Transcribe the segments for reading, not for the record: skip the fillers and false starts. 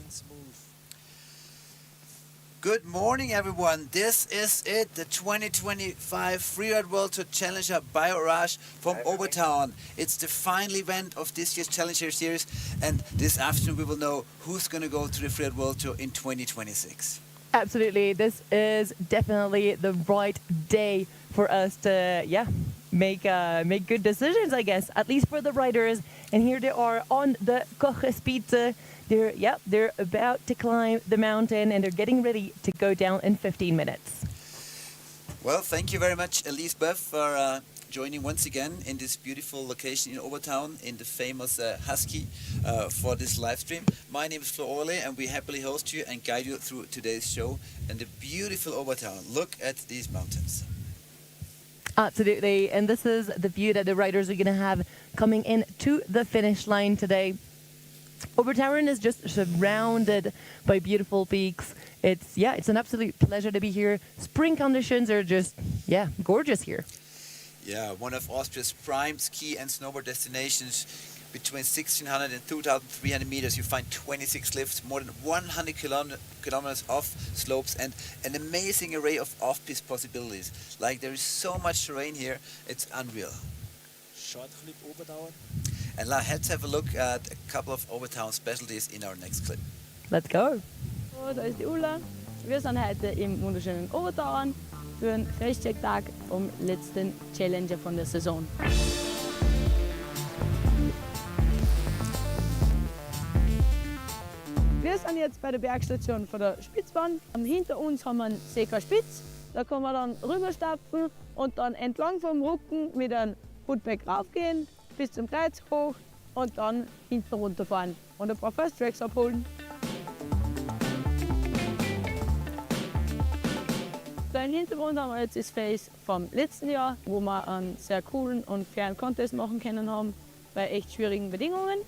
smooth. Good morning, everyone. This is it, the 2025 Freeride World Tour Challenger by Orange from Obertauern. It's the final event of this year's Challenger Series, and this afternoon we will know who's going to go to the Freeride World Tour in 2026. Absolutely. This is definitely the right day for us to, make good decisions, I guess, at least for the riders. And here they are on the coveted. They're about to climb the mountain and they're getting ready to go down in 15 minutes. Well, thank you very much, Elizabeth, for joining once again in this beautiful location in Overtown in the famous Husky for this live stream. My name is Flo Orle and we happily host you and guide you through today's show and the beautiful Overtown. Look at these mountains. Absolutely, and this is the view that the riders are going to have coming in to the finish line today. Obertauern is just surrounded by beautiful peaks. It's an absolute pleasure to be here. Spring conditions are just, gorgeous here. Yeah, one of Austria's prime ski and snowboard destinations. Between 1,600 and 2,300 meters, you find 26 lifts, more than 100 kilometers of slopes, and an amazing array of off-piste possibilities. Like, there is so much terrain here, it's unreal. Short clip Obertauern. And let's have a look at a couple of Overtown specialties in our next clip. Let's go. So, da ist die Ulla. Wir sind heute im wunderschönen Obertauern für einen Festchecktag vom letzten Challenger von der Saison. Wir sind jetzt bei der Bergstation von der Spitzbahn. Hinter uns haben wir einen Seker Spitz. Da kann man dann rüberstapfen und dann entlang vom Rücken mit einem Footback raufgehen, bis zum Kreuz hoch und dann hinten runterfahren und ein paar First Tracks abholen. Da im Hintergrund haben wir jetzt das Face vom letzten Jahr, wo wir einen sehr coolen und fairen Contest machen können haben, bei echt schwierigen Bedingungen.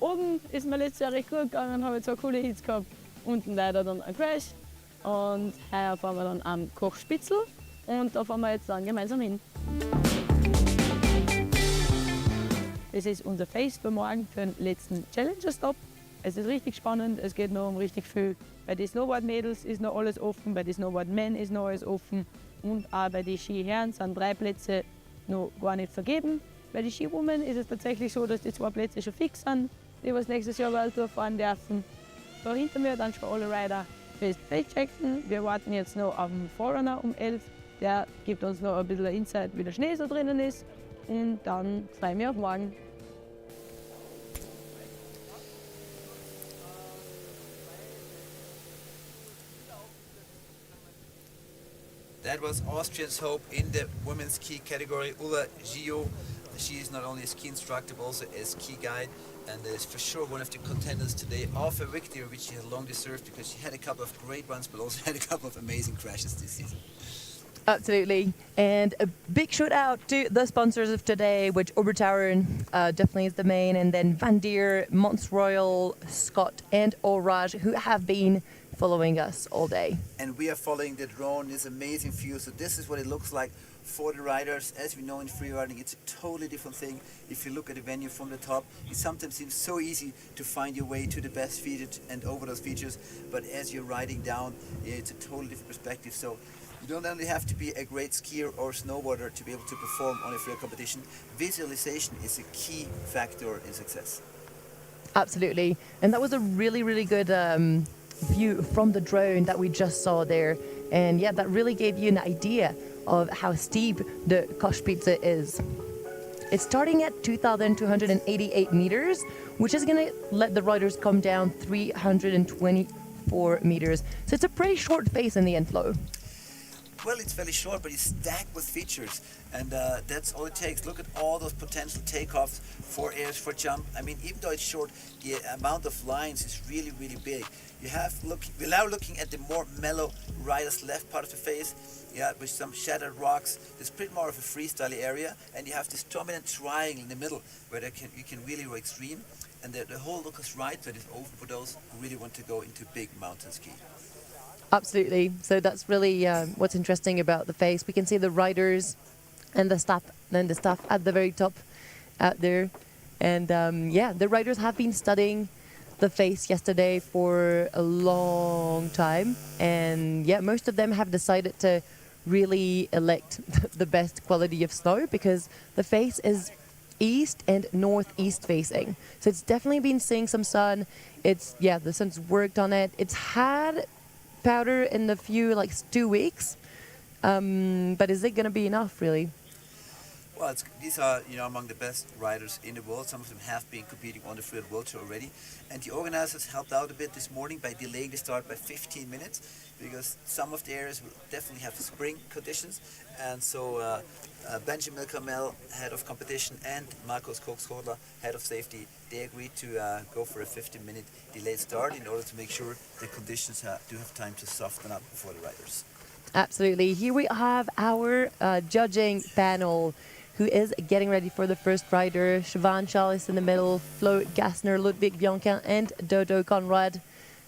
Oben ist mir letztes Jahr recht gut gegangen, habe zwei coole Hits gehabt. Unten leider dann ein Crash. Und heuer fahren wir dann am Kochspitzel und da fahren wir jetzt dann gemeinsam hin. Das ist unser Face für morgen für den letzten Challenger-Stop. Es ist richtig spannend, es geht noch um richtig viel. Bei den Snowboard-Mädels ist noch alles offen, bei den Snowboard-Men ist noch alles offen. Und auch bei den Skiherren sind 3 Plätze noch gar nicht vergeben. Bei den Skiwomen ist es tatsächlich so, dass die 2 Plätze schon fix sind, die was nächstes Jahr World Tour fahren dürfen. Da hinter mir dann schon alle Rider festchecken. Wir warten jetzt noch auf den Forerunner um 11. Der gibt uns noch ein bisschen Insight, wie der Schnee so drinnen ist. Und dann freue ich mich auf morgen. That was Austria's hope in the women's ski category, Ulla Gio. She is not only a ski instructor but also a ski guide, and is for sure one of the contenders today of a victory which she has long deserved because she had a couple of great runs but also had a couple of amazing crashes this season. Absolutely. And a big shout out to the sponsors of today, which Obertauern definitely is the main, and then Van Deer, Mons Royal, Scott, and Orage, who have been following us all day. And we are following the drone, this amazing view. So this is what it looks like for the riders. As we know in freeriding, it's a totally different thing. If you look at the venue from the top, it sometimes seems so easy to find your way to the best featured and over those features. But as you're riding down, it's a totally different perspective. So you don't only have to be a great skier or snowboarder to be able to perform on a freeride competition. Visualization is a key factor in success. Absolutely. And that was a really, really good view from the drone that we just saw there. And that really gave you an idea of how steep the Kochspitze is. It's starting at 2,288 meters, which is going to let the riders come down 324 meters. So it's a pretty short face in the inflow. Well, it's fairly short, but it's stacked with features, and that's all it takes. Look at all those potential takeoffs, for airs, for jump. I mean, even though it's short, the amount of lines is really, really big. We're now looking at the more mellow rider's left part of the face, with some shattered rocks. It's pretty more of a freestyle area, and you have this dominant triangle in the middle where you can really go extreme, and the whole Lucas right side is open for those who really want to go into big mountain ski. Absolutely. So that's really what's interesting about the face. We can see the riders and the staff at the very top out there. And the riders have been studying the face yesterday for a long time. And yeah, most of them have decided to really elect the best quality of snow because the face is east and northeast facing. So it's definitely been seeing some sun. It's, yeah, the sun's worked on it. It's had powder in the few, like 2 weeks. But is it going to be enough, really? Well, these are, you know, among the best riders in the world. Some of them have been competing on the Freeride World Tour already. And the organizers helped out a bit this morning by delaying the start by 15 minutes because some of the areas will definitely have spring conditions. And so Benjamin Kamel, head of competition, and Marcos Kokshodler, head of safety, they agreed to go for a 15-minute delayed start in order to make sure the conditions do have time to soften up for the riders. Absolutely. Here we have our judging panel who is getting ready for the first rider. Siobhan Schall is in the middle, Flo Gassner, Ludwig Bianca, and Dodo Conrad.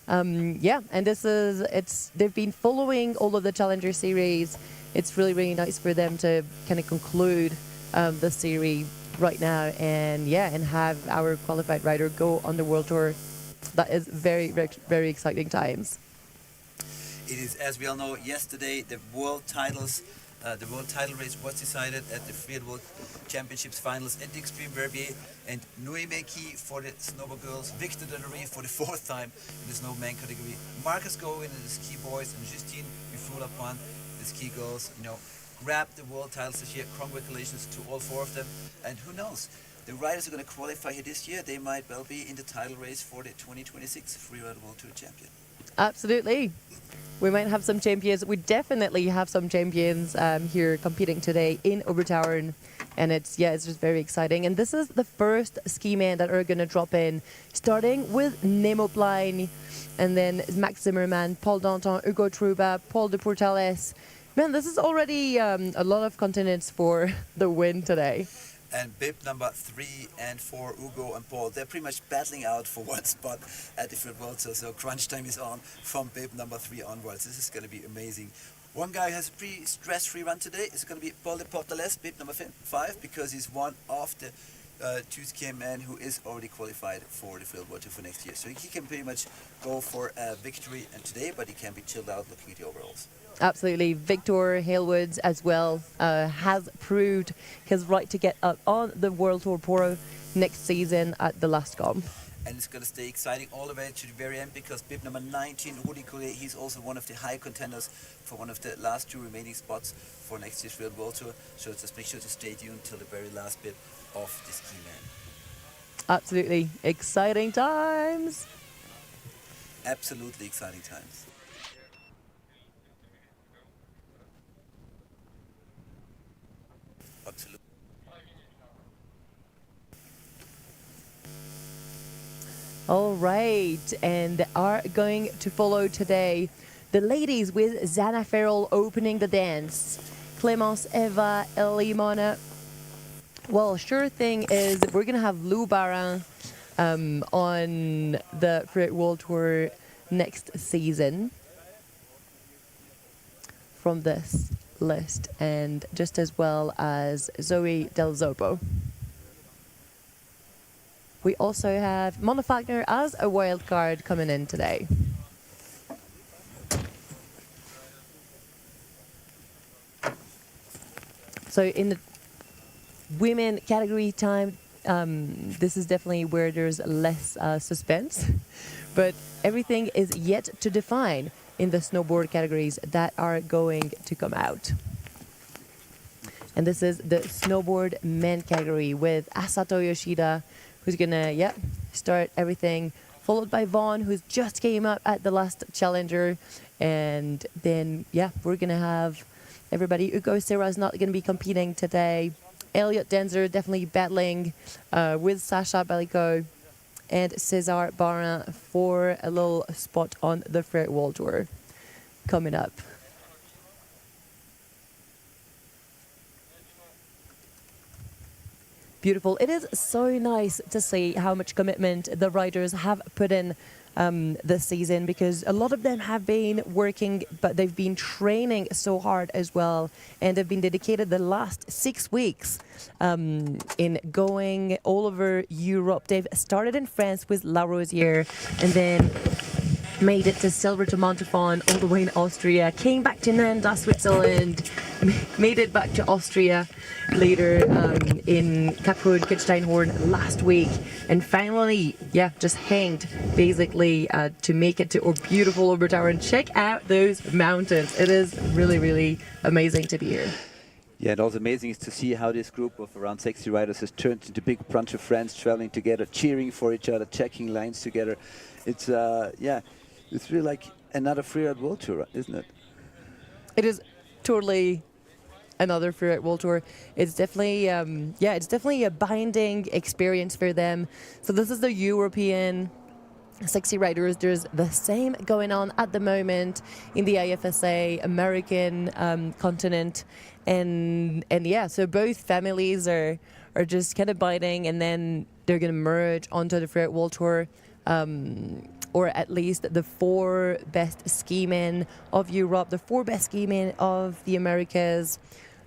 Yeah, and they've been following all of the Challenger series. It's really, really nice for them to kind of conclude the series right now and have our qualified rider go on the World Tour. That is very, very, very exciting times. It is, as we all know, yesterday the world title race was decided at the Freeride World Championships finals at the Extreme Verbier, and Noémie Key for the snowboard girls, Victor Denery for the 4th time in the snowman category, Marcus Gowen in the ski boys, and Justine Bifula-Pan, the ski girls, you know, grabbed the world titles this year. Congratulations to all 4 of them, and who knows, the riders are going to qualify here this year. They might well be in the title race for the 2026 Freeride World Tour champion. Absolutely. We might have some champions. We definitely have some champions here competing today in Obertauern. And it's just very exciting. And this is the first ski men that are going to drop in, starting with Nemo Plein, and then Max Zimmermann, Paul Danton, Ugo Troubat, Paul de Portales. Man, this is already a lot of contenders for the win today. And bib number 3 and 4, Ugo and Paul, they're pretty much battling out for one spot at the Freeride World Tour. So crunch time is on from bib number 3 onwards. This is going to be amazing. One guy who has a pretty stress-free run today is going to be Paul de Portales, bib number 5, because he's one of the 2 ski men who is already qualified for the Freeride World Tour for next year. So he can pretty much go for a victory and today, but he can be chilled out looking at the overalls. Absolutely. Victor Halewoods as well has proved his right to get up on the World Tour Pro next season at the last comp. And it's going to stay exciting all the way to the very end because bib number 19, Rudi Collet, he's also one of the high contenders for one of the last 2 remaining spots for next year's Freeride World Tour. So just make sure to stay tuned till the very last bit of the ski man. Absolutely. Exciting times. Absolutely exciting times. Absolutely. All right, and are going to follow today the ladies with Zana Farrell opening the dance. Clemence, Eva, Elimona. Well, sure thing is we're going to have Lou Barin on the Freeride World Tour next season from this list, and just as well as Zoe Del Zopo. We also have Mona Falkner as a wild card coming in today. So in the women category time, this is definitely where there's less suspense, but everything is yet to define in the snowboard categories that are going to come out. And this is the snowboard men category with Asato Yoshida, who's gonna start everything, followed by Vaughn, who's just came up at the last challenger, and then we're gonna have everybody. Ugo Serra is not gonna be competing today. Elliot Denzer definitely battling with Sasha Bellico and Cesar Barin for a little spot on the Freeride World Tour coming up. Beautiful. It is so nice to see how much commitment the riders have put in this season, because a lot of them have been working, but they've been training so hard as well, and they've been dedicated the last 6 weeks in going all over Europe. They've started in France with La Rosière, and then made it to Silver to Montafon, all the way in Austria, came back to Nanda, Switzerland, made it back to Austria later in Kaprun, Kitzsteinhorn last week, and finally, just hanged basically to make it to our beautiful Obertauern. Check out those mountains. It is really, really amazing to be here. Yeah, and also amazing is to see how this group of around 60 riders has turned into a big bunch of friends traveling together, cheering for each other, checking lines together. It's, it's really like another Freeride World Tour, isn't it? It is totally another Freeride World Tour. It's definitely, it's definitely a binding experience for them. So this is the European 60 riders. There's the same going on at the moment in the IFSA American continent, and so both families are just kind of binding, and then they're going to merge onto the Freeride World Tour. Or at least the 4 best ski men of Europe, the 4 best ski men of the Americas,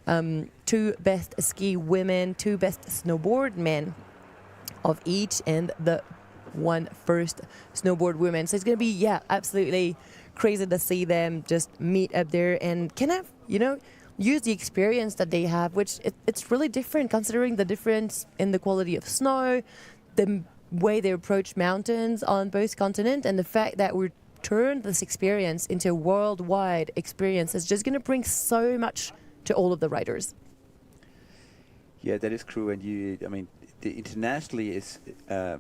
2 best ski women, 2 best snowboard men of each, and the 1 first snowboard woman. So it's going to be, absolutely crazy to see them just meet up there and kind of, use the experience that they have, which it's really different considering the difference in the quality of snow, the way they approach mountains on both continents, and the fact that we turned this experience into a worldwide experience is just going to bring so much to all of the riders. Yeah, that is true. And internationally is the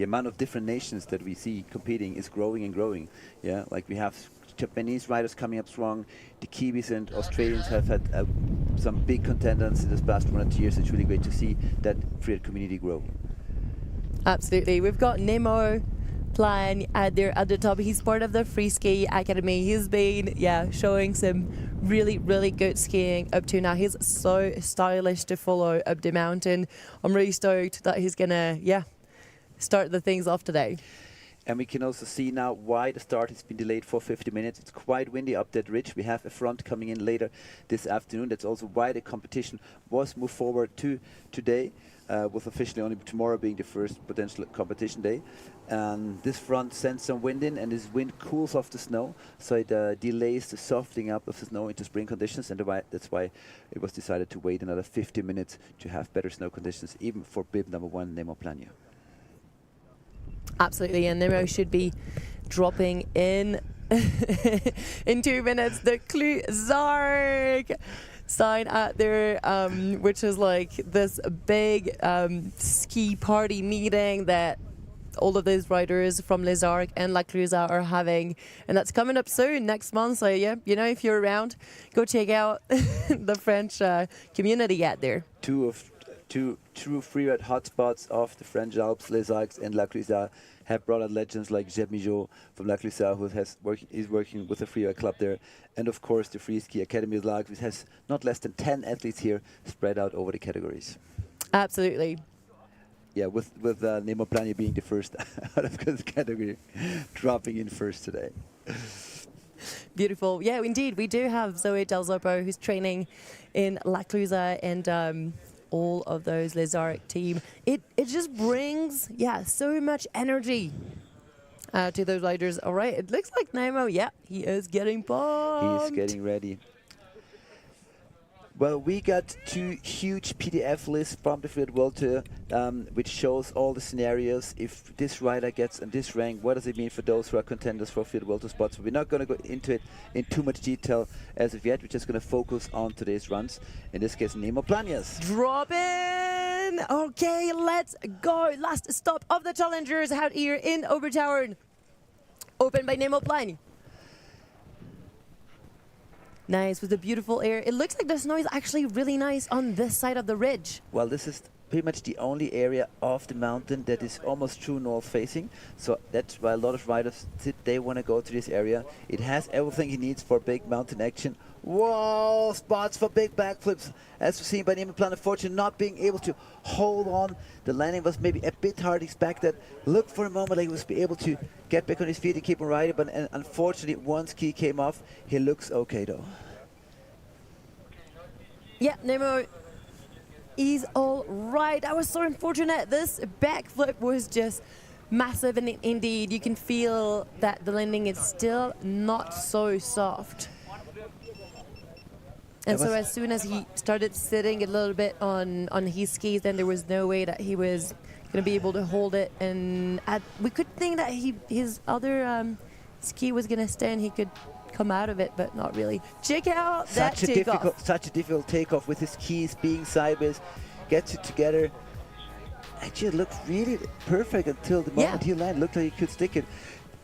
amount of different nations that we see competing is growing and growing. Yeah, like we have Japanese riders coming up strong. The Kiwis and Australians have had some big contenders in this past 1 or 2 years. It's really great to see that Freeride community grow. Absolutely. We've got Nemo Plan at the top. He's part of the Free Ski Academy. He's been, showing some really, really good skiing up to now. He's so stylish to follow up the mountain. I'm really stoked that he's going to, start the things off today. And we can also see now why the start has been delayed for 50 minutes. It's quite windy up that ridge. We have a front coming in later this afternoon. That's also why the competition was moved forward to today, with officially only tomorrow being the first potential competition day. And this front sends some wind in, and this wind cools off the snow, so it delays the softening up of the snow into spring conditions, and that's why it was decided to wait another 50 minutes to have better snow conditions, even for bib number 1, Nemo Plania. Absolutely, and Nemo should be dropping in in 2 minutes. The Cluzark sign out there, which is like this big ski party meeting that all of those riders from Les Arcs and La Cluza are having, and that's coming up soon next month. So if you're around, go check out the French community out there. Two true freeride hotspots of the French Alps, Les Arcs and La Cluza, have brought out legends like Jeb Mijaud from La Cluza, who is working with the freeride club there, and of course the Free Ski Academy of Largs, which has not less than 10 athletes here spread out over the categories. Absolutely. Yeah, with Nemo Plania being the first out of this category, dropping in first today. Beautiful. Yeah, indeed. We do have Zoe Del Zoppo, who's training in La Cluza, and all of those Les Arcs team. It just brings, so much energy to those riders. All right, it looks like Nemo, he is getting pumped. He's getting ready. Well, we got 2 huge PDF lists from the Freeride World Tour, which shows all the scenarios. If this rider gets in this rank, what does it mean for those who are contenders for Freeride World Tour spots? We're not going to go into it in too much detail as of yet. We're just going to focus on today's runs. In this case, Nemo Plania's. Drop in! Okay, let's go. Last stop of the challengers out here in Obertauern. Opened by Nemo Plania. Nice, with the beautiful air. It looks like the snow is actually really nice on this side of the ridge. Well, this is pretty much the only area of the mountain that is almost true north facing. So that's why a lot of riders they want to go to this area. It has everything he needs for big mountain action. Whoa, spots for big backflips. As we've seen by Neiman Plan, unfortunately not being able to hold on. The landing was maybe a bit hard expected. Looked for a moment like he was able to get back on his feet and keep on riding, but unfortunately one ski came off. He looks okay though. Yeah, Nemo, he's all right. That was so unfortunate. This backflip was just massive, and indeed you can feel that the landing is still not so soft. And so as soon as he started sitting a little bit on his skis, then there was no way that he was going to be able to hold it. And we could think that his other ski was going to stay and he could come out of it, but not really. Check out that takeoff. Such a difficult takeoff with his skis being sideways. Gets it together. Actually, it looked really perfect until the moment he landed. Looked like he could stick it.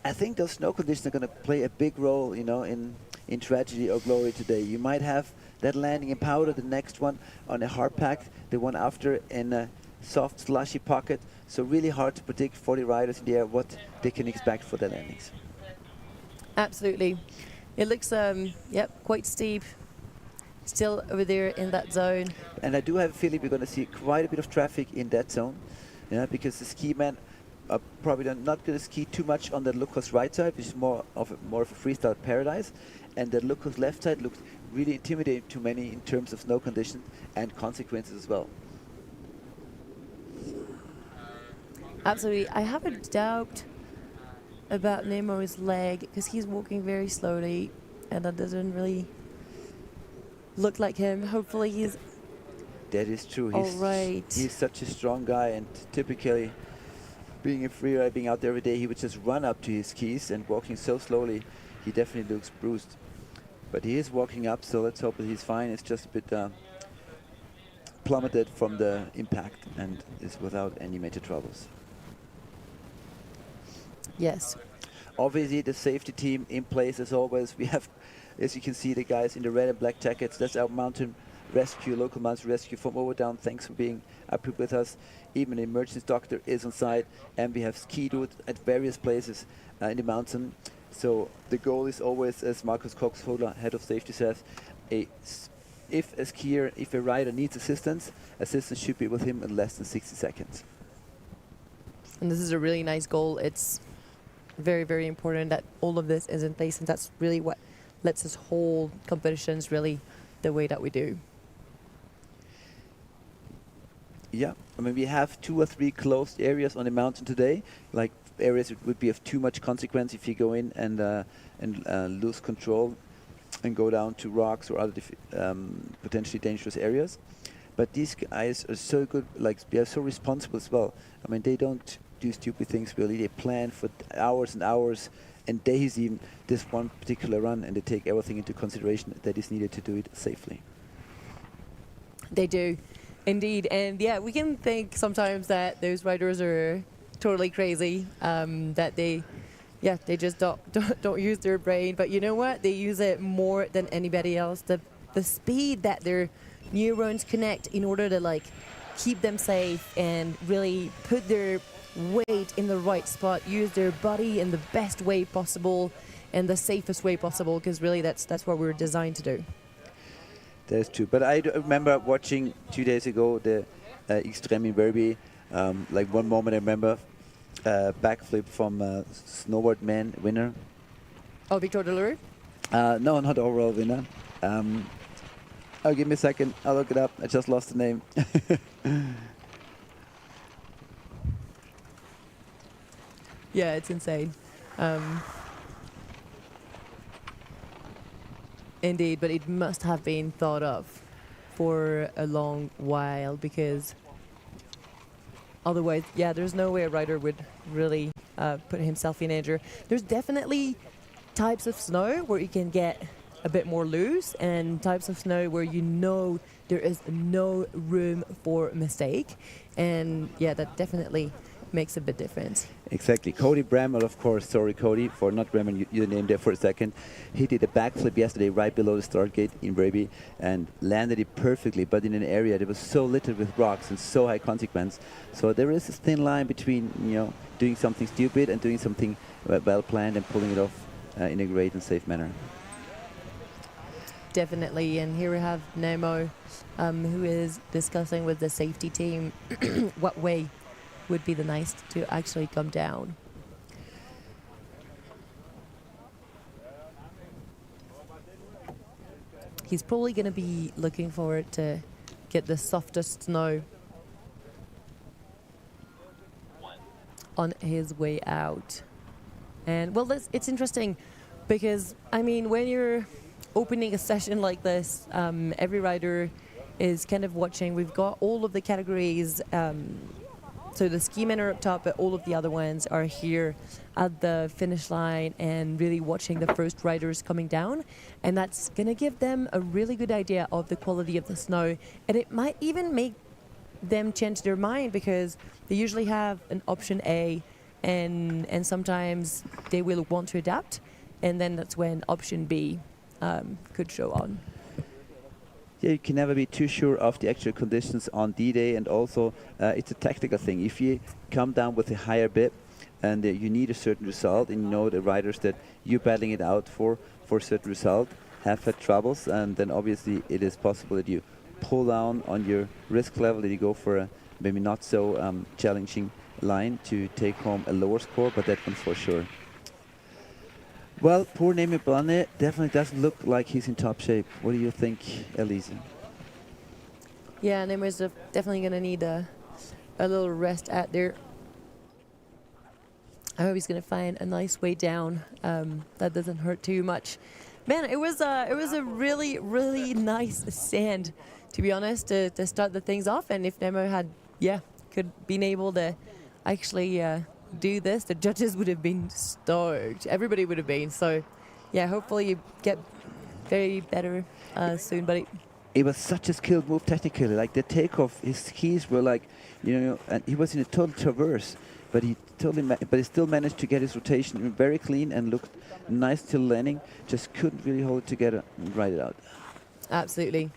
I think those snow conditions are going to play a big role, you know, in tragedy or glory today. You might have that landing in powder, the next one on a hard pack, the one after in a soft slushy pocket. So really hard to predict for the riders in the air what they can expect for their landings. Absolutely. It looks, quite steep. Still over there in that zone. And I do have a feeling we're going to see quite a bit of traffic in that zone, because the ski men are probably not going to ski too much on the Lucas right side, which is more of a freestyle paradise, and the Lucas left side looks really intimidating to many in terms of snow conditions and consequences as well. Absolutely. I have a doubt about Nemo's leg because he's walking very slowly, and that doesn't really look like him. Hopefully he's That is true. all right. He's such a strong guy, and typically being a freeride, being out there every day, he would just run up to his skis, and walking so slowly, he definitely looks bruised. But he is walking up, so let's hope that he's fine. It's just a bit plummeted from the impact and is without any major troubles. Yes. Obviously, the safety team in place as always. We have, as you can see, the guys in the red and black jackets. That's our mountain rescue, local mountain rescue from Overtown. Thanks for being up here with us. Even an emergency doctor is on site, and we have ski route at various places in the mountain. So the goal is always, as Markus Coxholer, head of safety, says, if a skier, if a rider needs assistance should be with him in less than 60 seconds. And this is a really nice goal. It's very, very important that all of this is in place, and that's really what lets us hold competitions really the way that we do. Yeah, I mean, we have 2 or 3 closed areas on the mountain today, like areas that would be of too much consequence if you go in and lose control and go down to rocks or other potentially dangerous areas. But these guys are so good, like they are so responsible as well. I mean, they don't do stupid things really. They plan for hours and hours and days even this one particular run, and they take everything into consideration that is needed to do it safely. They do, indeed. And yeah, we can think sometimes that those riders are totally crazy, that they just don't use their brain. But you know what? They use it more than anybody else. The speed that their neurons connect in order to like keep them safe and really put their weight in the right spot, use their body in the best way possible and the safest way possible, because really that's what we're designed to do. That's true. But I remember watching 2 days ago the Extreme in Verbi. Like one moment I remember backflip from Snowboard man winner. Oh, Victor Delarue? No, not overall winner. Oh, give me a second. I'll look it up. I just lost the name. Yeah, it's insane. Indeed, but it must have been thought of for a long while, because otherwise, yeah, there's no way a rider would really put himself in danger. There's definitely types of snow where you can get a bit more loose, and types of snow where you know there is no room for mistake. And yeah, that definitely makes a big difference. Exactly. Cody Bramwell, of course. Sorry, Cody, for not remembering your name there for a second. He did a backflip yesterday right below the start gate in Breby and landed it perfectly, but in an area that was so littered with rocks and so high consequence. So there is a thin line between, you know, doing something stupid and doing something well planned and pulling it off in a great and safe manner. Definitely. And here we have Nemo, who is discussing with the safety team what way would be the nice to actually come down. He's probably going to be looking forward to get the softest snow on his way out. And well, it's interesting because, I mean, when you're opening a session like this, every rider is kind of watching. We've got all of the categories. So the ski men are up top, but all of the other ones are here at the finish line and really watching the first riders coming down. And that's going to give them a really good idea of the quality of the snow. And it might even make them change their mind because they usually have an option A and sometimes they will want to adapt. And then that's when option B could show on. Yeah, you can never be too sure of the actual conditions on D-Day, and also it's a tactical thing. If you come down with a higher bib and you need a certain result, and you know the riders that you're battling it out for a certain result have had troubles, and then obviously it is possible that you pull down on your risk level, that you go for a maybe not so challenging line to take home a lower score, but that one for sure. Well, poor Nemi Blanne definitely doesn't look like he's in top shape. What do you think, Elise? Yeah, Nemo's definitely going to need a little rest out there. I hope he's going to find a nice way down that doesn't hurt too much. Man, it was a really, really nice sand, to be honest, to start the things off. And if Nemo had, could been able to actually do this, the judges would have been stoked. Everybody would have been. So, yeah, hopefully you get very better soon, buddy. It was such a skilled move technically. Like the takeoff, his skis were like, you know, and he was in a total traverse, but he still managed to get his rotation very clean and looked nice till landing. Just couldn't really hold it together and ride it out. Absolutely.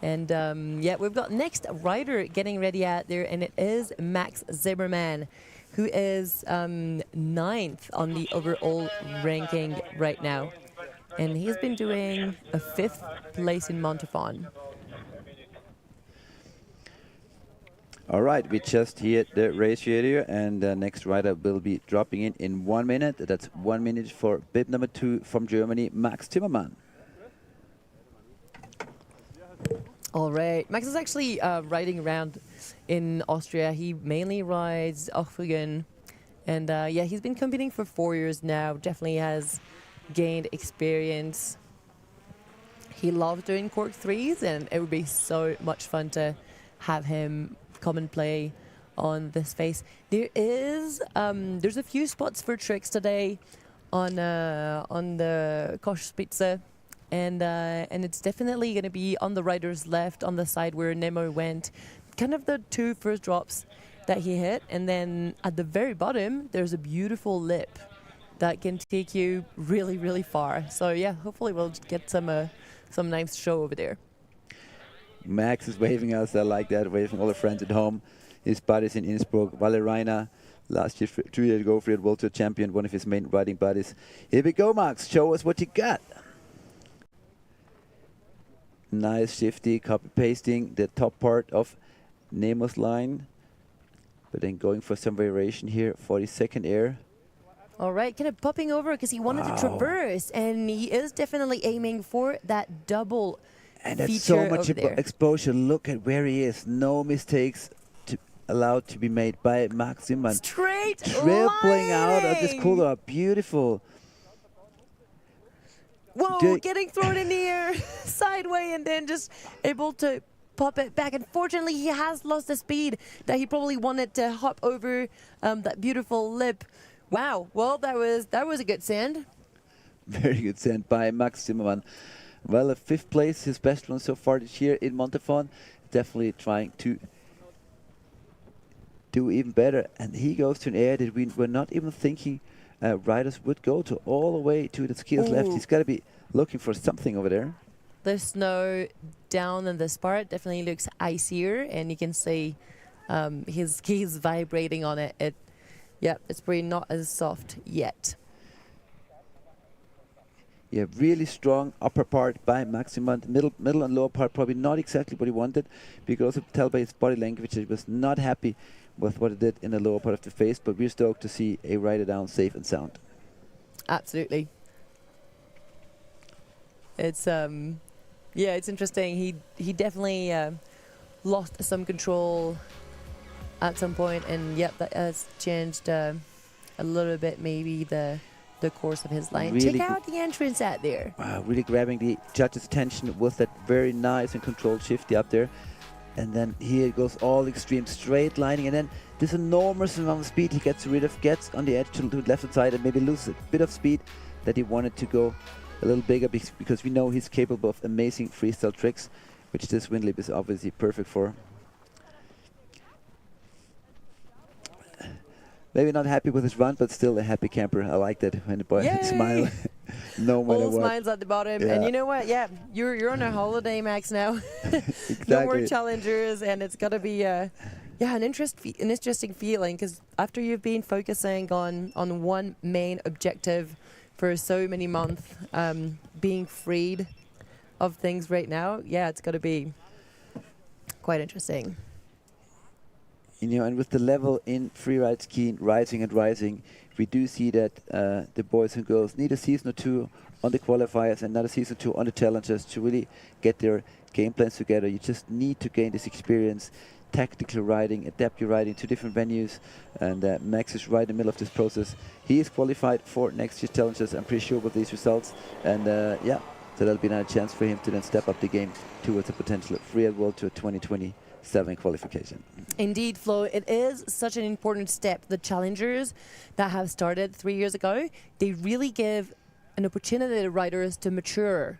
And yeah, we've got next rider getting ready out there, and it is Max Zimmerman, who is 9th on the overall ranking right now. And he's been doing a 5th place in Montafon. All right, we just hit the race radio, and the next rider will be dropping in 1 minute. That's 1 minute for bib number 2 from Germany, Max Zimmermann. All right, Max is actually riding around in Austria. He mainly rides Ochfrigen, and yeah, he's been competing for 4 years now. Definitely has gained experience. He loves doing cork 3s, and it would be so much fun to have him come and play on this face. There is there's a few spots for tricks today on the Kochspitze. And it's definitely going to be on the rider's left, on the side where Nemo went. Kind of the 2 first drops that he hit. And then at the very bottom, there's a beautiful lip that can take you really, really far. So, yeah, hopefully we'll get some nice show over there. Max is waving us. I like that, waving all the friends at home. His buddies in Innsbruck. Valle Reiner, last year, 2 years ago, Freeride World Tour champion, one of his main riding buddies. Here we go, Max. Show us what you got. Nice shifty copy pasting the top part of Nemo's line, but then going for some variation here for the second air. All right, kind of popping over because he wanted to traverse, and he is definitely aiming for that double and that's feature so much over there. exposure. Look at where he is. No mistakes allowed to be made by Max Zimmermann. Straight dribbling out of this cooler. Beautiful. Whoa, getting thrown in the air sideways and then just able to pop it back. Unfortunately, he has lost the speed that he probably wanted to hop over that beautiful lip. Wow, well, that was a good send. Very good send by Max Zimmermann. Well, a 5th place, his best one so far this year in Montafon. Definitely trying to do even better. And he goes to an area that we were not even thinking riders would go to, all the way to the skills left. He's got to be looking for something over there. The snow down in this part definitely looks icier, and you can see he's vibrating on it. Yeah, it's probably not as soft yet. Yeah, really strong upper part by Maximum. Middle and lower part probably not exactly what he wanted. We could also tell by his body language that he was not happy with what he did in the lower part of the face, but we're stoked to see a rider down safe and sound. Absolutely. It's yeah, it's interesting. He definitely lost some control at some point, and yep, that has changed a little bit maybe the course of his line. Really check out the entrance out there. Wow, really grabbing the judge's attention with that very nice and controlled shifty up there. And then here it goes all extreme straight lining, and then this enormous amount of speed he gets rid of, gets on the edge to the left side and maybe loses a bit of speed that he wanted to go a little bigger, because we know he's capable of amazing freestyle tricks, which this wind lip is obviously perfect for. Maybe not happy with his run, but still a happy camper. I like that when the boy smile. No matter All what. smiles at the bottom, and you know what? Yeah, you're on a holiday, Max. Now, Exactly. no more challengers, and it's gotta be an interesting feeling, because after you've been focusing on one main objective for so many months, being freed of things right now, yeah, it's gotta be quite interesting. You know, and with the level in freeride skiing rising and rising, we do see that the boys and girls need a season or two on the qualifiers and another season or two on the challengers to really get their game plans together. You just need to gain this experience, tactical riding, adapt your riding to different venues, and Max is right in the middle of this process. He is qualified for next year's challengers, I'm pretty sure, with these results, and yeah, so that'll be another chance for him to then step up the game towards a potential Freeride World Tour 2027 qualification. Indeed, Flo, it is such an important step. The challengers that have started 3 years ago, they really give an opportunity to riders to mature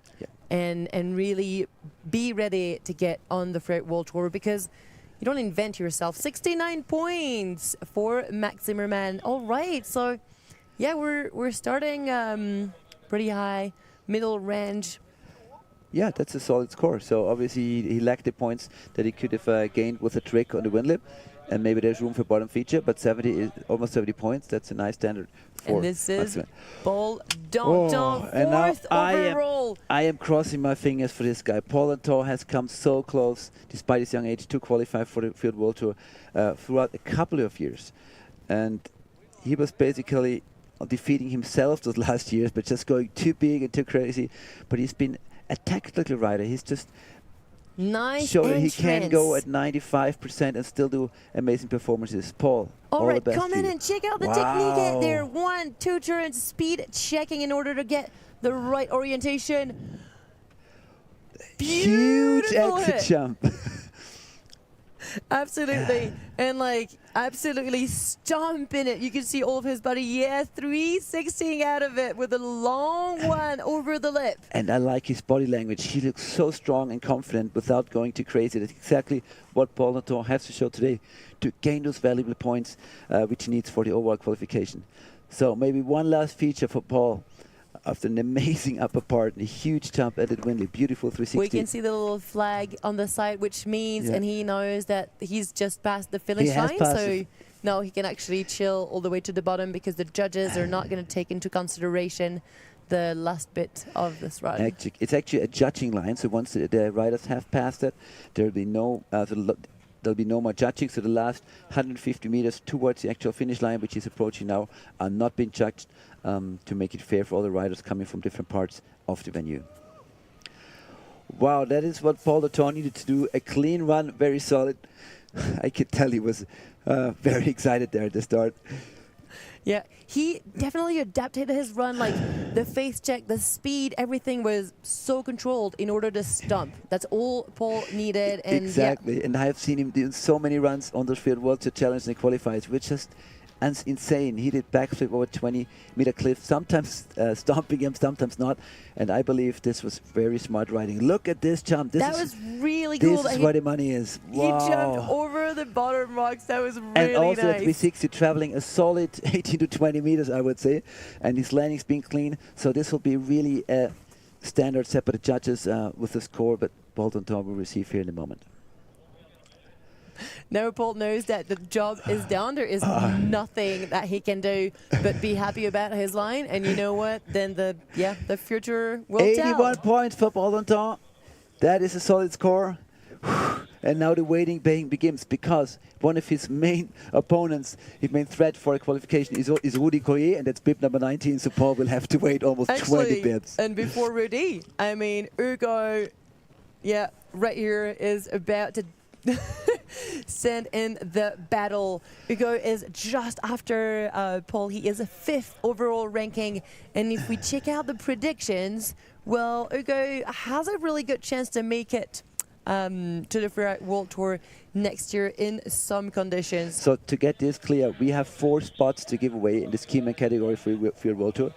and really be ready to get on the Freeride World Tour, because you don't invent yourself. 69 points for Max Zimmerman. All right, so yeah, we're starting pretty high, middle range. Yeah, that's a solid score. So obviously he lacked the points that he could have gained with a trick on the wind lip, and maybe there's room for bottom feature, but 70 is almost 70 points. That's a nice standard for And this is Paul Oh, Derton, and now fourth overall. I am crossing my fingers for this guy. Paul Derton has come so close, despite his young age, to qualify for the Freeride World Tour throughout a couple of years. And he was basically defeating himself those last years, but just going too big and too crazy. But he's been a tactical rider. He's just shown that he can go at 95% and still do amazing performances. Paul, all right, the best come to in you. and check out the technique out there. 1, 2 turns, speed checking in order to get the right orientation. Huge Beautiful exit hit. jump. Absolutely. And like absolutely stomping it. You can see all of his body. Yeah, 360 out of it with a long one over the lip. And I like his body language. He looks so strong and confident without going too crazy. That's exactly what Paul Derton has to show today to gain those valuable points which he needs for the overall qualification. So maybe one last feature for Paul. After an amazing upper part and a huge jump at it Windley, beautiful 360. We can see the little flag on the side, which means, and he knows that he's just past the finish line. So now he can actually chill all the way to the bottom, because the judges are not going to take into consideration the last bit of this run. It's actually a judging line. So once the riders have passed it, there'll be no more judging. So the last 150 meters towards the actual finish line, which is approaching now, are not being judged to make it fair for all the riders coming from different parts of the venue. Wow, that is what Paul Derton needed to do. A clean run, very solid. I could tell he was very excited there at the start. Yeah, he definitely adapted his run, like the face check, the speed, everything was so controlled in order to stump. That's all Paul needed. And exactly, and I have seen him do so many runs on the Freeride World Tour Challenge and qualifiers, which just insane. He did backflip over 20-meter cliff, sometimes stomping him, sometimes not. And I believe this was very smart riding. Look at this jump. That was really cool. This is where the money is. Wow. He jumped over the bottom rocks. That was really and also nice. at 360, traveling a solid 18 to 20 meters, I would say. And his landing's been clean. So this will be really a standard set by the judges with the score, but Overtown will receive here in a moment. Now Paul knows that the job is done. There is nothing that he can do but be happy about his line. And you know what? Then the future will 81 tell. points for Overtown. That is a solid score. And now the waiting begins, because one of his main opponents, his main threat for a qualification is Rudy Collier, and that's bib number 19, so Paul will have to wait almost 20 bibs. And before Rudy, I mean, Ugo, right here is about to send in the battle. Ugo is just after Paul. He is a 5th overall ranking, and if we check out the predictions, well, Ugo has a really good chance to make it to the Freeride World Tour next year in some conditions. So to get this clear, we have 4 spots to give away in the skiman category for Freeride World Tour.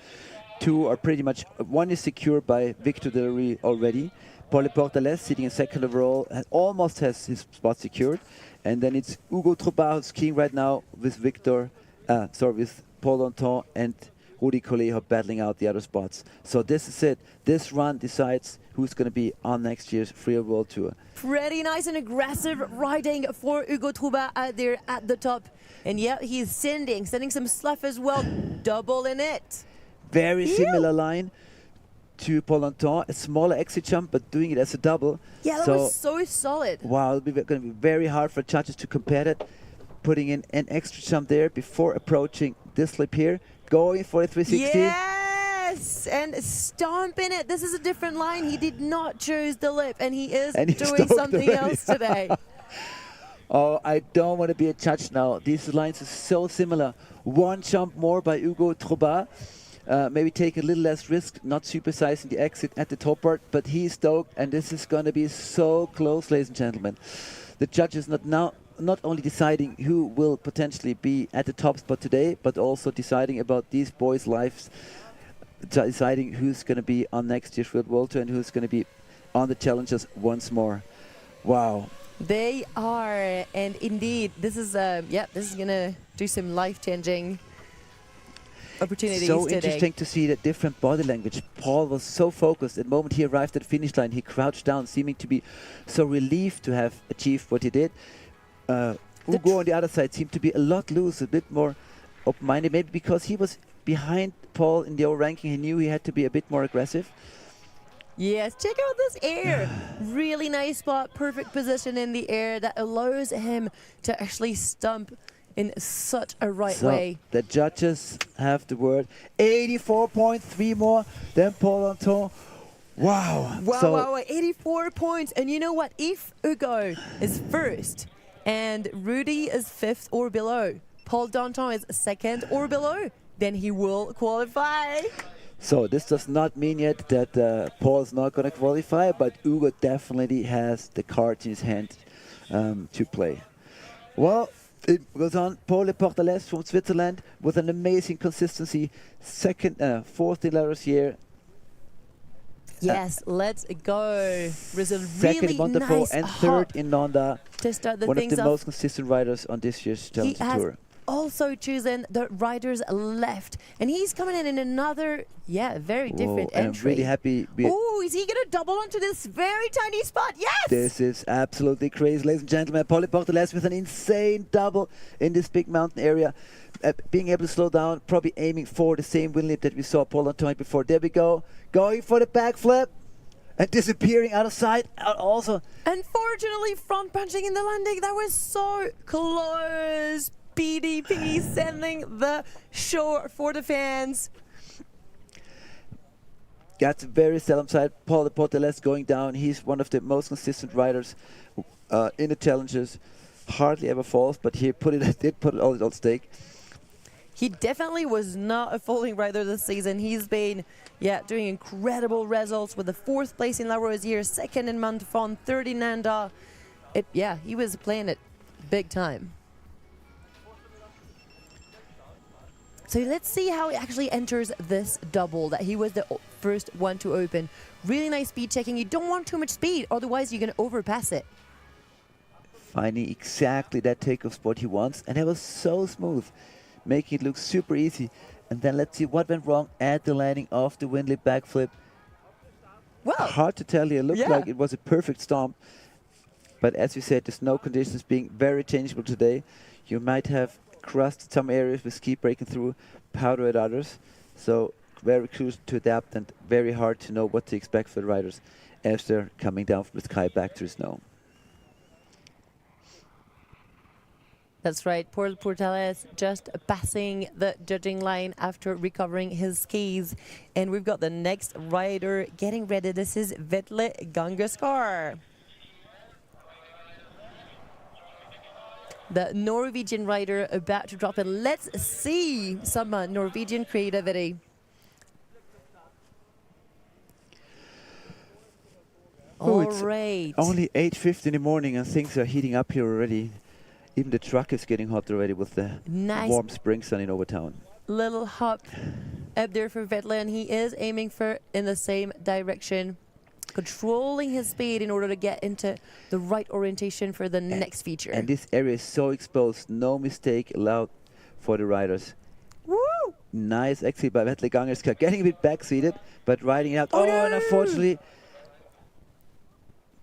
2 are pretty much, one is secured by Victor Delery already. Paul Portales, sitting in 2nd overall, almost has his spot secured. And then it's Ugo Troubat, who's skiing right now with with Paul Overtown and Rudy Collier battling out the other spots. So this is it. This run decides who's going to be on next year's Freeride World Tour. Pretty nice and aggressive riding for Ugo Troubat out there at the top. And yeah, he's sending some sluff as well, double in it. Very similar line to Paul Overtown, a smaller exit jump, but doing it as a double. Yeah, that was so solid. Wow, it'll be going to be very hard for judges to compare that. Putting in an extra jump there before approaching this lip here, going for a 360. Yes, and stomping it. This is a different line. He did not choose the lip, and he is doing something else today. Oh, I don't want to be a judge now. These lines are so similar. One jump more by Ugo Troubat. Maybe take a little less risk, not supersizing the exit at the top part, but he's stoked, and this is going to be so close, ladies and gentlemen. The judges not only deciding who will potentially be at the top spot today, but also deciding about these boys' lives, deciding who's going to be on next year's Freeride World Tour and who's going to be on the challenges once more. Wow. They are, and indeed, this is going to do some life-changing opportunities so today. Interesting to see the different body language. Paul was so focused. The moment he arrived at the finish line, he crouched down, seeming to be so relieved to have achieved what he did. Ugo on the other side seemed to be a lot loose, a bit more open-minded, maybe because he was behind Paul in the overall ranking. He knew he had to be a bit more aggressive. Yes, check out this air. Really nice spot, perfect position in the air that allows him to actually stump in such a way. The judges have the word. 84.3 more than Paul Overtown. Wow. Wow, 84 points. And you know what? If Ugo is 1st and Rudy is 5th or below, Paul Overtown is 2nd or below, then he will qualify. So this does not mean yet that Paul is not going to qualify, but Ugo definitely has the cards in his hand to play. Well, it goes on. Paul Portales from Switzerland with an amazing consistency. 4th in last year. Yes, let's go. Brazil, Second really in Montefort nice and 3rd in Nanda. To start the one of things the off. most consistent riders on this year's Challenge Tour. Also chosen the riders left, and he's coming in another very different entry. And I'm really happy. Oh, is he gonna double onto this very tiny spot? Yes! This is absolutely crazy, ladies and gentlemen. Paul Portales with an insane double in this big mountain area, being able to slow down, probably aiming for the same win lip that we saw Paul Overtown before. There we go, going for the backflip and disappearing out of sight also. Unfortunately, front punching in the landing. That was so close. BDP sending the show for the fans. That's a very seldom sight. Paul Portales going down. He's one of the most consistent riders in the challenges. Hardly ever falls, but he did put it all at stake. He definitely was not a falling rider this season. He's been doing incredible results with the 4th place in La Rosière, 2nd in Montefort, 3rd in Nanda. He was playing it big time. So let's see how he actually enters this double that he was the first one to open. Really nice speed checking. You don't want too much speed, otherwise you're going to overpass it. Finding exactly that takeoff spot he wants, and it was so smooth, making it look super easy. And then let's see what went wrong at the landing of the Windley backflip. Well, hard to tell here. It looked like it was a perfect stomp. But as you said, the snow conditions being very changeable today, you might have crusted some areas with ski breaking through, powder at others. So very crucial to adapt and very hard to know what to expect for the riders as they're coming down from the sky back to the snow. That's right. Paul Portales just passing the judging line after recovering his skis. And we've got the next rider getting ready. This is Vetle Gangaskar. The Norwegian rider about to drop in. Let's see some Norwegian creativity. All right. Only 8:50 in the morning and things are heating up here already. Even the truck is getting hot already with the warm spring sun in Overtown. Little hop up there for Vetle, and he is aiming for in the same direction, controlling his speed in order to get into the right orientation for the next feature. And this area is so exposed, no mistake allowed for the riders. Woo! Nice exit by Vetle Gangaskar, getting a bit backseated, but riding it out. Oh, no! And unfortunately,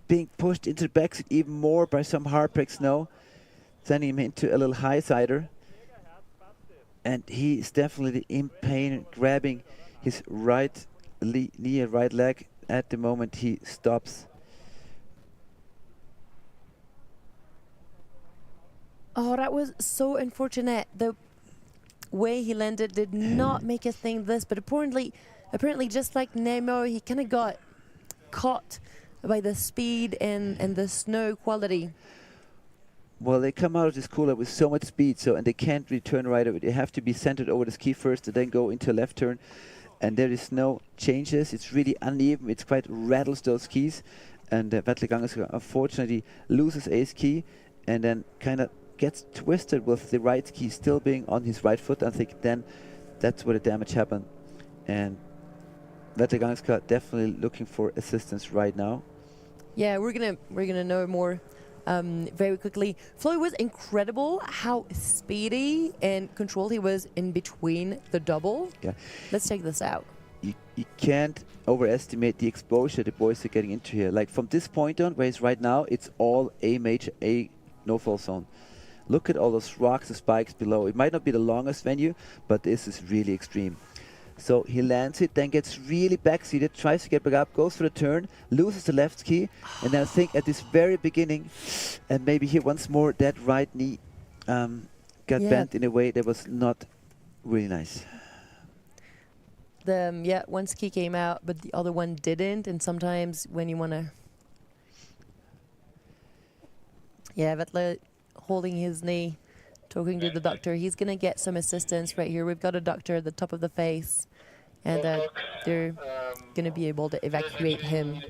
being pushed into the backseat even more by some hard-packed snow, sending him into a little high-sider. And he is definitely in pain, grabbing his right knee and right leg at the moment he stops. Oh, that was so unfortunate. The way he landed did not make us think this, but apparently just like Nemo, he kind of got caught by the speed and the snow quality. Well, they come out of this cooler with so much speed, and they can't return right away. They have to be centered over the ski first and then go into a left turn. And there is no changes. It's really uneven. It's quite rattles those skis. And Vetle Gangaskar unfortunately loses a ski and then kind of gets twisted with the right ski still being on his right foot. I think then that's where the damage happened. And Vetle Gangaskar definitely looking for assistance right now. Yeah, we're gonna know more very quickly. Flo was incredible how speedy and controlled he was in between the double. Yeah. Let's check this out. You can't overestimate the exposure the boys are getting into here. Like from this point on, where he's right now, it's all a major no-fall zone. Look at all those rocks and spikes below. It might not be the longest venue, but this is really extreme. So he lands it, then gets really backseated, tries to get back up, goes for the turn, loses the left ski, and then I think at this very beginning, and maybe here once more, that right knee got bent in a way that was not really nice. One ski came out, but the other one didn't, and sometimes when you want to... Yeah, Vetle holding his knee, talking to the doctor. He's going to get some assistance right here. We've got a doctor at the top of the face, and they're going to be able to evacuate him.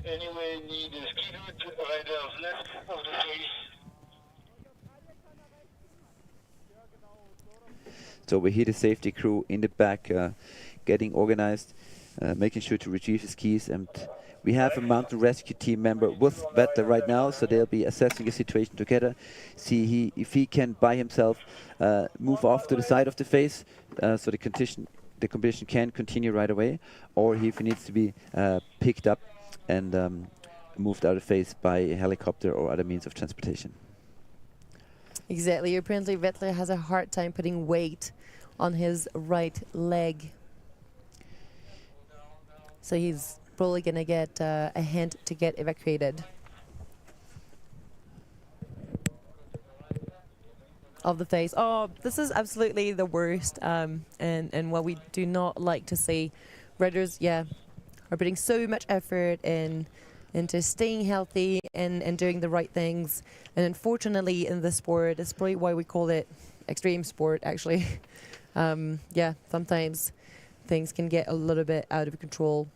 So we hear the safety crew in the back getting organized, making sure to retrieve the skis, and we have a mountain rescue team member with Vetle right now, so they'll be assessing the situation together, see if he can by himself move off to the side of the face, so the competition can continue right away, or if he needs to be picked up and moved out of the face by a helicopter or other means of transportation. Exactly. Apparently Vetle has a hard time putting weight on his right leg, so he's probably going to get a hint to get evacuated. Of the face. Oh, this is absolutely the worst, and what we do not like to see. Riders, are putting so much effort into staying healthy and doing the right things. And unfortunately in this sport, that's probably why we call it extreme sport, actually. Sometimes things can get a little bit out of control.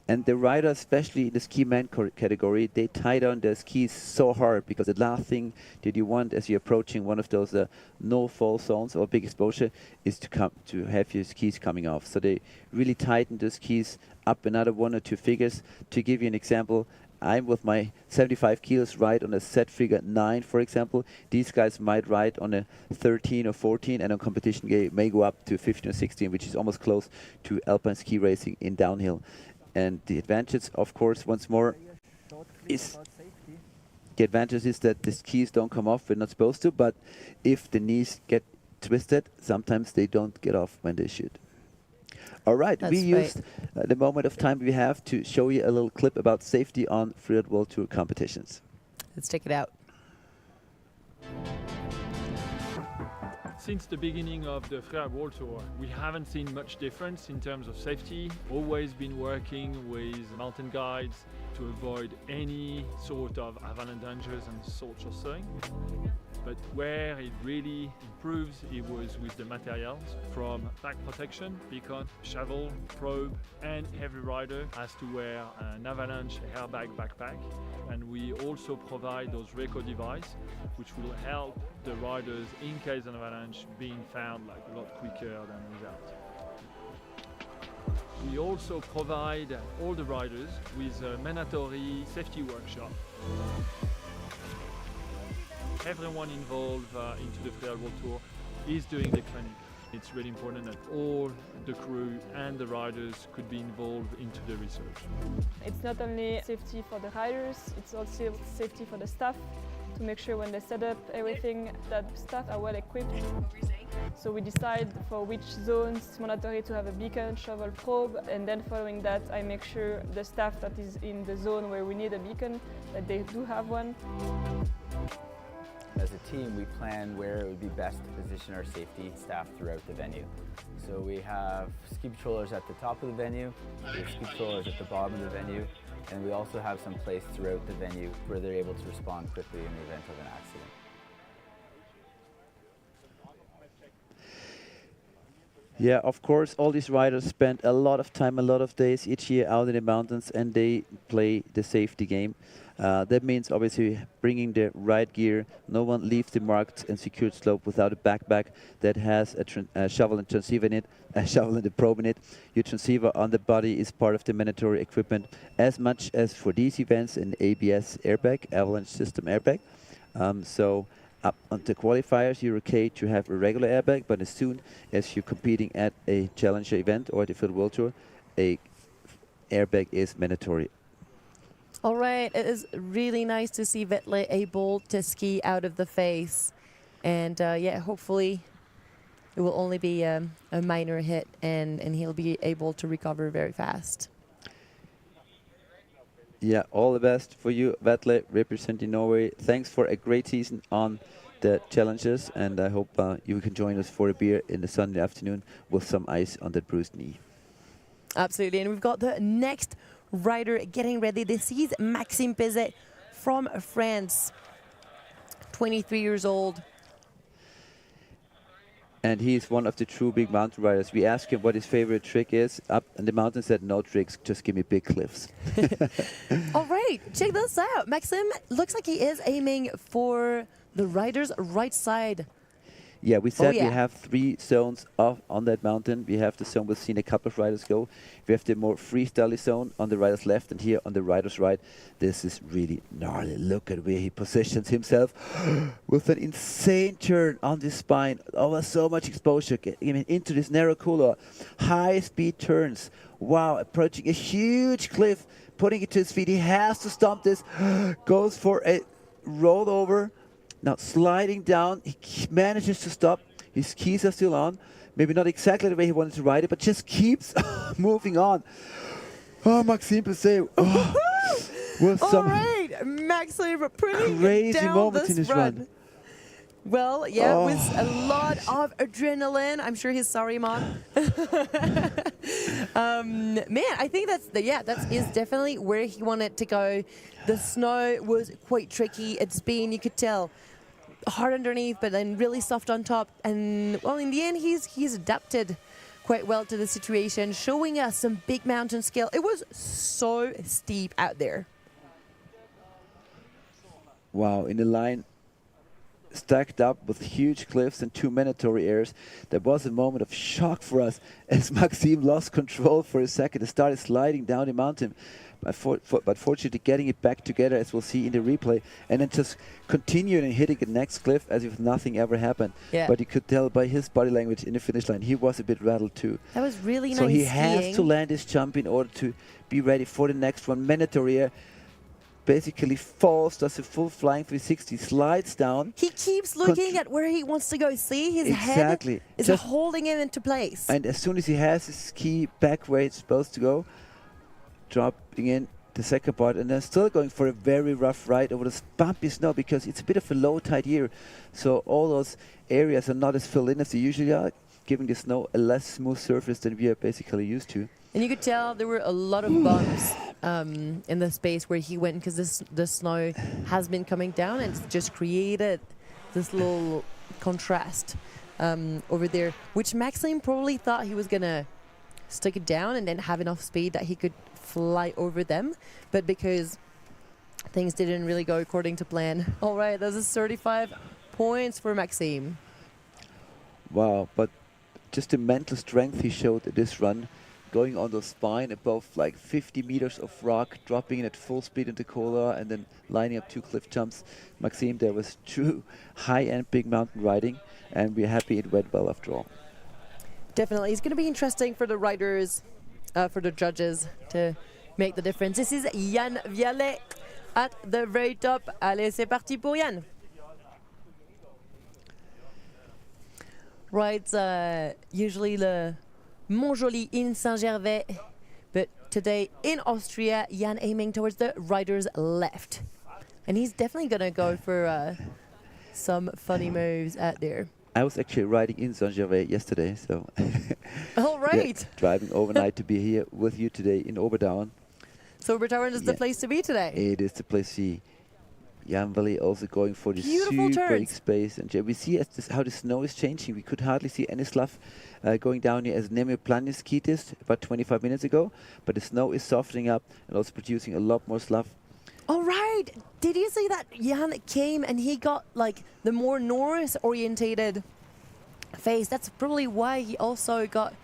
And the riders, especially in the ski man category, they tie down their skis so hard because the last thing that you want as you're approaching one of those no fall zones or big exposure is to have your skis coming off. So they really tighten the skis up another 1 or 2 figures. To give you an example, I'm with my 75 kilos ride on a set figure 9, for example. These guys might ride on a 13 or 14, and on competition may go up to 15 or 16, which is almost close to alpine ski racing in downhill. And the advantage, of course, once more, is that the skis don't come off when not supposed to, but if the knees get twisted, sometimes they don't get off when they should. All right, we used the moment of time we have to show you a little clip about safety on Freeride World Tour competitions. Let's check it out. Since the beginning of the Freeride World Tour, we haven't seen much difference in terms of safety. Always been working with mountain guides to avoid any sort of avalanche dangers and sorts of thing. But where it really improves, it was with the materials, from back protection, beacon, shovel, probe, and every rider has to wear an avalanche airbag backpack. And we also provide those record devices, which will help the riders in case of an avalanche being found like a lot quicker than without. We also provide all the riders with a mandatory safety workshop. Everyone involved into the Freeride World Tour is doing the clinic. It's really important that all the crew and the riders could be involved into the research. It's not only safety for the riders, it's also safety for the staff, to make sure when they set up everything that staff are well equipped. So we decide for which zones it's mandatory to have a beacon, shovel, probe, and then following that I make sure the staff that is in the zone where we need a beacon, that they do have one. As a team, we plan where it would be best to position our safety staff throughout the venue. So we have ski patrollers at the top of the venue, we have ski patrollers at the bottom of the venue, and we also have some place throughout the venue where they're able to respond quickly in the event of an accident. Yeah, of course, all these riders spend a lot of time, a lot of days each year out in the mountains, and they play the safety game. That means obviously bringing the right gear. No one leaves the marked and secured slope without a backpack that has a shovel and transceiver in it, a shovel and a probe in it. Your transceiver on the body is part of the mandatory equipment, as much as for these events an ABS airbag, avalanche system airbag. So up on the qualifiers, you're okay to have a regular airbag, but as soon as you're competing at a challenger event or the Freeride World Tour, a airbag is mandatory. All right, it is really nice to see Vetle able to ski out of the face. And yeah, hopefully it will only be a minor hit and he'll be able to recover very fast. Yeah, all the best for you, Vetle, representing Norway. Thanks for a great season on the challenges, and I hope you can join us for a beer in the Sunday afternoon with some ice on that bruised knee. Absolutely, and we've got the next rider getting ready. This is Maxime Pezet from France, 23 years old. And he's one of the true big mountain riders. We asked him what his favorite trick is. Up in the mountain, said no tricks, just give me big cliffs. All right, check this out. Maxime looks like he is aiming for the rider's right side. Yeah, we said we have 3 zones on that mountain. We have the zone we've seen a couple of riders go. We have the more freestyle zone on the rider's left, and here on the rider's right. This is really gnarly. Look at where he positions himself with an insane turn on the spine. Over so much exposure, getting into this narrow couloir. High speed turns. Wow, approaching a huge cliff, putting it to his feet. He has to stomp this. Goes for a rollover. Now sliding down, he manages to stop. His skis are still on. Maybe not exactly the way he wanted to ride it, but just keeps moving on. Oh, Maxime Pezet. With All some right, Maxime putting crazy down moments in this his run. Well, yeah, with a lot of adrenaline. I'm sure he's sorry, Mom. Man, I think that is definitely where he wanted to go. The snow was quite tricky. It's been, you could tell, hard underneath, but then really soft on top. And well, in the end, he's adapted quite well to the situation, showing us some big mountain scale. It was so steep out there. Wow, in the line, stacked up with huge cliffs and 2 mandatory airs. There was a moment of shock for us as Maxime lost control for a second and started sliding down the mountain. But fortunately getting it back together, as we'll see in the replay, and then just continuing and hitting the next cliff as if nothing ever happened. Yeah. But you could tell by his body language in the finish line, he was a bit rattled too. That was really nice So he skiing. has to land his jump in order to be ready for the next one. Mandatory air. Basically falls, does a full flying 360, slides down. He keeps looking at where he wants to go. See, his Exactly. head is Just holding him into place. And as soon as he has his ski back where it's supposed to go, dropping in the second part, and then still going for a very rough ride over this bumpy snow because it's a bit of a low tide year. So all those areas are not as filled in as they usually are, giving the snow a less smooth surface than we are basically used to. And you could tell there were a lot of bumps in the space where he went because the snow has been coming down and it's just created this little contrast over there, which Maxime probably thought he was going to stick it down and then have enough speed that he could fly over them. But because things didn't really go according to plan. All right, those are 35 points for Maxime. Wow, but just the mental strength he showed at this run, going on the spine above like 50 meters of rock, dropping in at full speed into Kola, and then lining up 2 cliff jumps. Maxime, there was true high-end big mountain riding, and we're happy it went well after all. Definitely. It's going to be interesting for the riders, for the judges to make the difference. This is Yann Vialet at the very top. Allez, c'est parti pour Yann. Right, usually the Montjoly in Saint-Gervais, but today in Austria, Jan aiming towards the rider's left. And he's definitely going to go for some funny moves out there. I was actually riding in Saint-Gervais yesterday, so All right. yeah, driving overnight to be here with you today in Obertauern. So Obertauern is the Yeah. place to be today. It is the place to see. Jan Valley also going for the Beautiful super turns. big space. And we see how the snow is changing. We could hardly see any slough going down here as Nemi Plani skied this about 25 minutes ago. But the snow is softening up and also producing a lot more slough. All right. Did you see that Jan came and he got like the more north orientated face? That's probably why he also got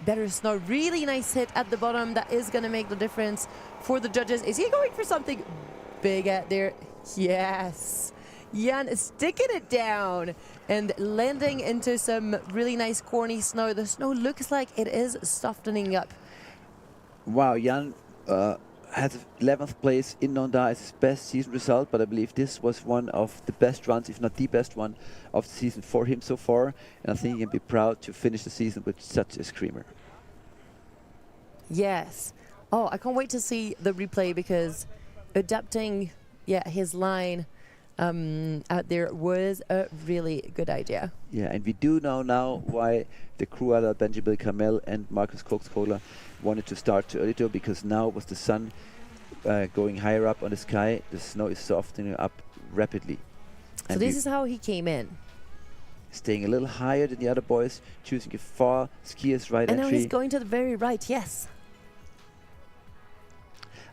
better snow. Really nice hit at the bottom. That is going to make the difference for the judges. Is he going for something big out there? Yes. Jan is sticking it down and landing into some really nice corny snow. The snow looks like it is softening up. Wow, Jan has 11th place in Nonda as his best season result, but I believe this was one of the best runs, if not the best one, of the season for him so far. And I think he can be proud to finish the season with such a screamer. Yes. Oh, I can't wait to see the replay because adapting his line out there was a really good idea. Yeah, and we do know now why the crew out Benjamin Kamel and Marcus Cox-Kohler wanted to start too early, because now with the sun going higher up on the sky, the snow is softening up rapidly. So And this is how he came in. staying a little higher than the other boys, choosing a far skier's right And now entry. he's going to the very right, yes.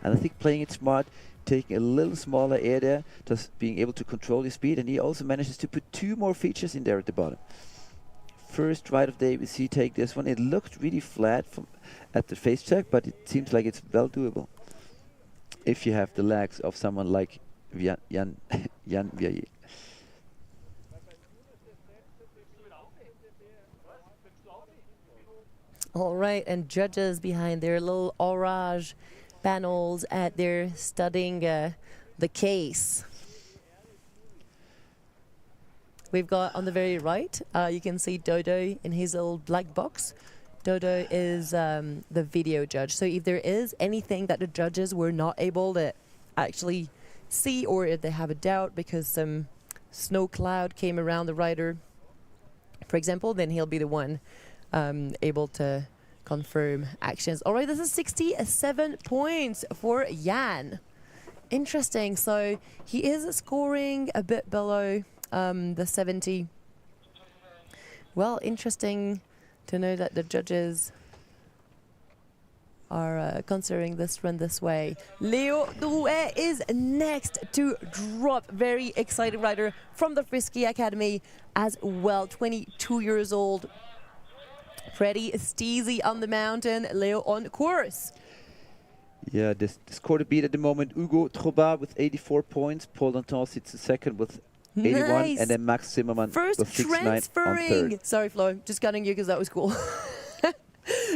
And I think playing it smart, taking a little smaller air there, just being able to control his speed, and he also manages to put 2 more features in there at the bottom. First ride of the day, we see take this one. It looked really flat from at the face check, but it seems like it's well doable if you have the legs of someone like Jan Vialet. All right, and judges behind their little orange panels at their studying the case. We've got on the very right, you can see Dodo in his little black box. Dodo is the video judge. So if there is anything that the judges were not able to actually see, or if they have a doubt because some snow cloud came around the rider, for example, then he'll be the one able to confirm actions. All right, this is 67 points for Jan. Interesting. So he is scoring a bit below the 70. Well, interesting to know that the judges are considering this run this way. Leo Troubat is next to drop. Very excited rider from the Frisky Academy as well. 22 years old. Pretty steezy on the mountain. Leo on course. Yeah, this score to beat at the moment. Ugo Troubat with 84 points. Paul Danton sits second with 81. Nice. And then Max Zimmermann First with 69 on transferring. third. Sorry, Flo. Just cutting you because that was cool.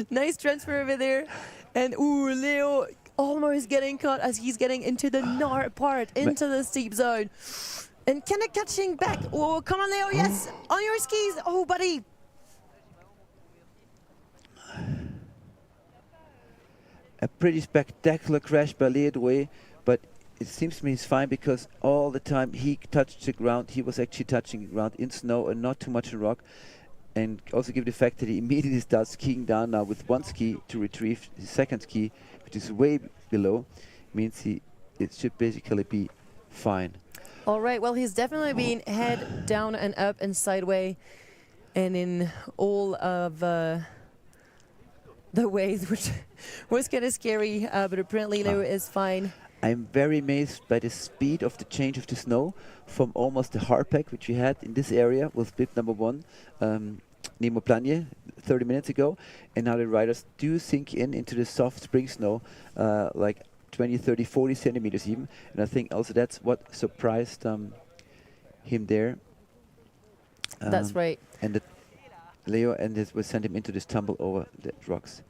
Nice transfer over there. And ooh, Leo almost getting caught as he's getting into the gnarly part, into the steep zone. And kind of catching back. Oh, come on, Leo. Yes, on your skis. Oh, buddy. A pretty spectacular crash by Leo Troubat, but it seems to me he's fine because all the time he touched the ground, he was actually touching the ground in snow and not too much in rock. And also give the fact that he immediately starts skiing down now with one ski to retrieve his second ski, which is way below, means it should basically be fine. All right, well, he's definitely been head down and up and sideways and in all of the ways, which was kind of scary, but apparently Leo is fine. I'm very amazed by the speed of the change of the snow from almost the hard pack, which we had in this area with bib number 1, Nemo Planier, 30 minutes ago. And now the riders do sink into the soft spring snow, like 20, 30, 40 centimeters even. And I think also that's what surprised him there. That's right. And Leo and we sent him into this tumble over the rocks.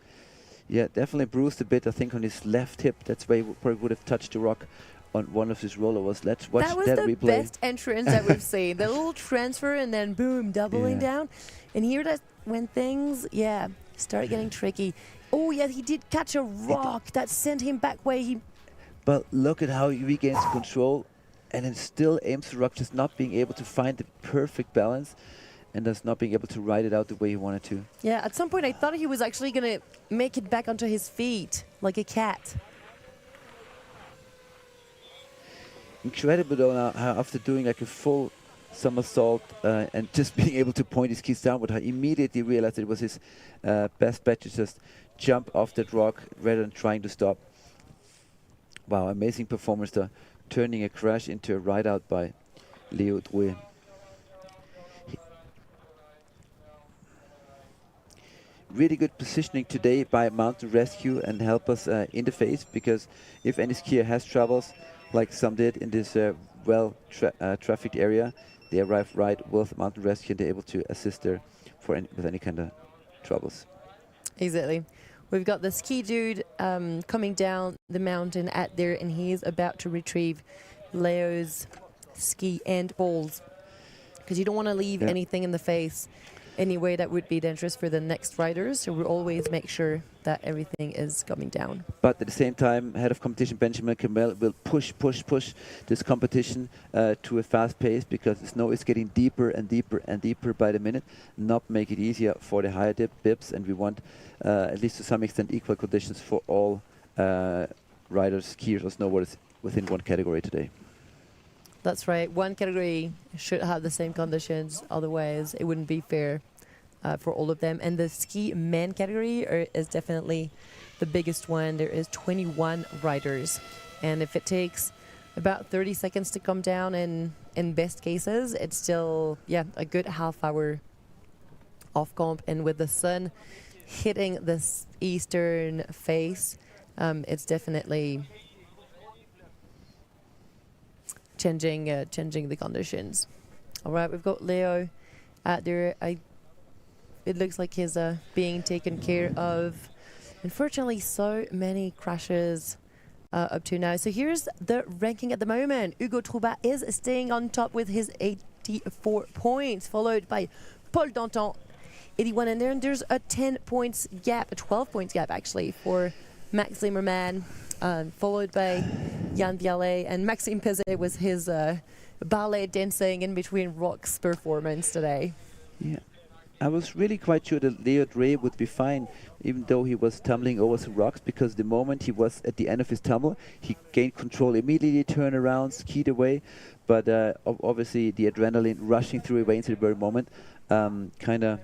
Yeah, definitely bruised a bit, I think, on his left hip. That's why he probably would have touched the rock on one of his rollovers. Let's watch that replay. That was the best entrance that we've seen. The little transfer and then boom, doubling down. And here that when things, start getting tricky. Oh, yeah, he did catch a rock that sent him back where he... But look at how he regains control and then still aims the rock, just not being able to find the perfect balance. And thus not being able to ride it out the way he wanted to. Yeah, at some point I thought he was actually going to make it back onto his feet, like a cat. Incredible though, now, how after doing like a full somersault and just being able to point his skis downward, how immediately realized it was his best bet to just jump off that rock rather than trying to stop. Wow, amazing performance there, turning a crash into a ride out by Leo Troubat. Really good positioning today by Mountain Rescue and help us in the face, because if any skier has troubles, like some did in this trafficked area, they arrive right with Mountain Rescue and they're able to assist there with any kind of troubles. Exactly. We've got the ski dude coming down the mountain at there, and he's about to retrieve Leo's ski and balls, because you don't want to leave anything in the face anyway that would be dangerous for the next riders, so we'll always make sure that everything is coming down. But at the same time, head of competition Benjamin Kamel will push this competition to a fast pace, because the snow is getting deeper and deeper and deeper by the minute, not make it easier for the higher bibs, and we want at least to some extent equal conditions for all riders, skiers or snowboarders within one category today. That's right. One category should have the same conditions, otherwise it wouldn't be fair for all of them. And the ski men category is definitely the biggest one. There is 21 riders, and if it takes about 30 seconds to come down, in best cases, it's still a good half hour off comp. And with the sun hitting this eastern face, it's definitely changing the conditions. All right, we've got Leo out there. It looks like he's being taken care of. Unfortunately, so many crashes up to now. So here's the ranking at the moment. Ugo Troubat is staying on top with his 84 points, followed by Paul Danton, 81, and then there's a 10 points gap, a 12 points gap actually, for Max Zimmermann, followed by Jan Bialet, and Maxime Pezet was his ballet dancing in between rocks performance today. Yeah, I was really quite sure that Leo Troubat would be fine, even though he was tumbling over some rocks, because the moment he was at the end of his tumble, he gained control immediately, turned around, skied away, but obviously the adrenaline rushing through his veins at the very moment kind of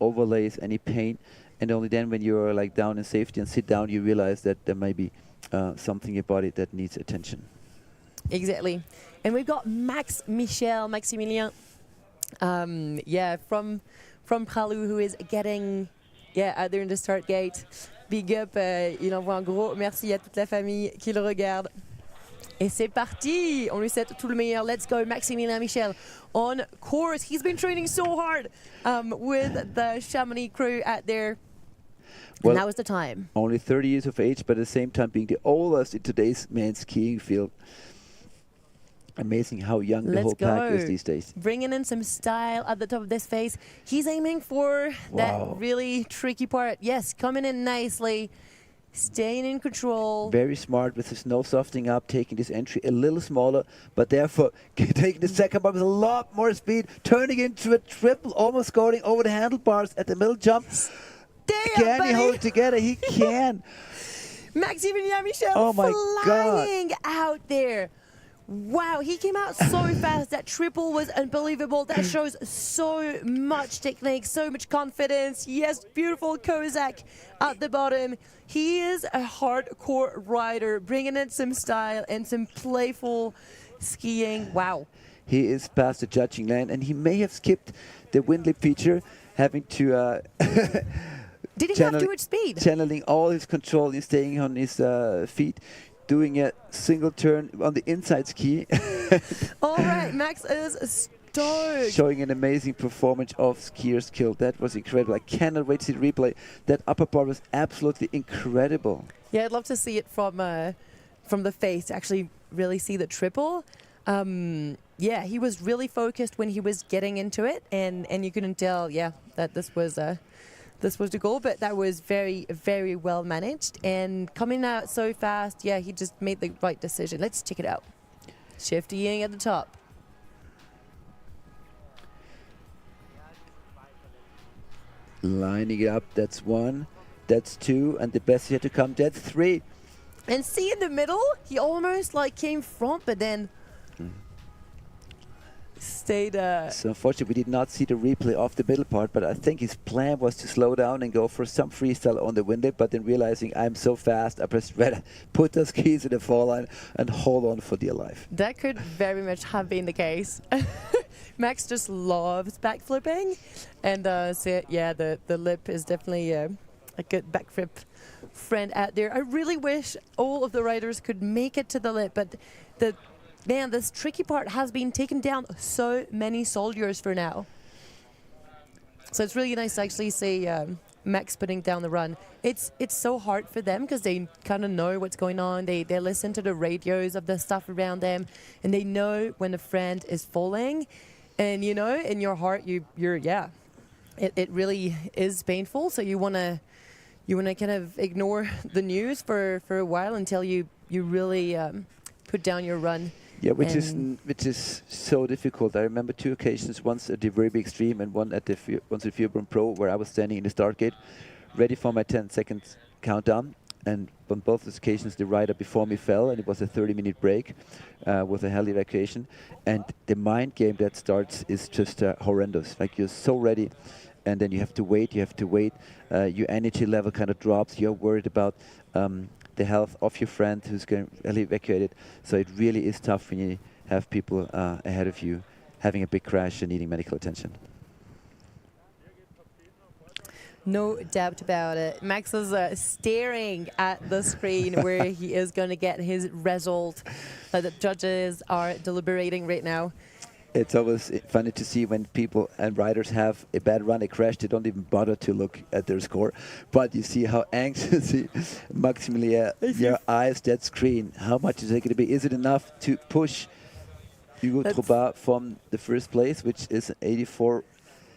overlays, any paint, and only then when you're like down in safety and sit down, you realize that there may be something about it that needs attention. Exactly. And we've got Maximilien, from Pralou, who is getting out there in the start gate. Big up, il envoie un gros merci à toute la famille qui le regarde. Et c'est parti! On lui souhaite tout le meilleur. Let's go, Maximilien Michel on course. He's been training so hard with the Chamonix crew out there. Well, and now is the time. Only 30 years of age, but at the same time being the oldest in today's men's skiing field. Amazing how young the whole pack is these days. Bringing in some style at the top of this face. He's aiming for that really tricky part. Yes, coming in nicely, staying in control. Very smart with the snow softening up, taking this entry a little smaller, but therefore taking the second bar with a lot more speed, turning into a triple, almost going over the handlebars at the middle jump. Can he hold it together? He can. Maximilien Michel flying out there. Wow, he came out so fast. That triple was unbelievable. That shows so much technique, so much confidence. Yes, beautiful Kozak at the bottom. He is a hardcore rider, bringing in some style and some playful skiing. Wow. He is past the judging line, and he may have skipped the wind lip feature, having to... Did he have too much speed? Channeling all his control, he's staying on his feet, doing a single turn on the inside ski. All right, Max is stoked. Showing an amazing performance of skier skill. That was incredible. I cannot wait to see the replay. That upper part was absolutely incredible. Yeah, I'd love to see it from the face, to actually really see the triple. Yeah, he was really focused when he was getting into it, and you couldn't tell, that this was the goal, but that was very, very well managed. And coming out so fast, he just made the right decision. Let's check it out. Shiftying at the top. Lining it up, that's one, that's two, and the best yet to come, that's three. And see in the middle, he almost like came front, but then stayed. So unfortunately, we did not see the replay of the middle part, but I think his plan was to slow down and go for some freestyle on the windlip, but then realizing I'm so fast, I pressed red, put the skis in the fall line and hold on for dear life. That could very much have been the case. Max just loves backflipping, and so the lip is definitely a good backflip friend out there. I really wish all of the riders could make it to the lip, but this tricky part has been taken down so many soldiers for now. So it's really nice to actually see Max putting down the run. It's so hard for them because they kind of know what's going on. They listen to the radios of the stuff around them, and they know when a friend is falling. And you know, in your heart, it really is painful. So you wanna kind of ignore the news for a while until you really put down your run. Yeah, which is so difficult. I remember two occasions, once at the very big extreme and one at the Fierbron Pro, where I was standing in the start gate, ready for my 10-second countdown. And on both occasions, the rider before me fell, and it was a 30-minute break with a heli evacuation. And the mind game that starts is just horrendous. Like, you're so ready, and then you have to wait. Your energy level kind of drops. You're worried about the health of your friend who's getting evacuated. So it really is tough when you have people ahead of you having a big crash and needing medical attention. No doubt about it. Max is staring at the screen where he is going to get his result. The judges are deliberating right now. It's always funny to see when people and riders have a bad run, a crash, they don't even bother to look at their score. But you see how anxious Maximilien, your eyes, that screen, how much is it going to be? Is it enough to push Ugo Troubat from the first place, which is 84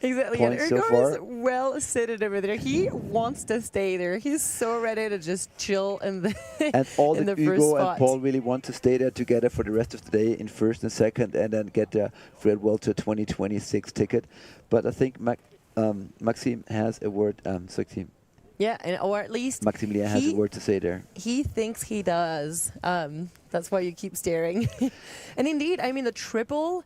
exactly, and points so Ugo far? is well seated over there. He wants to stay there. He's so ready to just chill in the and all in the Ugo first spot. And Paul really want to stay there together for the rest of the day in first and second, and then get the Freeride World Tour 2026 ticket. But I think Maxime has a word. Yeah, or at least Maximilien has a word to say there. He thinks he does. That's why you keep staring. And indeed, I mean, the triple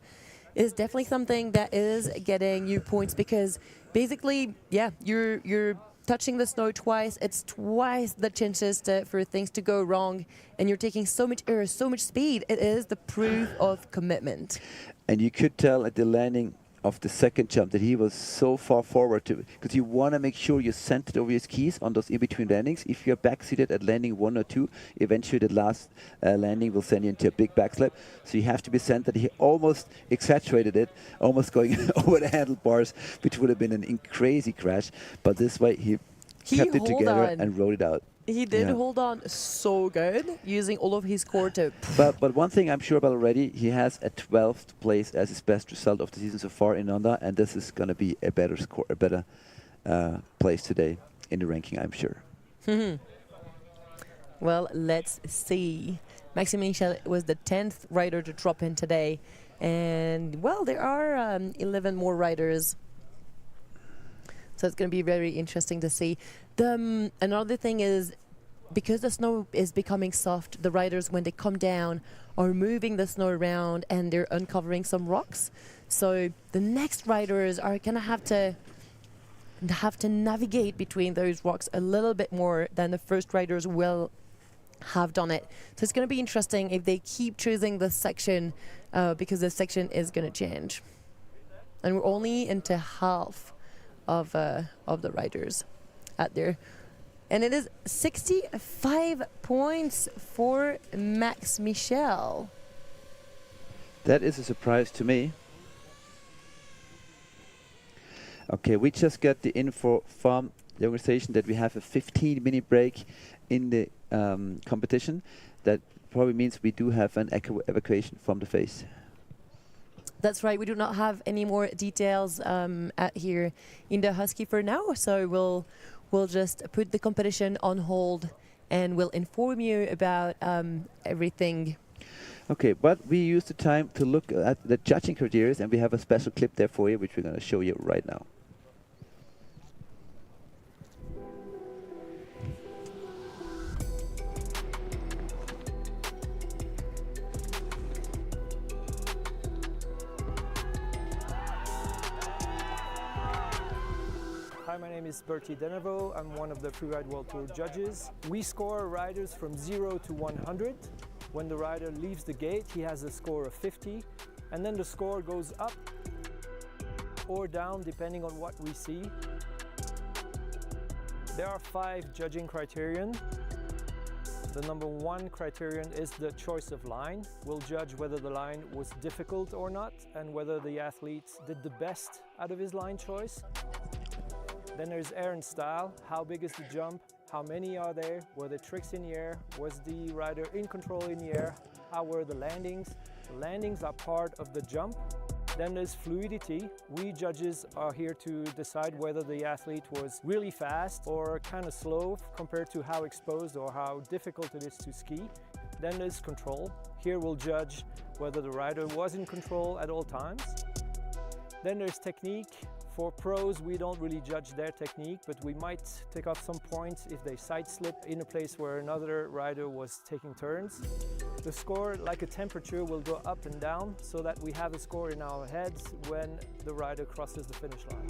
is definitely something that is getting you points, because basically, yeah, you're touching the snow twice. It's twice the chances for things to go wrong, and you're taking so much air, so much speed. It is the proof of commitment. And you could tell at the landing of the second jump that he was so far forward to, because you want to make sure you're centered over your skis on those in-between landings. If you're backseated at landing 1 or 2, eventually the last landing will send you into a big backslip. So you have to be centered. He almost exaggerated it, almost going over the handlebars, which would have been a crazy crash. But this way he kept it together and rode it out. He did hold on so good, using all of his core to... But one thing I'm sure about already, he has a 12th place as his best result of the season so far in Honda, and this is going to be a better score, a better place today in the ranking, I'm sure. Well, let's see. Maxime Michel was the 10th rider to drop in today, and well, there are 11 more riders. So it's going to be very interesting to see. Another thing is, because the snow is becoming soft, the riders, when they come down, are moving the snow around and they're uncovering some rocks. So the next riders are going to have to navigate between those rocks a little bit more than the first riders will have done it. So it's going to be interesting if they keep choosing this section, because this section is going to change. And we're only into half of the riders out there, and it is 65 points for Max Michel. That is a surprise to me. Okay, we just got the info from the organization that we have a 15-minute break in the competition. That probably means we do have an evacuation from the face. That's right. We do not have any more details at here in the Husky for now, so we'll just put the competition on hold and we'll inform you about everything. Okay, but we use the time to look at the judging criteria, and we have a special clip there for you, which we're going to show you right now. Hi, my name is Bertie Denevo. I'm one of the Freeride World Tour judges. We score riders from 0 to 100. When the rider leaves the gate, he has a score of 50, and then the score goes up or down depending on what we see. There are 5 judging criterion. The number 1 criterion is the choice of line. We'll judge whether the line was difficult or not, and whether the athlete did the best out of his line choice. Then there's air and style. How big is the jump? How many are there? Were there tricks in the air? Was the rider in control in the air? How were the landings? The landings are part of the jump. Then there's fluidity. We judges are here to decide whether the athlete was really fast or kind of slow compared to how exposed or how difficult it is to ski. Then there's control. Here we'll judge whether the rider was in control at all times. Then there's technique. For pros, we don't really judge their technique, but we might take off some points if they side slip in a place where another rider was taking turns. The score, like a temperature, will go up and down so that we have a score in our heads when the rider crosses the finish line.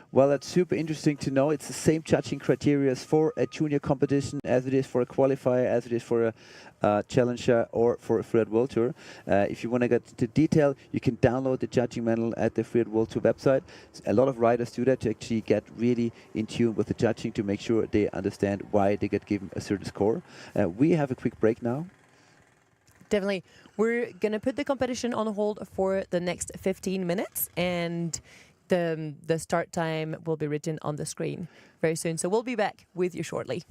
Well, that's super interesting to know. It's the same judging criteria for a junior competition as it is for a qualifier, as it is for a challenger or for a Freeride World Tour. If you want to get into detail, you can download the judging manual at the Freeride World Tour website. A lot of riders do that to actually get really in tune with the judging, to make sure they understand why they get given a certain score. We have a quick break now. Definitely. We're going to put the competition on hold for the next 15 minutes, and the start time will be written on the screen very soon. So we'll be back with you shortly.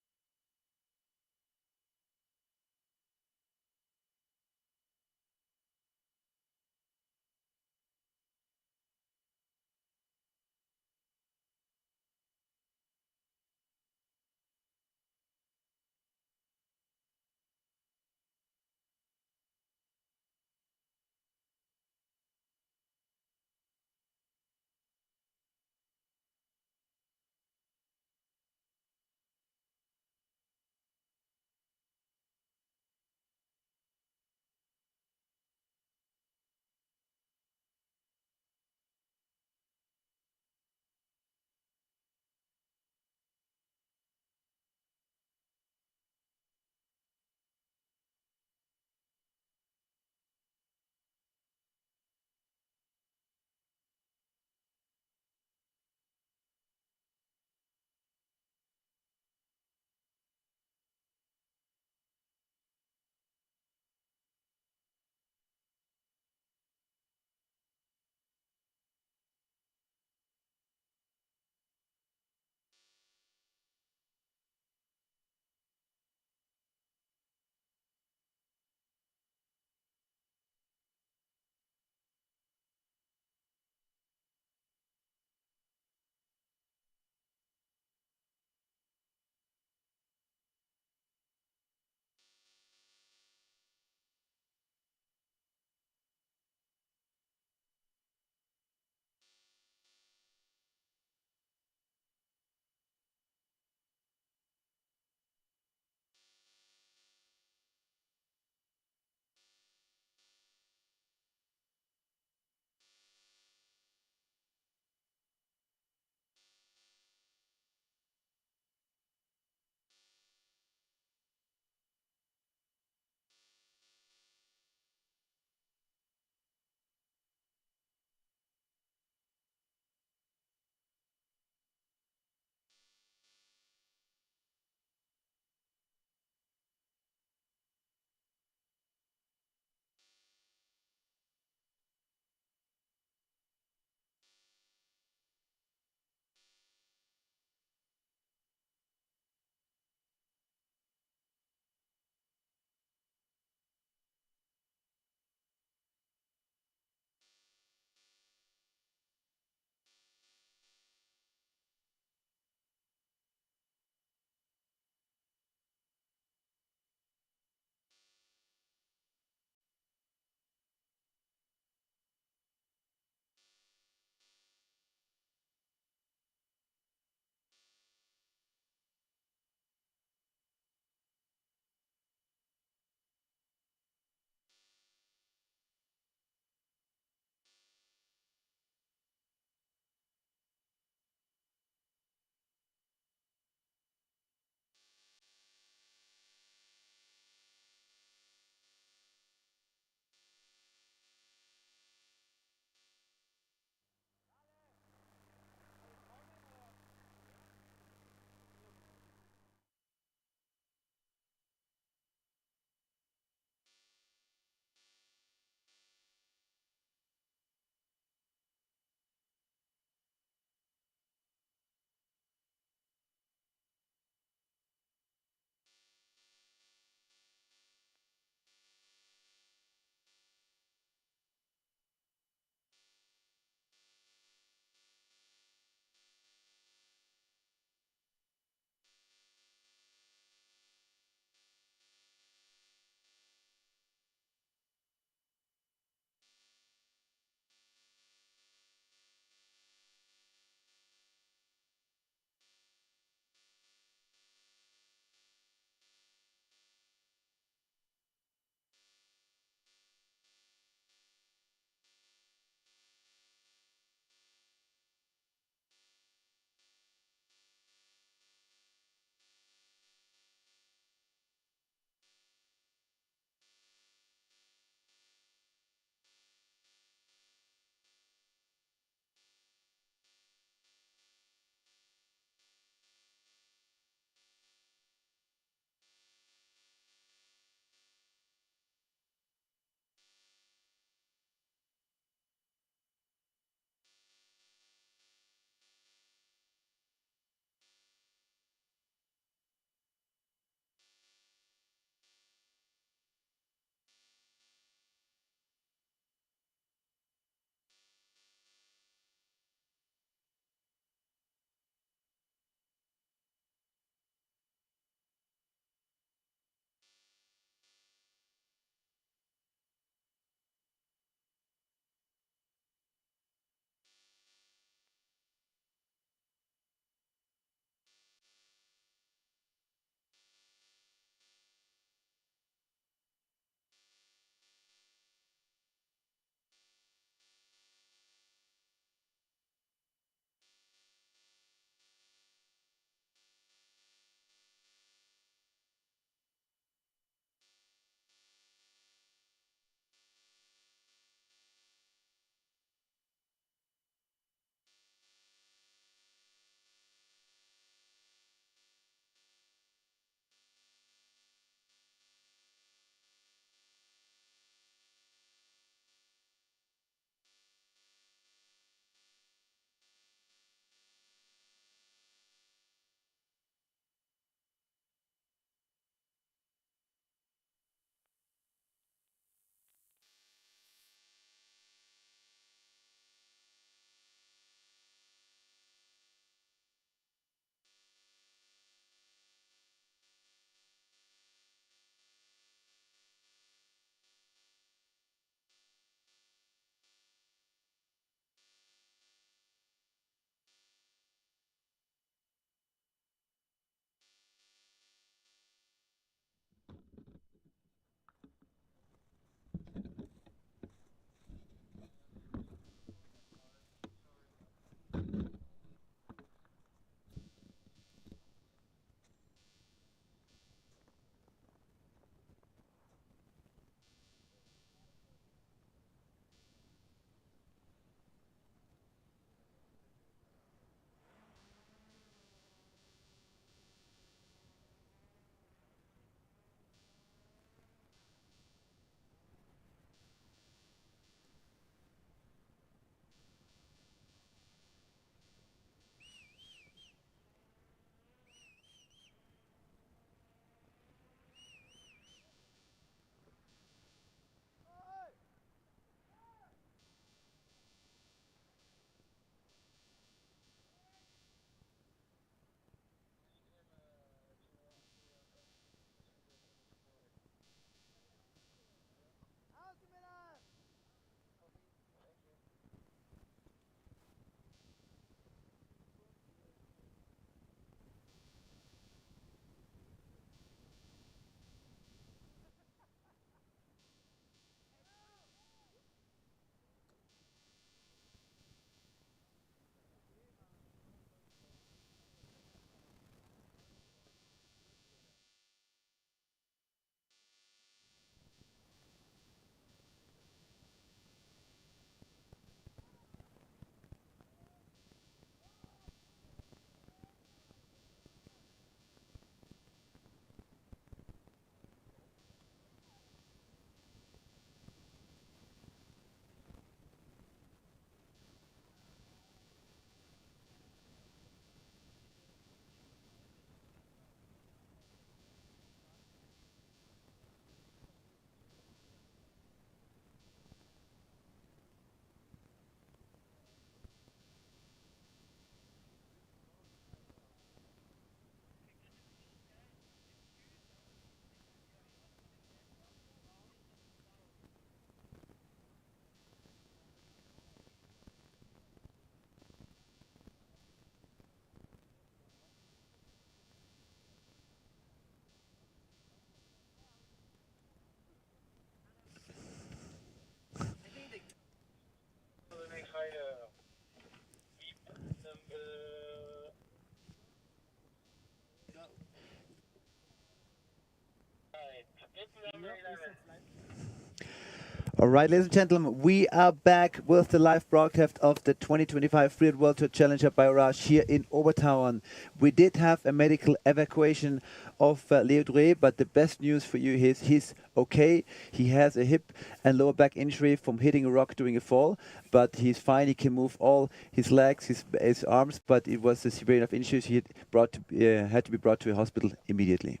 All right, ladies and gentlemen, we are back with the live broadcast of the 2025 Freeride World Tour Challenger by Orash here in Obertauern. We did have a medical evacuation of Leo Troubat, but the best news for you is he's okay. He has a hip and lower back injury from hitting a rock during a fall, but he's fine. He can move all his legs, his arms, but it was a severe enough injury. He had to be brought to a hospital immediately.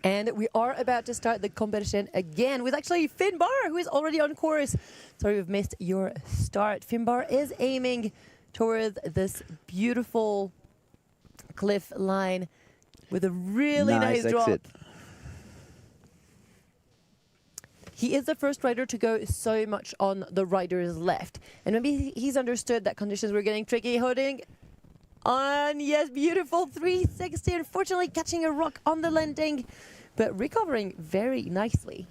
And we are about to start the competition again with actually Finbar, who is already on course. Sorry, we've missed your start. Finbar is aiming towards this beautiful cliff line with a really nice drop. Exit. He is the first rider to go so much on the rider's left. And maybe he's understood that conditions were getting tricky. Holding on, yes, beautiful 360. Unfortunately, catching a rock on the landing, but recovering very nicely.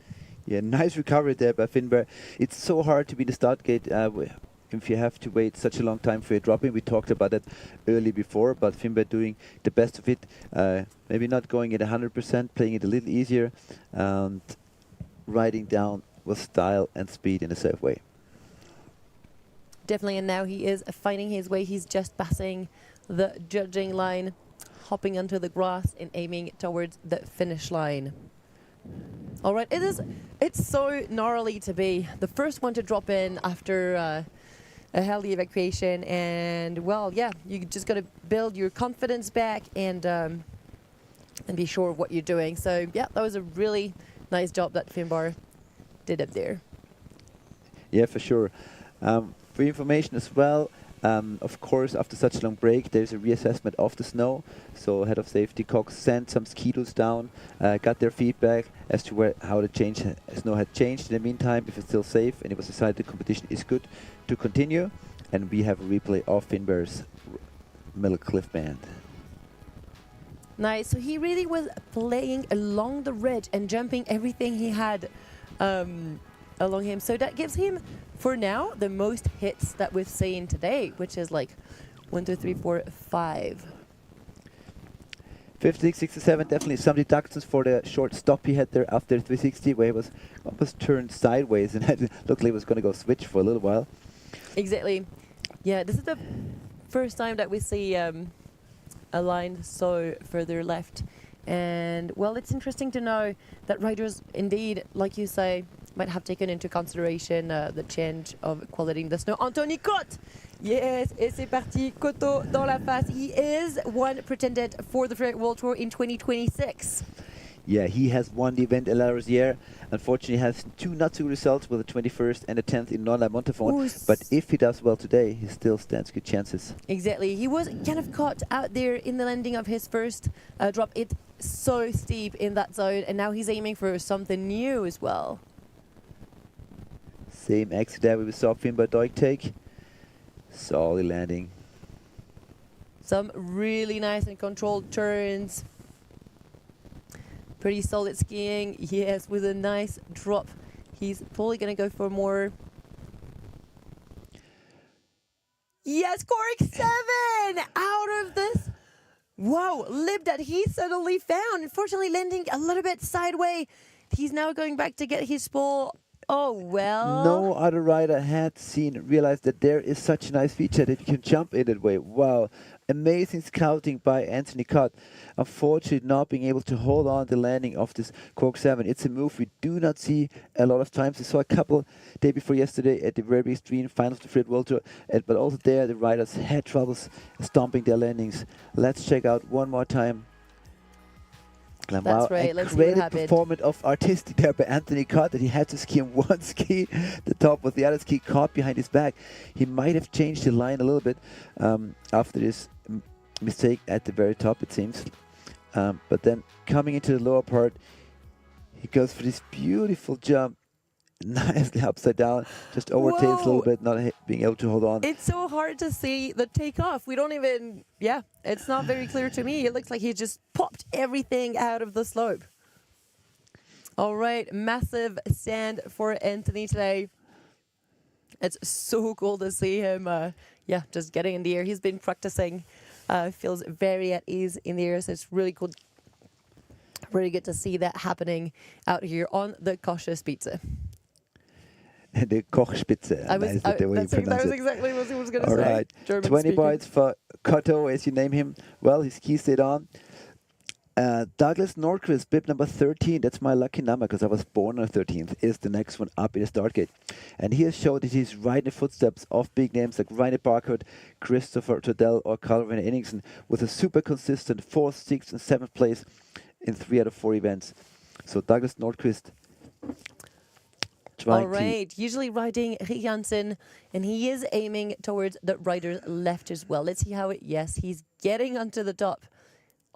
Yeah, nice recovery there by Finbar. It's so hard to be in the start gate if you have to wait such a long time for your dropping. We talked about that early before, but Finbar doing the best of it. Maybe not going at 100%, playing it a little easier, and riding down with style and speed in a safe way. Definitely, and now he is finding his way. He's just passing the judging line, hopping onto the grass and aiming towards the finish line. All right, it's so gnarly to be the first one to drop in after a heli evacuation, and well, yeah, you just got to build your confidence back and be sure of what you're doing. So yeah, that was a really nice job that Finbar did up there. Yeah, for sure. For information as well, of course, after such a long break, there's a reassessment of the snow. So head of safety Cox sent some skidos down, got their feedback as to how the snow had changed in the meantime, if it's still safe, and it was decided the competition is good to continue. And we have a replay of Finbar's middle cliff band. Nice. So he really was playing along the ridge and jumping everything he had along him. So that gives him, for now, the most hits that we've seen today, which is like 1, 2, 3, 4, 5. 56, 67, definitely some deductions for the short stop he had there after 360, where he was almost turned sideways and looked like he was going to go switch for a little while. Exactly. Yeah, this is the first time that we see a line so further left. And, well, it's interesting to know that riders, indeed, like you say, might have taken into consideration the change of quality in the snow. Anthony Cotte! Yes, et c'est parti, Coteau dans la face. He is one pretended for the Freeride World Tour in 2026. Yeah, he has won the event La Rosière. Unfortunately, has two not so good results with the 21st and the 10th in Non-La-Montafon. But if he does well today, he still stands good chances. Exactly. He was kind of caught out there in the landing of his first drop. It's so steep in that zone, and now he's aiming for something new as well. Same exit there we saw Finbar Doig take. Solid landing. Some really nice and controlled turns. Pretty solid skiing. Yes, with a nice drop. He's probably going to go for more. Yes, correct 7 out of this. Wow, lip that he suddenly found. Unfortunately, landing a little bit sideways. He's now going back to get his spole. Oh, well. No other rider had realized that there is such a nice feature that you can jump in that way. Wow. Amazing scouting by Anthony Cotte. Unfortunately, not being able to hold on the landing of this Cork 7. It's a move we do not see a lot of times. We saw a couple day before yesterday at the very extreme finals of the Freeride World Tour. But also there, the riders had troubles stomping their landings. Let's check out one more time. That's wow, right. Let's see what great happened. performance of artistic there by Anthony Cotte, that he had to ski on one ski, the top with the other ski caught behind his back. He might have changed the line a little bit after this mistake at the very top, it seems. But then coming into the lower part, he goes for this beautiful jump, nicely upside down, just overtails a little bit, not being able to hold on. It's so hard to see the takeoff. We don't even, it's not very clear to me. It looks like he just popped everything out of the slope. All right, massive stand for Anthony today. It's so cool to see him, just getting in the air. He's been practicing, feels very at ease in the air, so it's really cool. Really good to see that happening out here on the Koches Pizza. the Kochspitze. Nice that the way you that pronounce was it. exactly what I was going to All say. right, German 20 speaking. points for Cotto, as you name him. Well, his key stayed on. Douglas Nordquist, bib number 13, that's my lucky number because I was born on the 13th, is the next one up in the start gate. And he has showed that he's right in the footsteps of big names like Reine Barkert, Christopher Todell or Calvin Enningsen with a super consistent 4th, 6th and 7th place in 3 out of 4 events. So Douglas Nordquist trying All right, usually riding Rick Janssen, and he is aiming towards the rider's left as well. Let's see how it, yes, he's getting onto the top.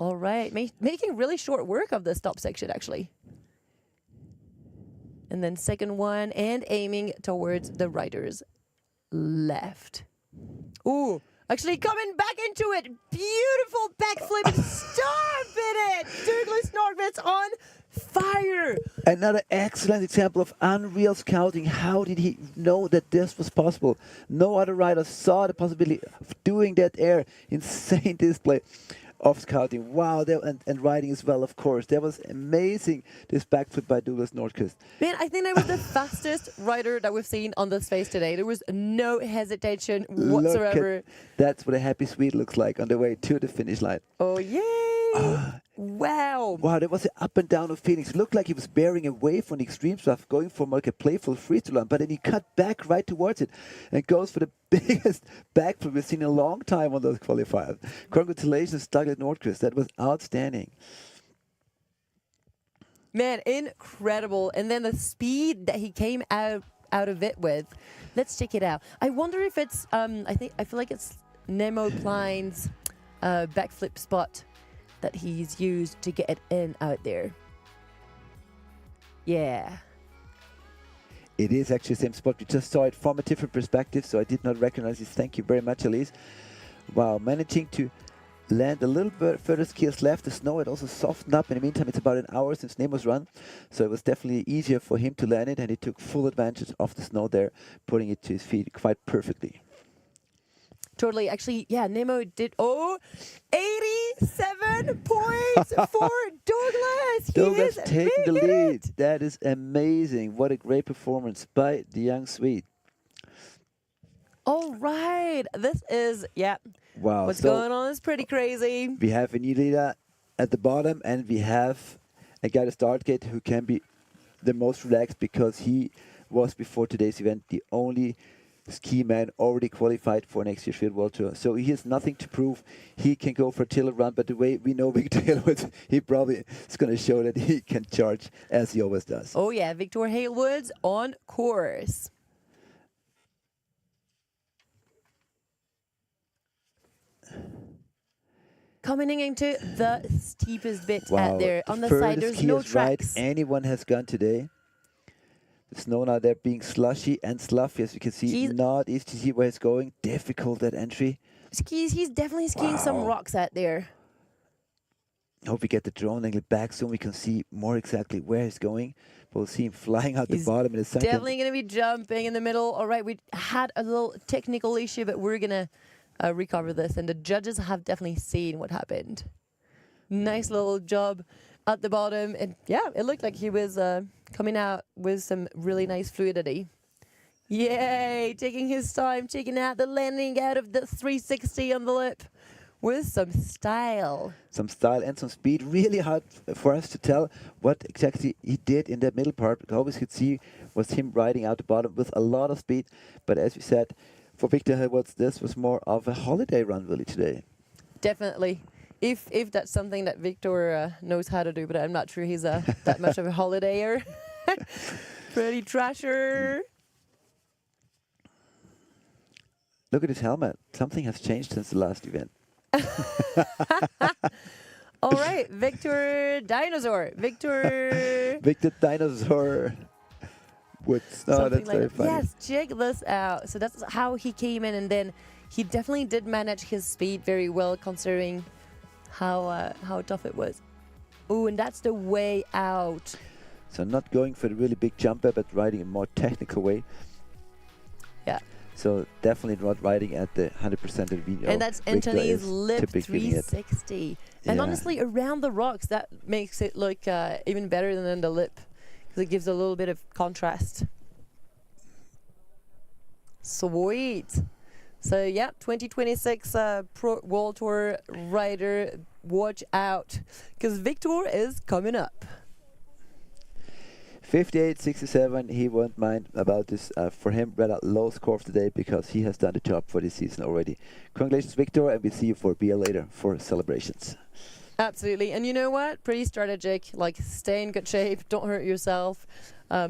All right, making really short work of this top section, actually. And then second one, and aiming towards the rider's left. Ooh, actually coming back into it. Beautiful backflip. Stop it! Douglas Nordquist on fire. Another excellent example of unreal scouting. How did he know that this was possible? No other rider saw the possibility of doing that air. Insane display of scouting. Wow, and riding as well, of course. That was amazing, this backflip by Douglas Nordquist. Man, I think that was the fastest rider that we've seen on this face today. There was no hesitation whatsoever. That's what a happy Swede looks like on the way to the finish line. Oh, yay! Wow. Wow, there was an up and down of feelings. It looked like he was bearing away from the extreme stuff, going for like a playful freestyle run, but then he cut back right towards it and goes for the biggest backflip we've seen in a long time on those qualifiers. Congratulations, Douglas Nordquist. That was outstanding. Man, incredible. And then the speed that he came out of it with. Let's check it out. I wonder if it's, I feel like it's Nemo Klein's backflip spot that he's used to get it in out there. Yeah. It is actually the same spot. We just saw it from a different perspective, so I did not recognize it. Thank you very much, Elise. Wow, managing to land a little bit further skills left. The snow had also softened up. In the meantime, it's about an hour since Nemo's run, so it was definitely easier for him to land it, and he took full advantage of the snow there, putting it to his feet quite perfectly. Totally. Actually, yeah, Nemo did, 87 points for Douglas. Douglas He is taking the making lead. it. That is amazing. What a great performance by the young Swede. All right. This is, Wow. what's so going on is pretty crazy. we have a new leader at the bottom, and we have a guy at the start gate who can be the most relaxed because he was, before today's event, the only ski man already qualified for next year's Freeride World Tour. So he has nothing to prove. He can go for a tiller run, but the way we know Victor Halewood, he probably is going to show that he can charge as he always does. Oh yeah, Victor Halewood's on course. Coming into the steepest bit out there. On the side, there's no tracks. Anyone has gone today. The snow now there being slushy and sloughy, as you can see. Not easy to see where it's going. Difficult, that entry. He's definitely skiing some rocks out there. Hope we get the drone angle back soon. We can see more exactly where he's going. We'll see him flying out the bottom in a second. Definitely going to be jumping in the middle. All right, we had a little technical issue, but we're going to recover this. And the judges have definitely seen what happened. Nice little job at the bottom. And yeah, it looked like he was coming out with some really nice fluidity. Yay, taking his time, taking out the landing out of the 360 on the lip with some style. Some style and some speed. Really hard for us to tell what exactly he did in that middle part. All we could see was him riding out the bottom with a lot of speed. But as we said, for Victor Halewood, this was more of a holiday run really today. Definitely. If that's something that Victor knows how to do, but I'm not sure he's that much of a holidayer. Pretty trasher. Look at his helmet. Something has changed since the last event. All right, Victor Dinosaur. Victor Dinosaur. Oh, that's very funny. Yes, check this out. So that's how he came in, and then he definitely did manage his speed very well, considering how tough it was. Oh, and that's the way out. So not going for the really big jumper, but riding in a more technical way. Yeah. So definitely not riding at the 100% of the video. And that's Anthony's lip 360. And honestly, around the rocks, that makes it look even better than the lip, because it gives a little bit of contrast. Sweet. So, yeah, 2026 Pro World Tour rider, watch out, because Victor is coming up. 58.67. He won't mind about this. For him, rather low score of the day because he has done the job for this season already. Congratulations, Victor, and we'll see you for BL later for celebrations. Absolutely. And you know what? Pretty strategic. Like, stay in good shape. Don't hurt yourself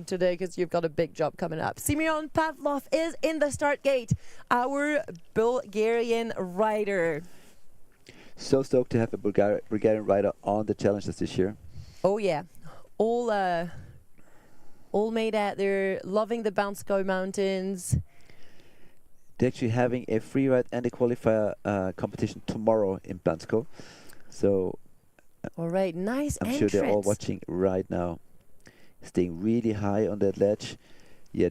today because you've got a big job coming up. Simeon Pavlov is in the start gate, our Bulgarian rider. So stoked to have a Bulgarian rider on the challenges this year. Oh, yeah. All made out there, loving the Bansko Mountains. They're actually having a free ride and a qualifier competition tomorrow in Bansko. So all right, nice I'm entrance. sure they're all watching right now. Staying really high on that ledge. Yeah,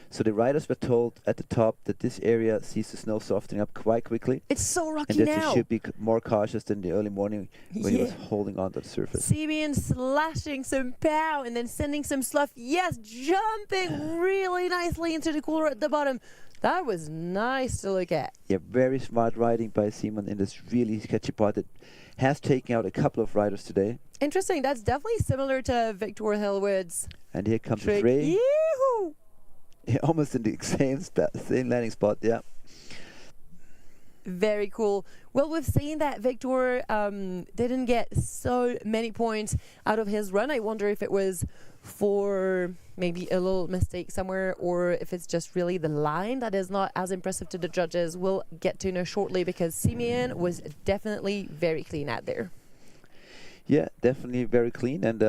so the riders were told at the top that this area sees the snow softening up quite quickly. It's so rocky and that now. you should be more cautious than the early morning when he was holding on to the surface. Simeon slashing some pow and then sending some slough. Yes, jumping really nicely into the cooler at the bottom. That was nice to look at. Yeah, very smart riding by Simon in this really sketchy part that has taken out a couple of riders today. Interesting. That's definitely similar to Victor Hillwood's. And here comes trick. Ray. Yee-hoo! Almost in the same landing spot, yeah. Very cool. Well, we've seen that Victor didn't get so many points out of his run. I wonder if it was for maybe a little mistake somewhere or if it's just really the line that is not as impressive to the judges. We'll get to know shortly because Simeon was definitely very clean out there. Yeah, definitely very clean and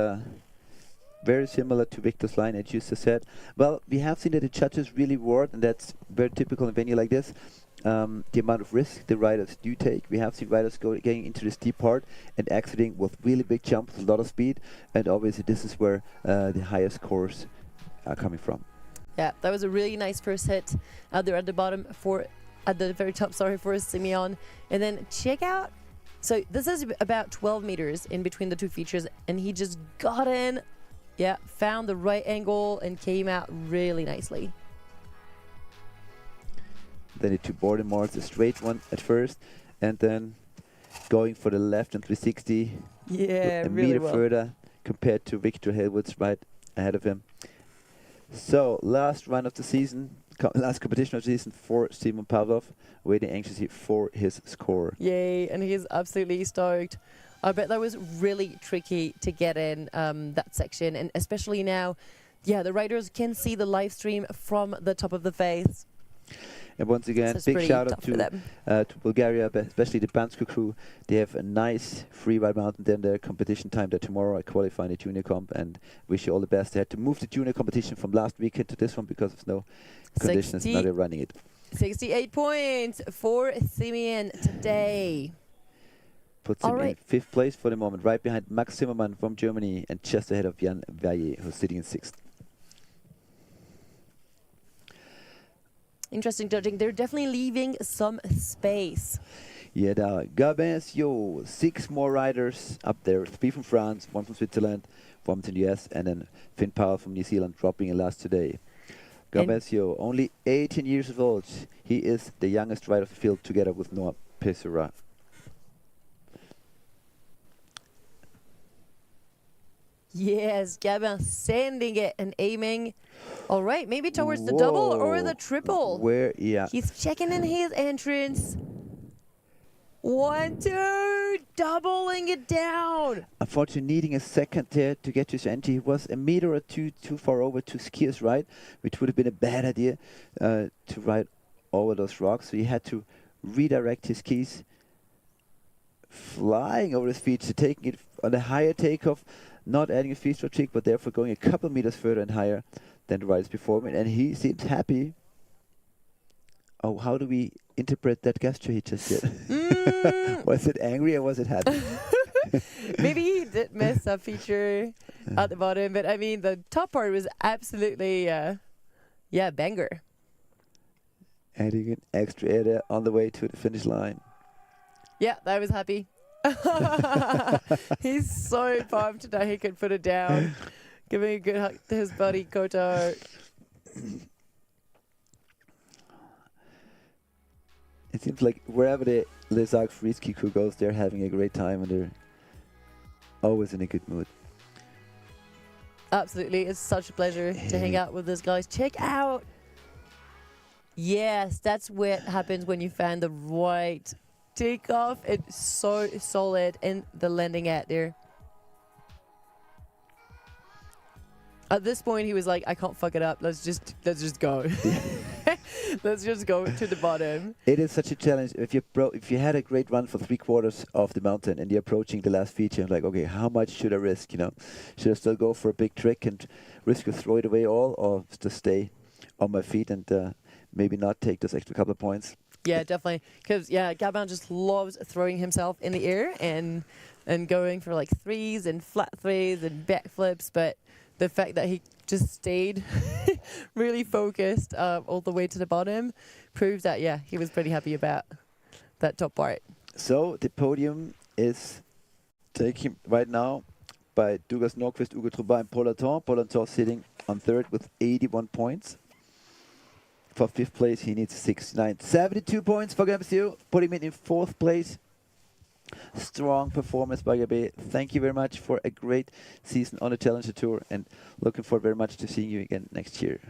very similar to Victor's line, as you just said. Well, we have seen that the judges really work, and that's very typical in a venue like this. The amount of risk the riders do take. We have seen riders getting into the steep part and exiting with really big jumps, a lot of speed, and obviously this is where the highest scores are coming from. Yeah, that was a really nice first hit out there at the bottom at the very top, for Simeon. And then check out, so this is about 12 meters in between the two features, and he just got in, found the right angle and came out really nicely. Then the two boarding marks, a straight one at first, and then going for the left and 360. Yeah, a really meter well. further compared to Victor Hillwood's right ahead of him. So last run of the season, last competition of the season for Simon Pavlov, waiting anxiously for his score. Yay, and he's absolutely stoked. I bet that was really tricky to get in that section, and especially now, the riders can see the live stream from the top of the face. And once again, So big shout out to Bulgaria, but especially the Bansko crew. They have a nice freeride mountain. Then their competition time there tomorrow. I qualify in the junior comp and wish you all the best. They had to move the junior competition from last weekend to this one because of snow conditions. Now they're running it. 68 points for Simeon today. Puts him in 5th place for the moment, right behind Max Zimmermann from Germany and just ahead of Jan Verrier, who's sitting in 6th. Interesting judging. They're definitely leaving some space. Yeah, there are Gabensio, 6 more riders up there. 3 from France, 1 from Switzerland, 1 from the US, and then Finn Powell from New Zealand dropping in last today. Gabensio, only 18 years of old. He is the youngest rider of the field together with Noah Pesura. Yes, Gabin sending it and aiming. All right, maybe towards the double or the triple. He's checking in his entrance. 1, 2, doubling it down. Unfortunately, needing a second there to get to his entry. He was a meter or two too far over to ski his right, which would have been a bad idea to ride over those rocks. So he had to redirect his skis, flying over his feet, taking it on a higher takeoff, not adding a feet stroke trick, but therefore going a couple meters further and higher than the riders before him. And he seems happy. Oh, how do we interpret that gesture he just did? Was it angry or was it happy? Maybe he did miss a feature at the bottom, but I mean, the top part was absolutely, banger. Adding an extra area on the way to the finish line. Yeah, I was happy. He's so pumped that he could put it down. Giving a good hug to his buddy Kotar. It seems like wherever the Les Arcs free ski crew goes, they're having a great time and they're always in a good mood. Absolutely. It's such a pleasure to hang out with these guys. Check out. Yes, that's what happens when you find the right takeoff. It's so solid in the landing at there. At this point, he was like, I can't fuck it up. Let's just go. Let's just go to the bottom. It is such a challenge. If you had a great run for 3/4 of the mountain and you're approaching the last feature, I'm like, okay, how much should I risk? You know, should I still go for a big trick and risk to throw it away all, or just stay on my feet and maybe not take those extra couple of points? Yeah, definitely. Because Gabin just loves throwing himself in the air and going for like threes and flat threes and backflips, but the fact that he just stayed really focused all the way to the bottom proves that, yeah, he was pretty happy about that top part. So the podium is taken right now by Douglas Nordqvist, Ugo Troubat, and Obertauern. Obertauern sitting on third with 81 points. For fifth place, he needs 69. 72 points for Gabin, putting him in fourth place. Strong performance by Gabe. Thank you very much for a great season on the Challenger Tour, and looking forward very much to seeing you again next year.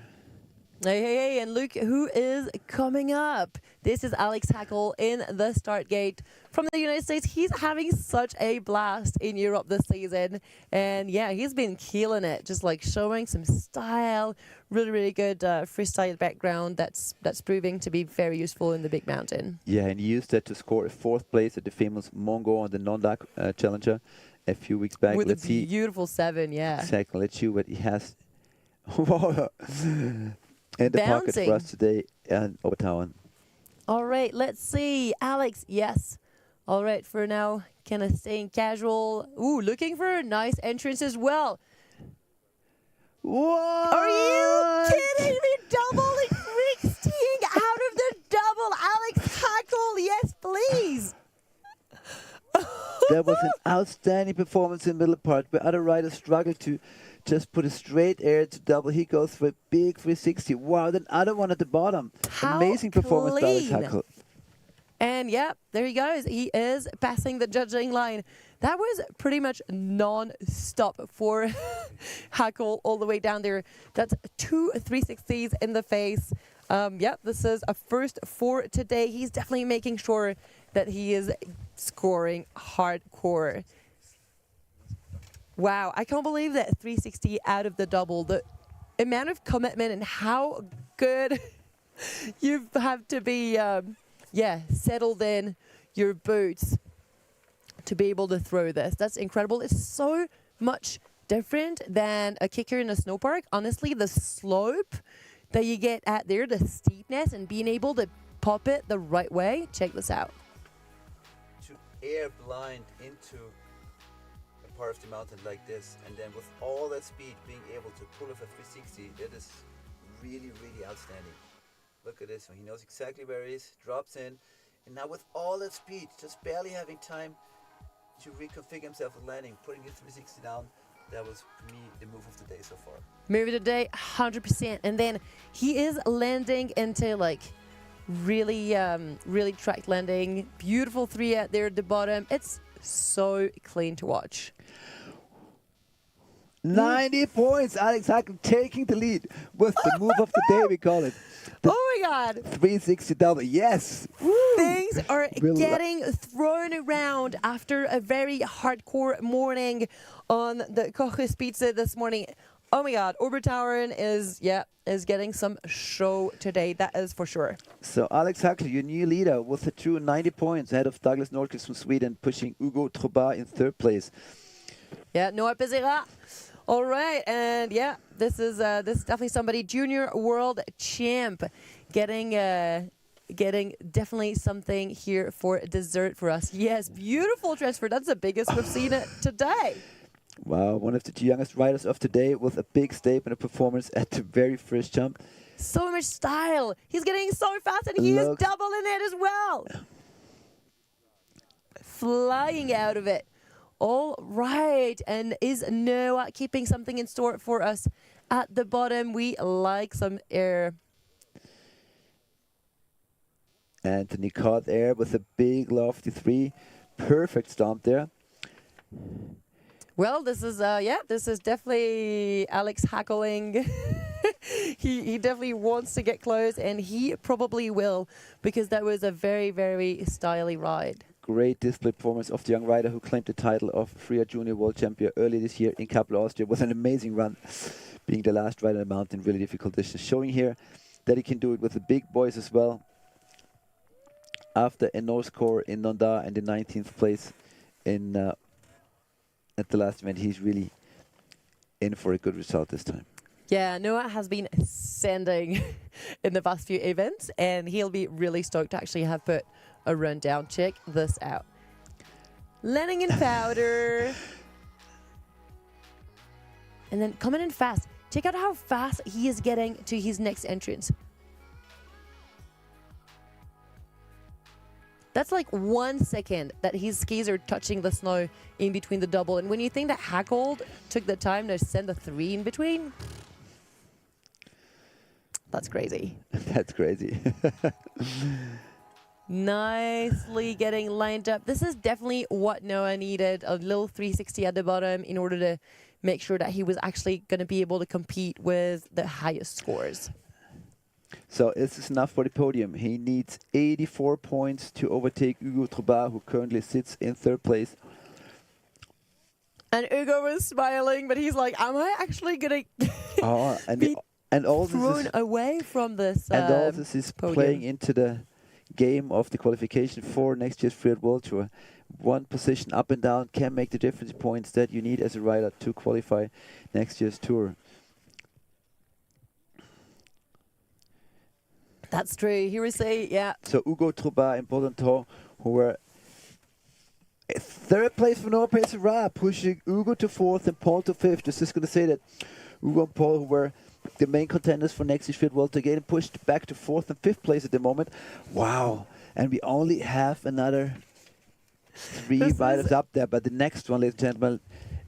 Hey, and look who is coming up. This is Alex Hackle in the start gate from the United States. He's having such a blast in Europe this season. And yeah, he's been killing it, just like showing some style, really good freestyle background that's proving to be very useful in the big mountain. Yeah, and he used that to score a fourth place at the famous Mongo on the non-dark Challenger a few weeks back. With a beautiful 7, yeah. Exactly. Let's see what he has in the pocket for us today in Obertauern. All right, let's see. Alex, yes. All right, for now, kind of staying casual. Ooh, looking for a nice entrance as well. What? Are you kidding me? Doubling freak skiing out of the double. Alex Hackle, yes, please. That was an outstanding performance in the middle part, where other riders struggled to just put a straight air to double. He goes for a big 360. Wow, then other one at the bottom. How amazing performance by Alex clean. Hackle. And yeah, there he goes. He is passing the judging line. That was pretty much non-stop for Hackle all the way down there. That's 2 360s in the face. Yeah, this is a first for today. He's definitely making sure that he is scoring hardcore. Wow, I can't believe that 360 out of the double. The amount of commitment and how good you have to be, settled in your boots to be able to throw this. That's incredible. It's so much different than a kicker in a snow park. Honestly, the slope that you get at there, the steepness, and being able to pop it the right way. Check this out. To air blind into a part of the mountain like this, and then with all that speed being able to pull off a 360, that is really outstanding. Look at this one. He knows exactly where he is, drops in, and now with all that speed, just barely having time to reconfigure himself with landing, putting his 360 down. That was, for me, the move of the day so far. Move of the day, 100%. And then he is landing into like really track landing. Beautiful 3 out there at the bottom. It's so clean to watch. 90 points. Alex Hackle taking the lead with the move of the day, we call it. Oh my God. 360 double. Yes. Things are getting thrown around after a very hardcore morning on the Koch's Pizza this morning. Oh my God, Obertauern is getting some show today, that is for sure. So Alex Hackle, your new leader, with a true 90 points ahead of Douglas Nordqvist from Sweden, pushing Ugo Troubat in third place. Yeah, Noah Bezerra. All right, and yeah, this is definitely somebody, junior world champ, getting definitely something here for dessert for us. Yes, beautiful transfer. That's the biggest we've seen it today. Wow, one of the youngest riders of today with a big statement of performance at the very first jump. So much style. He's getting so fast, and he is doubling it as well. Flying out of it. All right, and is Noah keeping something in store for us at the bottom? We like some air. Anthony caught there with a big lofty 3. Perfect stomp there. Well, this is definitely Alex hackling. he definitely wants to get close, and he probably will, because that was a very, very stylish ride. Great display performance of the young rider who claimed the title of Freeride Junior World Champion earlier this year in Kappel, Austria. Was an amazing run, being the last rider on the mountain, really difficult distance. Showing here that he can do it with the big boys as well. After a no score in Nonda and the 19th place in at the last event, he's really in for a good result this time. Yeah, Noah has been sending in the past few events, and he'll be really stoked to actually have put a rundown. Check this out. Landing in powder. And then coming in fast. Check out how fast he is getting to his next entrance. That's like 1 second that his skis are touching the snow in between the double. And when you think that Hackold took the time to send the 3 in between, that's crazy. That's crazy. Nicely getting lined up. This is definitely what Noah needed, a little 360 at the bottom in order to make sure that he was actually going to be able to compete with the highest scores. So this is enough for the podium. He needs 84 points to overtake Ugo Troubat, who currently sits in 3rd place. And Ugo was smiling, but he's like, am I actually going to be thrown away from this And all this is podium? playing into the game of the qualification for next year's Freeride World Tour. 1 position up and down can make the difference points that you need as a rider to qualify next year's tour. That's true. Here we say, yeah. So Ugo Troubat and Obertauern, who were 3rd place for Noah Pesera, pushing Ugo to 4th and Paul to 5th. Just going to say that Ugo and Paul, who were the main contenders for next year's Freeride World Tour, getting pushed back to 4th and 5th place at the moment. Wow. And we only have another 3 riders up there, but the next one, ladies and gentlemen,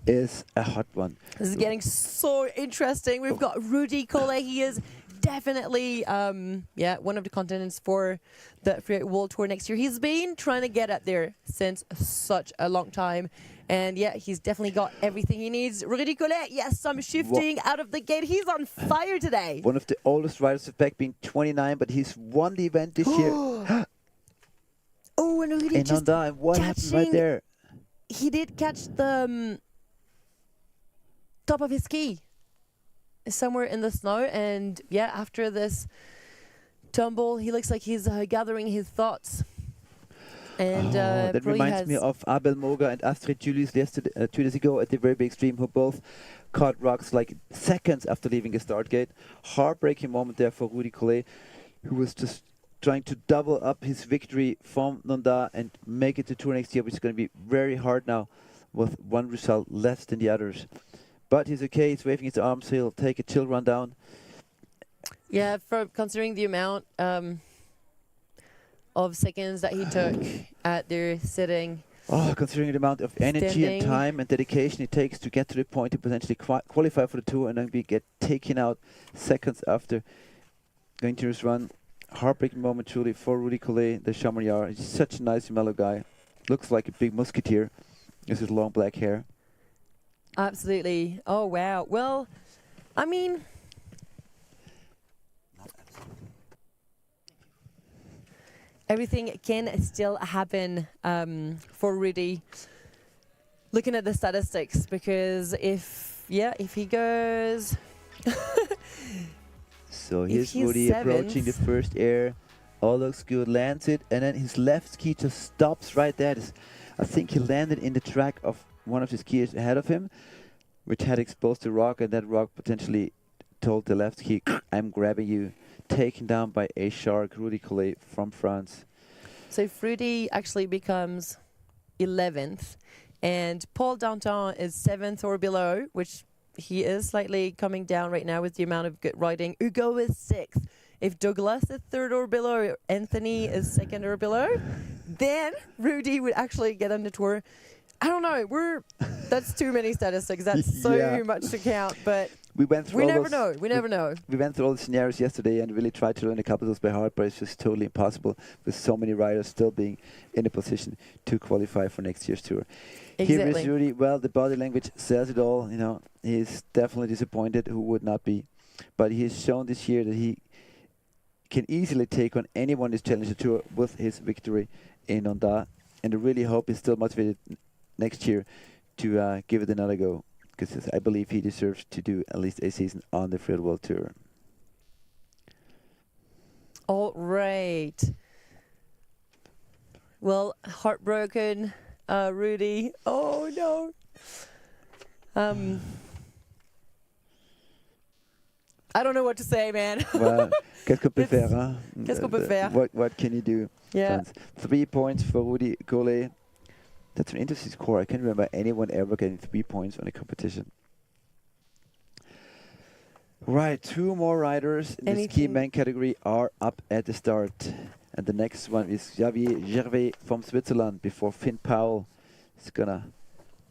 is a hot one. This is getting so interesting. We've got Rudy Collet. He is definitely one of the contenders for the Freeride World Tour next year. He's been trying to get up there since such a long time, and yeah, he's definitely got everything he needs. Rudy Collet, yes, some shifting out of the gate. He's on fire today. One of the oldest riders of back, being 29, but he's won the event this year. Oh, and Rudy just and what happened right there? He did catch the top of his ski somewhere in the snow, and yeah, after this tumble, he looks like he's gathering his thoughts. And that reminds me of Abel Moga and Astrid Julius yesterday, 2 days ago at the very big stream, who both caught rocks like seconds after leaving the start gate. Heartbreaking moment there for Rudy Collet, who was just trying to double up his victory from Nonda and make it to Tour next year, which is going to be very hard now with 1 result less than the others. But he's okay, he's waving his arms, he'll take a chill run down. Yeah, for considering the amount of seconds that he took at their sitting. Oh, considering the amount of energy and time and dedication it takes to get to the point to potentially qualify for the tour and then get taken out seconds after going to his run. Heartbreaking moment truly for Rudy Collet, the Chamonix. He's such a nice, mellow guy. Looks like a big musketeer with his long black hair. Absolutely. Oh, wow. Well, I mean, everything can still happen for Rudy. Looking at the statistics, because if he goes... So here's Rudy approaching the first air. All looks good, lands it, and then his left ski just stops right there. I think he landed in the track of one of the skiers ahead of him, which had exposed the rock, and that rock potentially told the left ski, I'm grabbing you. Taken down by a shark, Rudy Collet from France. So Rudy actually becomes 11th, and Paul Danton is 7th or below, which he is slightly coming down right now with the amount of good riding. Ugo is 6th. If Douglas is 3rd or below, Anthony is 2nd or below, then Rudy would actually get on the tour. I don't know. That's too many statistics. That's so much to count. But we went through We all never those, know. We never know. We went through all the scenarios yesterday and really tried to learn a couple of those by heart, but it's just totally impossible with so many riders still being in a position to qualify for next year's tour. Here is Exactly. Rudy. Well, the body language says it all. You know, he's definitely disappointed. Who would not be? But he has shown this year that he can easily take on anyone in this Challenger Tour with his victory in Onda. And I really hope he's still motivated next year to give it another go, because I believe he deserves to do at least a season on the Freeride World Tour. All right. Well, heartbroken, Rudy. Oh no. I don't know what to say, man. Well, qu'est-ce qu'on peut faire? Hein? Qu'est-ce qu'on peut faire? What can you do? Yeah. Friends? 3 points for Rudy Gollet. That's an interesting score. I can't remember anyone ever getting 3 points on a competition. Right, 2 more riders in the ski man category are up at the start. And the next one is Xavier Gervais from Switzerland before Finn Powell is gonna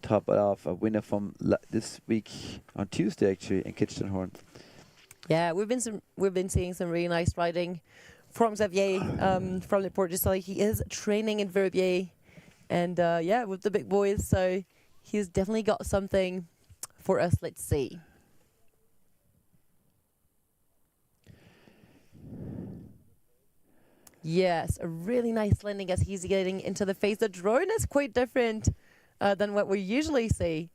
top it off, a winner from this week on Tuesday actually in Kitchenhorn. Yeah, we've been seeing some really nice riding from Xavier from the Port du Soleil. He is training in Verbier, and yeah, with the big boys. So he's definitely got something for us. Let's see. Yes, a really nice landing as he's getting into the face. The drone is quite different than what we usually see.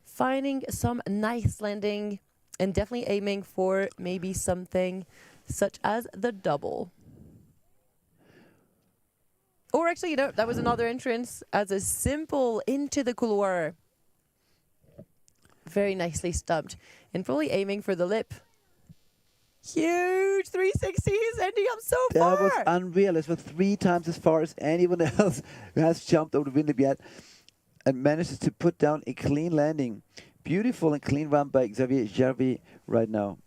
Finding some nice landing and definitely aiming for maybe something such as the double. Or actually, you know, that was another entrance as a simple into the couloir. Very nicely stumped and probably aiming for the lip. Huge 360, he's ending up so far. That was unreal. It was 3 times as far as anyone else who has jumped over the windlip yet and manages to put down a clean landing. Beautiful and clean run by Xavier Gervais right now.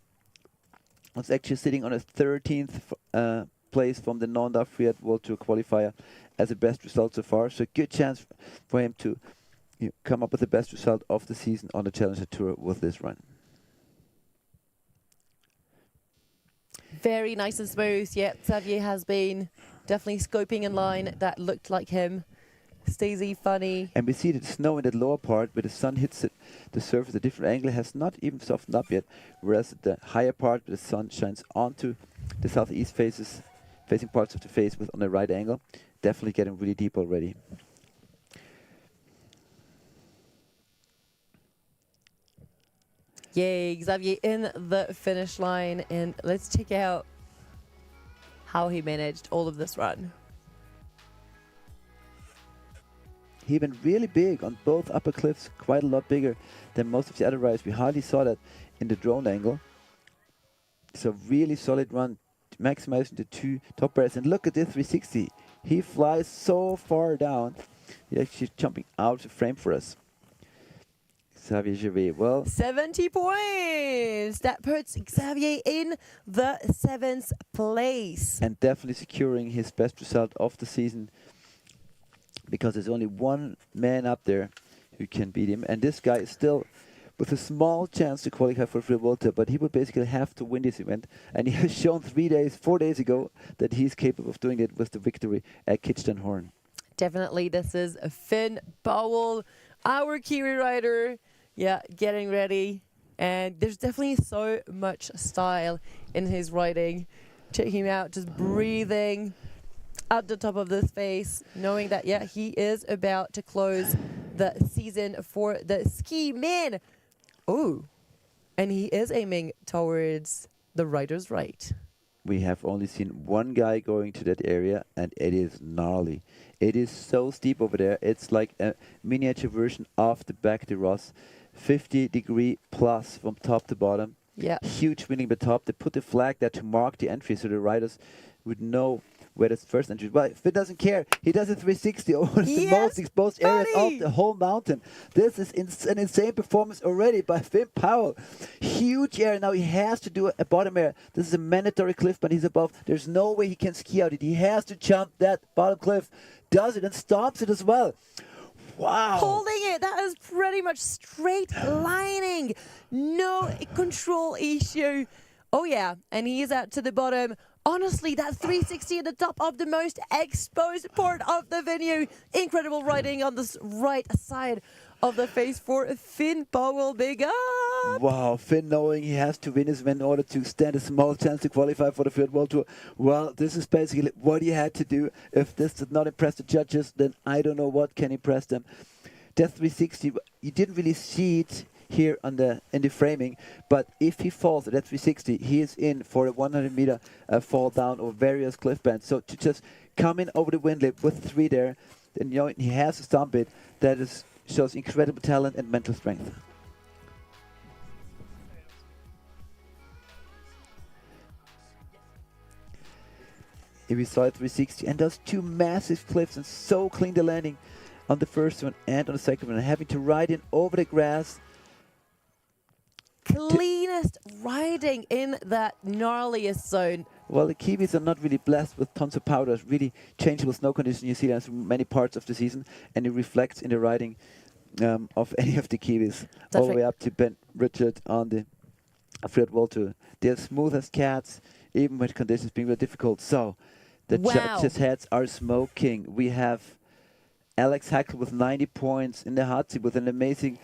It's actually sitting on a 13th place from the Nonda Freeride World Tour qualifier as the best result so far. So good chance for him to come up with the best result of the season on the Challenger Tour with this run. Very nice and smooth. Yeah, Xavier has been definitely scoping in line. That looked like him. Stacey, funny. And we see the snow in that lower part where the sun hits the surface at a different angle has not even softened up yet. Whereas the higher part where the sun shines onto the southeast facing parts of the face with on the right angle, definitely getting really deep already. Yay, Xavier in the finish line. And let's check out how he managed all of this run. He went really big on both upper cliffs, quite a lot bigger than most of the other riders. We hardly saw that in the drone angle. It's a really solid run, maximizing the 2 top bars. And look at this 360. He flies so far down. He's actually jumping out of frame for us. Xavier Gervais, well, 70 points. That puts Xavier in the 7th place. and definitely securing his best result of the season, because there's only one man up there who can beat him. And this guy is still with a small chance to qualify for Freeride World Tour, but he would basically have to win this event. And he has shown 4 days ago that he's capable of doing it with the victory at Kitchenhorn. Definitely, this is Finn Powell, our Kiwi rider. Yeah, getting ready. And there's definitely so much style in his riding. Check him out, just breathing at the top of this face, knowing that, yeah, he is about to close the season for the ski man. Oh, and he is aiming towards the rider's right. We have only seen one guy going to that area, and it is gnarly. It is so steep over there. It's like a miniature version of the Bac de Ross. 50-degree plus from top to bottom. Yeah. Huge winning at the top. They put the flag there to mark the entry so the riders would know where the first entry is. But Finn doesn't care. He does a 360 over the most exposed areas of the whole mountain. This is an insane performance already by Finn Powell. Huge area. Now he has to do a bottom area. This is a mandatory cliff, but he's above. There's no way he can ski out it. He has to jump that bottom cliff. Does it and stops it as well. Wow. Holding it. That is pretty much straight lining. No control issue. Oh, yeah. And he is out to the bottom. Honestly, that 360 at the top of the most exposed part of the venue. Incredible riding on this right side of the face for Finn Powell. Big up! Wow, Finn knowing he has to win his event in order to stand a small chance to qualify for the Freeride World Tour. Well, this is basically what he had to do. If this did not impress the judges, then I don't know what can impress them. That 360, you didn't really see it here in the framing, but if he falls at that 360, he is in for a 100-meter fall down over various cliff bands. So to just come in over the wind lip with 3 there, then you know he has a stomp it that shows incredible talent and mental strength. Here we saw a 360 and those 2 massive cliffs, and so clean the landing on the first one and on the second one, and having to ride in over the grass. Cleanest riding in that gnarliest zone. Well, the Kiwis are not really blessed with tons of powder. Really changeable snow conditions you see through many parts of the season, and it reflects in the riding of any of the Kiwis. That's all the right. way up to Ben Richard on the Freeride World Tour. They're smooth as cats, even with conditions being very difficult. So the judges' heads are smoking. We have Alex Hackle with 90 points in the hot seat with an amazing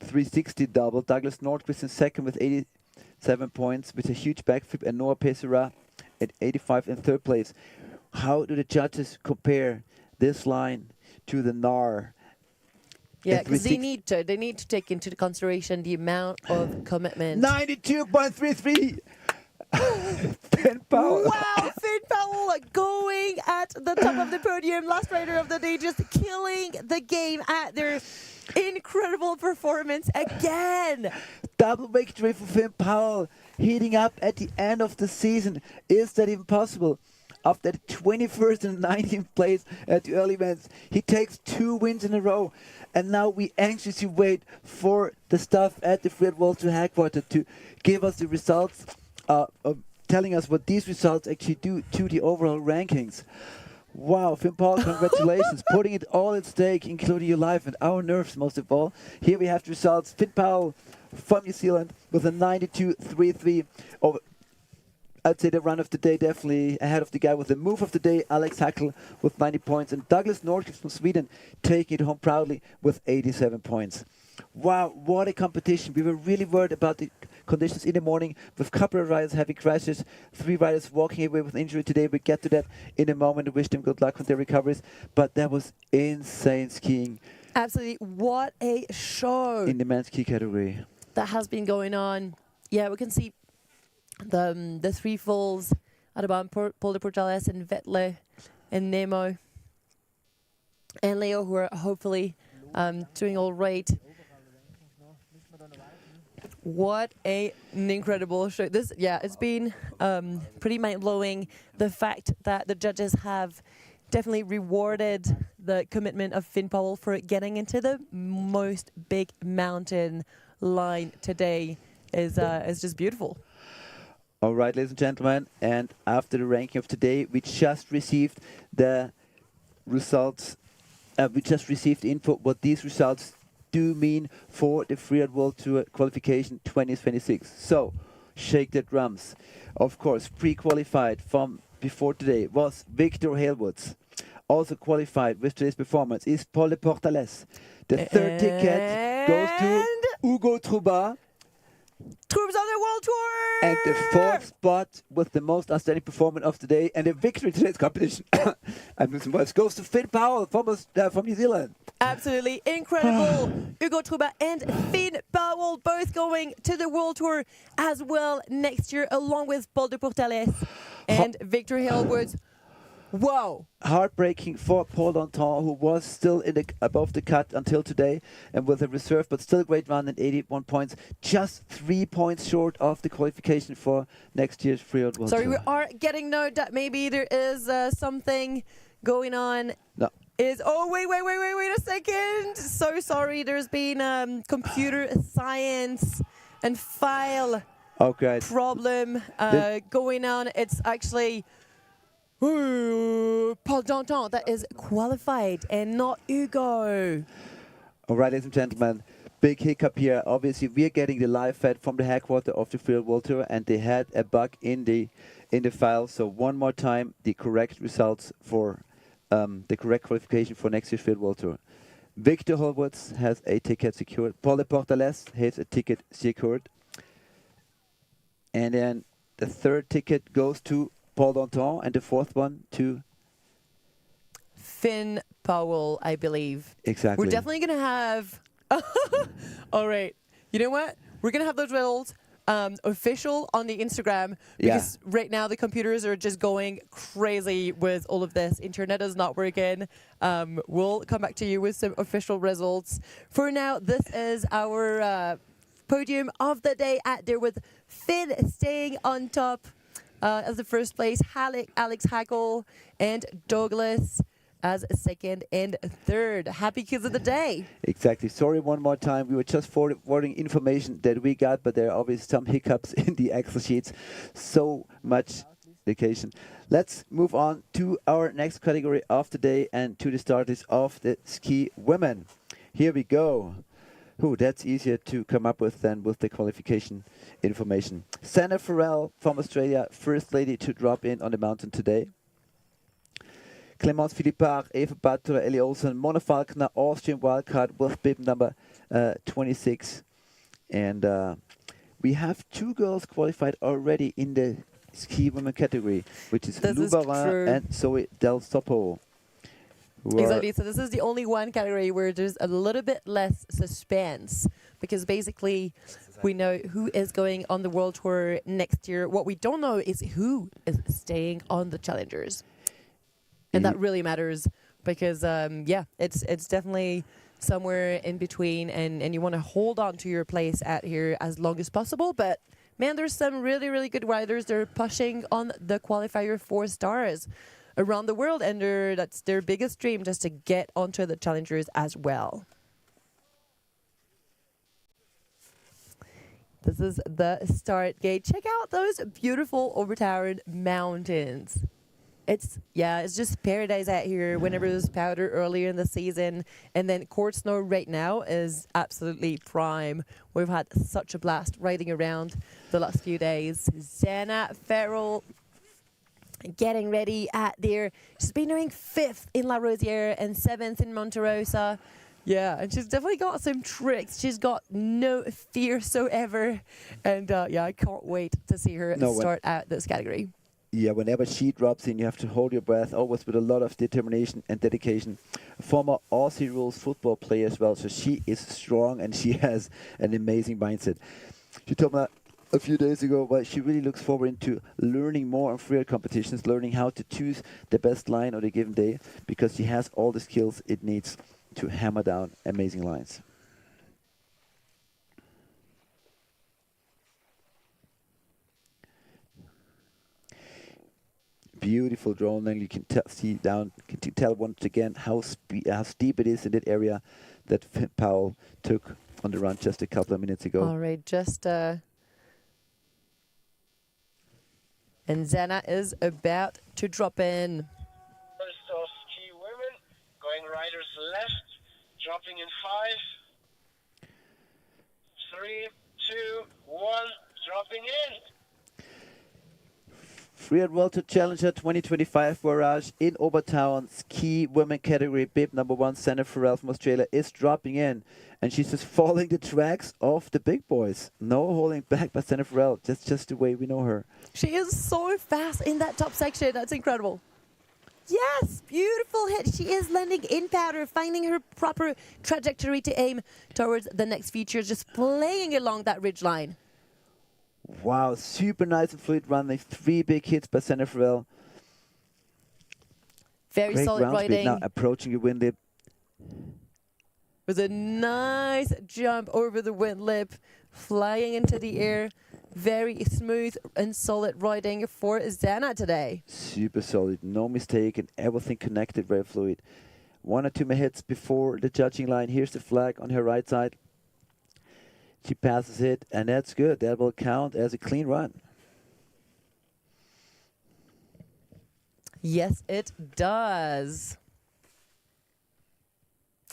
360 double. Douglas Nordquist in second with 87 points with a huge backflip, and Noah Pesera at 85 in third place. How do the judges compare this line to the NAR? Yeah, because they need to take into consideration the amount of commitment. 92.33. Finn Powell. Wow, Finn Powell going at the top of the podium. Last rider of the day, just killing the game at their incredible performance again. Double victory for Finn Powell, heating up at the end of the season. Is that even possible? After the 21st and 19th place at the early events, he takes 2 wins in a row. And now we anxiously wait for the staff at the Freeride World Tour headquarters to give us the results, telling us what these results actually do to the overall rankings. Wow, Finn Powell, congratulations. Putting it all at stake, including your life and our nerves most of all. Here we have the results. Finn Powell from New Zealand with a 92.33 over. I'd say the run of the day definitely ahead of the guy with the move of the day, Alex Hackle with 90 points, and Douglas Nordquist from Sweden taking it home proudly with 87 points. Wow, what a competition. We were really worried about the conditions in the morning with a couple of riders having crashes, 3 riders walking away with injury today. We get to that in a moment. I wish them good luck on their recoveries, but that was insane skiing. Absolutely, what a show. In the men's ski category. That has been going on. Yeah, we can see the 3 falls at about Paul de Portales and Vetle and Nemo and Leo, who are hopefully doing all right. What an incredible show. It's been pretty mind-blowing, the fact that the judges have definitely rewarded the commitment of Finn Powell for getting into the most big mountain line today is just beautiful. All right, ladies and gentlemen, and after the ranking of today, we just received the results. We just received info what these results do mean for the Freeride World Tour Qualification 2026. So, shake the drums. Of course, pre-qualified from before today was Victor Halewoods. Also qualified with today's performance is Paul de Portales. The third ticket goes to Ugo Troubat. Troops on the World Tour! And the 4th spot with the most outstanding performance of the day and the victory in today's competition I'm losing words, goes to Finn Powell from New Zealand. Absolutely incredible. Ugo Troubat and Finn Powell both going to the World Tour as well next year, along with Paul de Portales and Victor Halewoods. Whoa. Heartbreaking for Paul Danton, who was still above the cut until today and with a reserve, but still a great run at 81 points. Just 3 points short of the qualification for next year's Freeride World Tour. Sorry, we are getting note that maybe there is something going on. No. Wait a second. So sorry, there's been computer science and file problem going on. It's actually Ooh, Paul Danton, that is qualified and not Ugo. All right, ladies and gentlemen, big hiccup here. Obviously, we're getting the live feed from the headquarters of the Freeride World Tour, and they had a bug in the file. So one more time, the correct results for the correct qualification for next year's Freeride World Tour. Victor Holwoods has a ticket secured. Paul de Portales has a ticket secured. And then the third ticket goes to Paul Danton, and the fourth one to Finn Powell, I believe. Exactly. We're definitely going to have... All right. You know what? We're going to have those results official on the Instagram because right now the computers are just going crazy with all of this. Internet is not working. We'll come back to you with some official results. For now, this is our podium of the day at there with Finn staying on top as the first place, Alex Hagel and Douglas as second and third. Happy kids of the day. Exactly. Sorry one more time. We were just forwarding information that we got, but there are obviously some hiccups in the Excel sheets. So much vacation. Let's move on to our next category of the day and to the starters of the ski women. Here we go. Ooh, that's easier to come up with than with the qualification information. Senna Farrell from Australia, first lady to drop in on the mountain today. Clémence Philippard, Eva Butler, Ellie Olsen, Mona Falkner, Austrian wildcard with bib number 26. And we have two girls qualified already in the ski women category, which is Lou Barin and Zoe Del Sopo. Exactly. So this is the only one category where there's a little bit less suspense because basically we know who is going on the World Tour next year. What we don't know is who is staying on the Challengers. And that really matters because, it's definitely somewhere in between and you want to hold on to your place at here as long as possible. But, man, there's some really, really good riders. They're pushing on the qualifier 4 stars around the world, and that's their biggest dream, just to get onto the Challengers as well. This is the start gate. Check out those beautiful Obertauern mountains. It's just paradise out here whenever there's powder earlier in the season. And then court snow right now is absolutely prime. We've had such a blast riding around the last few days. Zana Farrell getting ready at there. She's been doing 5th in La Rosière and 7th in Monterosa. Yeah, and she's definitely got some tricks. She's got no fear whatsoever. And I can't wait to see her start out this category. Yeah, whenever she drops in, you have to hold your breath, always with a lot of determination and dedication. Former Aussie rules football player as well, so she is strong and she has an amazing mindset. She told me a few days ago, well, she really looks forward to learning more on freeride competitions, learning how to choose the best line on a given day, because she has all the skills it needs to hammer down amazing lines. Beautiful drone, and you can tell once again how steep it is in that area that Finn Powell took on the run just a couple of minutes ago. All right, and Zana is about to drop in. First of ski women, going riders left, dropping in 5, 3, 2, 1, dropping in. Freeride World Tour Challenger 2025 barrage in Obertauern ski women category. Bib number 1, Senna Farrell from Australia, is dropping in, and she's just following the tracks of the big boys. No holding back by Senna Farrell. That's just the way we know her. She is so fast in that top section. That's incredible. Yes, beautiful hit. She is landing in powder, finding her proper trajectory to aim towards the next feature, just playing along that ridge line. Wow, super nice and fluid run. 3 big hits by Senna Farrell. Very Great solid ground speed riding. now, approaching the wind lip. With a nice jump over the wind lip, flying into the air. Very smooth and solid riding for Zana today. Super solid, no mistake, and everything connected, very fluid. 1 or 2 more hits before the judging line. Here's the flag on her right side. She passes it, and that's good. That will count as a clean run. Yes, it does.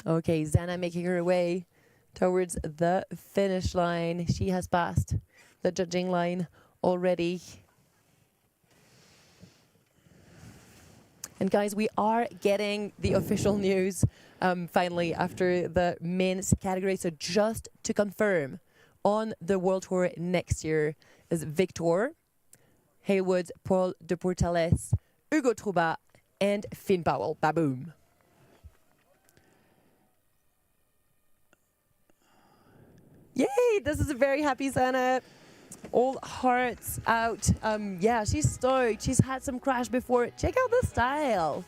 Okay, Zana making her way towards the finish line. She has passed the judging line already. And guys, we are getting the official news finally after the men's category. So just to confirm, on the World Tour next year is Victor, Haywood, Paul de Portales, Ugo Troubat, and Finn Powell. Baboom. Yay! This is a very happy Zana. All hearts out. Yeah, she's stoked. She's had some crash before. Check out the style.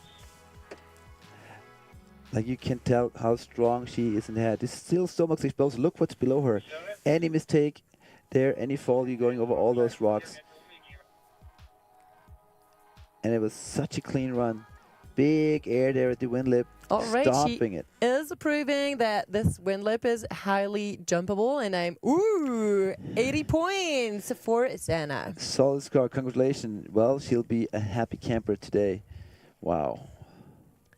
Like you can tell how strong she is in the head. There's still so much exposed. Look what's below her. Any mistake there, any fall, you're going over all those rocks. And it was such a clean run. Big air there at the wind lip, stopping it. Is proving that this wind lip is highly jumpable, and I'm 80 points for Zana. Solid score, congratulations. Well, she'll be a happy camper today. Wow.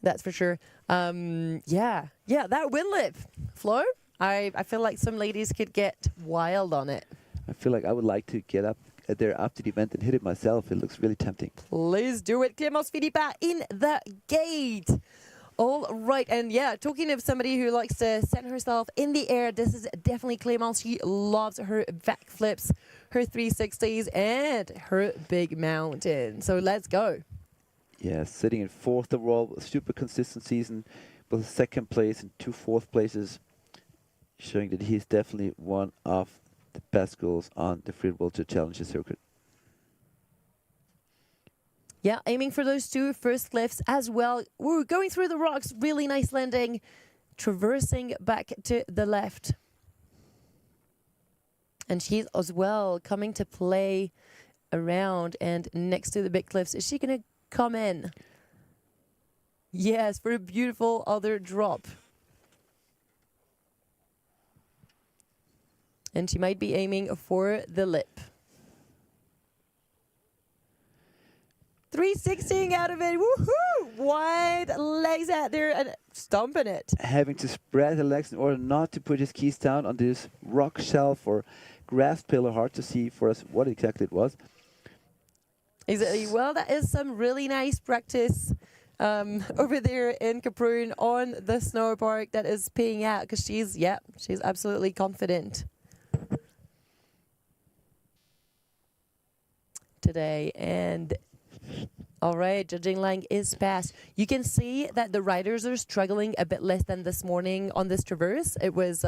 That's for sure. Yeah, that wind lip, Flo. I feel like some ladies could get wild on it. I feel like I would like to get up there after the event and hit it myself. It looks really tempting. Please do it. Clémence Philippa in the gate. All right. And yeah, talking of somebody who likes to send herself in the air, this is definitely Clémence. She loves her backflips, her 360s, and her big mountain. So let's go. Yeah, sitting in fourth overall, a super consistent season, with a second place and 2 fourth places, showing that he's definitely one of the best goals on the Freeride World Tour Challenger circuit. Yeah, aiming for those 2 first cliffs as well. Ooh, going through the rocks, really nice landing. Traversing back to the left. And she's as well coming to play around and next to the big cliffs. Is she going to come in? Yes, for a beautiful other drop. And she might be aiming for the lip. 360 out of it. Woohoo! Wide legs out there and stomping it. Having to spread the legs in order not to put his keys down on this rock shelf or grass pillar. Hard to see for us what exactly it was. Exactly. Well, that is some really nice practice over there in Kaproon on the snow park that is paying out because she's absolutely confident today. And all right, judging line is passed. You can see that the riders are struggling a bit less than this morning on this traverse. It was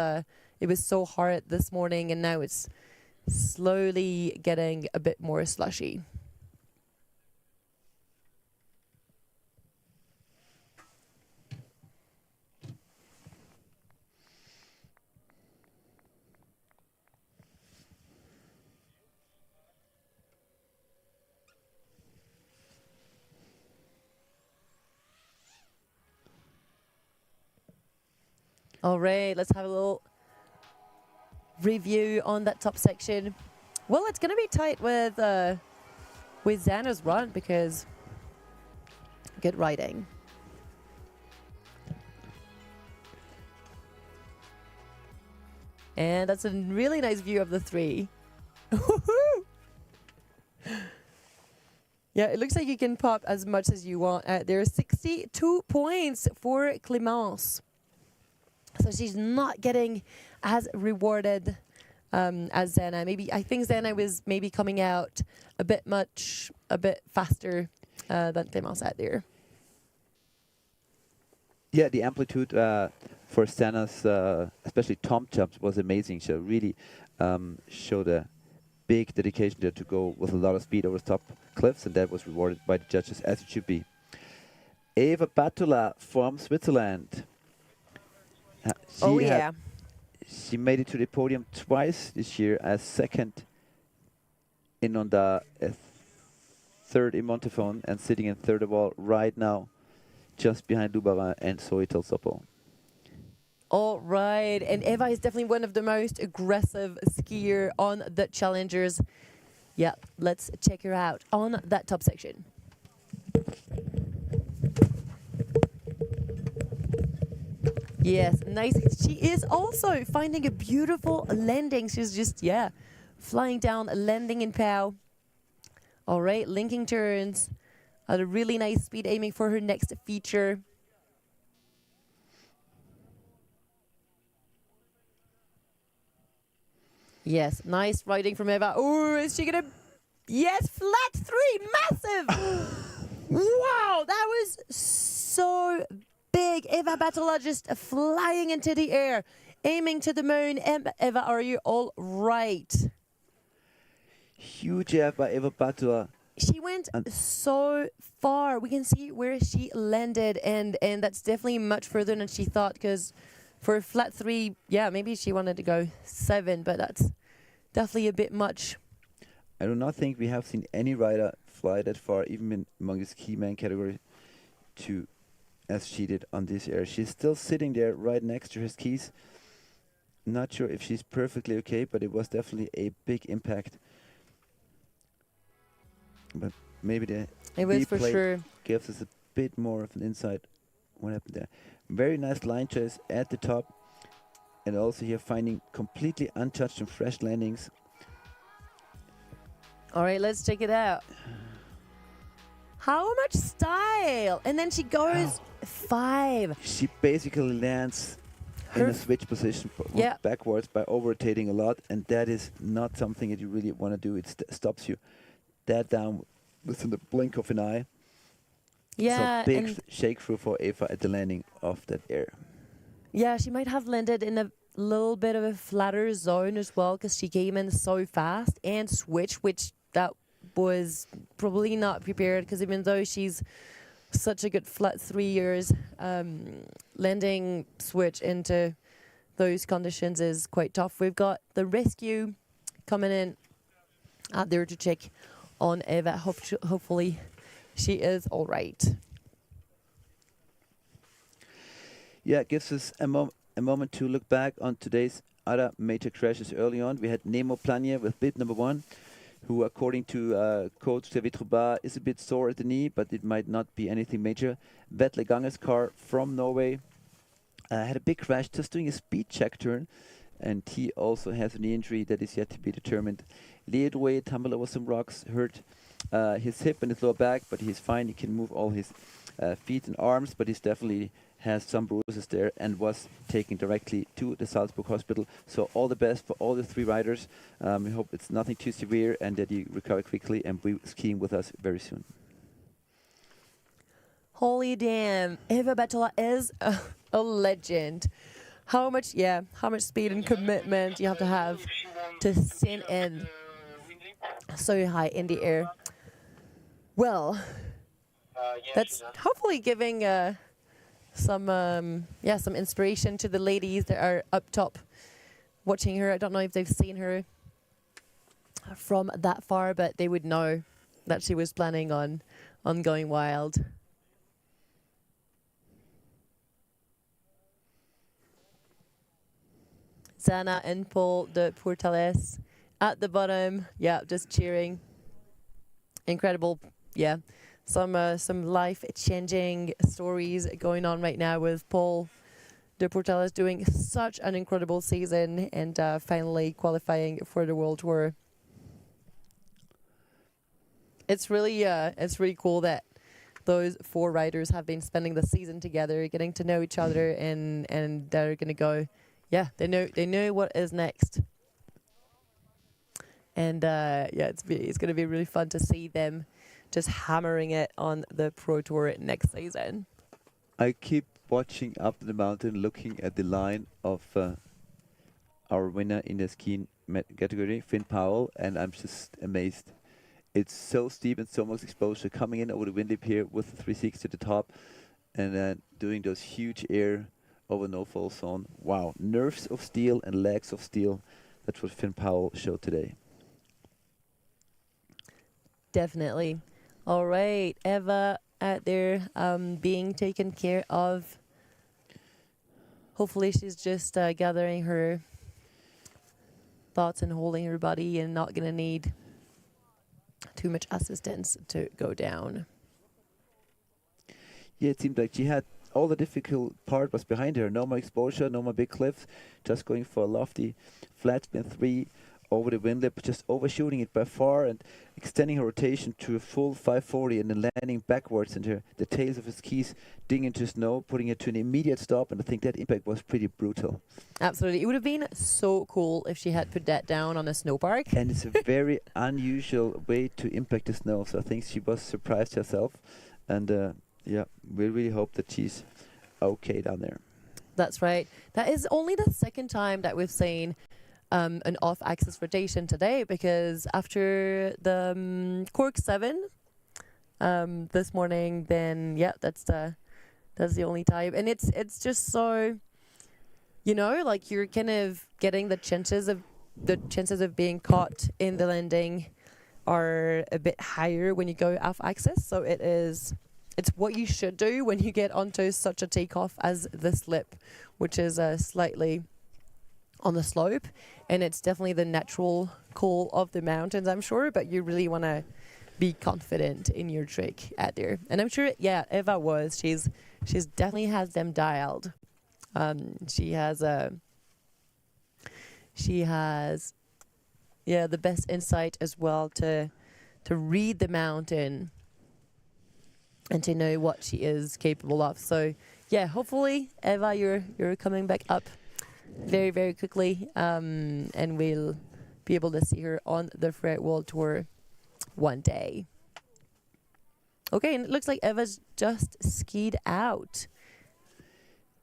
so hard this morning, and now it's slowly getting a bit more slushy. All right, let's have a little review on that top section. Well, it's going to be tight with Zana's run because good riding. And that's a really nice view of the 3. Yeah, it looks like you can pop as much as you want. There are 62 points for Clémence. So she's not getting as rewarded as Zana. I think Zana was maybe coming out a bit faster than Clémence out there. Yeah, the amplitude for Zana's, especially tom jumps, was amazing. She really showed a big dedication there to go with a lot of speed over the top cliffs, and that was rewarded by the judges as it should be. Eva Batula from Switzerland. She made it to the podium twice this year as second in on the third in Montefon and sitting in third of all right now, just behind Lubarin and Zoe Telsopo. All right, and Eva is definitely one of the most aggressive skier on the challengers. Yeah, let's check her out on that top section. Yes, nice. She is also finding a beautiful landing. She's just, yeah, flying down, landing in Powell. All right, linking turns at a really nice speed, aiming for her next feature. Yes, nice riding from Eva. Oh, is she gonna? Yes, flat three, massive! Wow, that was so big. Eva Battola just flying into the air, aiming to the moon. Eva, are you all right? Huge air by Eva Battola. She went so far. We can see where she landed, and that's definitely much further than she thought, because for a flat three, yeah, maybe she wanted to go 7, but that's definitely a bit much. I do not think we have seen any rider fly that far, even among the ski man category, as she did on this air. She's still sitting there right next to her skis. Not sure if she's perfectly okay, but it was definitely a big impact. But maybe the replay gives us a bit more of an insight what happened there. Very nice line choice at the top, and also here finding completely untouched and fresh landings. All right, let's check it out. How much style! And then she goes 5. She basically lands in a switch position backwards by over-rotating a lot, and that is not something that you really want to do. It stops you dead down within the blink of an eye. Yeah, so big shake through for Eva at the landing of that air. Yeah, she might have landed in a little bit of a flatter zone as well, because she came in so fast and switched, which that was probably not prepared, because even though she's such a good flat 3 years, landing switch into those conditions is quite tough. We've got the rescue coming in out there to check on Eva. Hopefully she is all right. Yeah, it gives us a moment to look back on today's other major crashes early on. We had Nemo Planier with bib number 1, who, according to coach Ugo Troubat, is a bit sore at the knee, but it might not be anything major. Vetle Ganges car from Norway had a big crash just doing a speed check turn, and he also has a knee injury that is yet to be determined. Leadway tumbled over some rocks, hurt his hip and his lower back, but he's fine. He can move all his feet and arms, but he's definitely has some bruises there and was taken directly to the Salzburg hospital. So all the best for all the 3 riders. We hope it's nothing too severe and that you recover quickly and be skiing with us very soon. Holy damn, Eva Battola is a legend. How much speed and commitment you have to send in so high in the air. Well, that's hopefully giving some inspiration to the ladies that are up top watching her. I don't know if they've seen her from that far, but they would know that she was planning on going wild. Zana and Paul de Portales at the bottom, just cheering. Incredible, some life-changing stories going on right now with Paul de Portales doing such an incredible season and finally qualifying for the World Tour. It's really cool that those 4 riders have been spending the season together, getting to know each other, and they're gonna go. Yeah, they know what is next, and it's going to be really fun to see them just hammering it on the Pro Tour next season. I keep watching up the mountain, looking at the line of our winner in the skiing category, Finn Powell, and I'm just amazed. It's so steep and so much exposure coming in over the wind lip here with the 360 at the top, and then doing those huge air over no-fall zone. Wow, nerves of steel and legs of steel. That's what Finn Powell showed today. Definitely. All right, Eva out there being taken care of. Hopefully she's just gathering her thoughts and holding her body and not going to need too much assistance to go down. Yeah, it seemed like she had all the difficult part was behind her. No more exposure, no more big cliffs, just going for a lofty flat spin 3 over the wind lip, just overshooting it by far and extending her rotation to a full 540 and then landing backwards into the tails of her skis, digging into snow, putting it to an immediate stop, and I think that impact was pretty brutal. Absolutely. It would have been so cool if she had put that down on a snow park. And it's a very unusual way to impact the snow, so I think she was surprised herself. And yeah, we really hope that she's okay down there. That's right. That is only the second time that we've seen an off-axis rotation today, because after the Cork 7 this morning, then yeah, that's the only time. And it's just so, you know, like you're kind of getting the chances of being caught in the landing are a bit higher when you go off-axis. So it's what you should do when you get onto such a takeoff as this lip, which is slightly on the slope, and it's definitely the natural call of the mountains, I'm sure, but you really want to be confident in your trick out there. And I'm sure, yeah, Eva was. She's definitely has them dialed. She has the best insight as well to read the mountain and to know what she is capable of. So yeah, hopefully Eva, you're coming back up very, very quickly, and we'll be able to see her on the Freeride World Tour one day. Okay, and it looks like Eva's just skied out.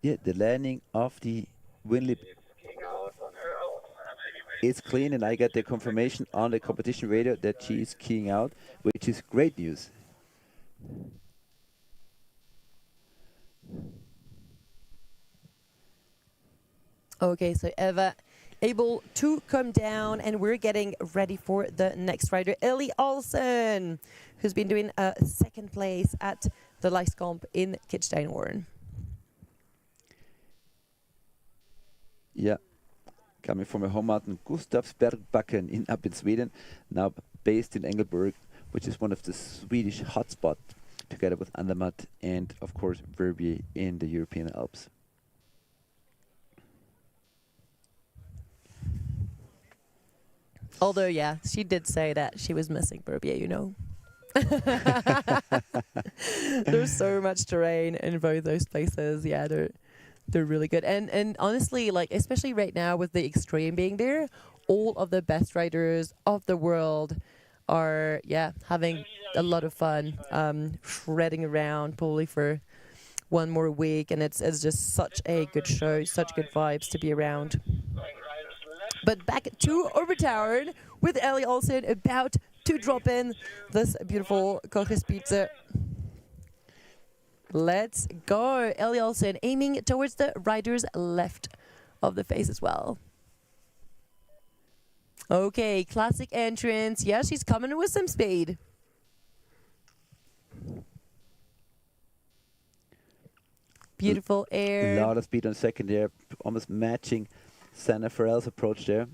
Yeah, the landing of the wind lip is clean, and I got the confirmation on the competition radio that she is keying out, which is great news. Okay, so Eva able to come down, and we're getting ready for the next rider, Ellie Olsen, who's been doing a second place at the Leiskamp in Kitstein-Warren. Yeah, coming from a home mountain, Gustavsbergbacken up in Sweden, now based in Engelberg, which is one of the Swedish hotspots, together with Andermatt and, of course, Verbier in the European Alps. Although, yeah, she did say that she was missing Verbier, you know. There's so much terrain in both those places. Yeah, they're really good. And honestly, like, especially right now with the extreme being there, all of the best riders of the world are, yeah, having a lot of fun, shredding around probably for one more week. And it's just such a good show, such good vibes to be around. But back to Obertauern with Ellie Olsen about to drop in this beautiful Koches pizza. Let's go. Ellie Olsen aiming towards the rider's left of the face as well. Okay, classic entrance. Yeah, she's coming with some speed. Beautiful air. A lot of speed on second there, almost matching Sanna Farrell's approach there.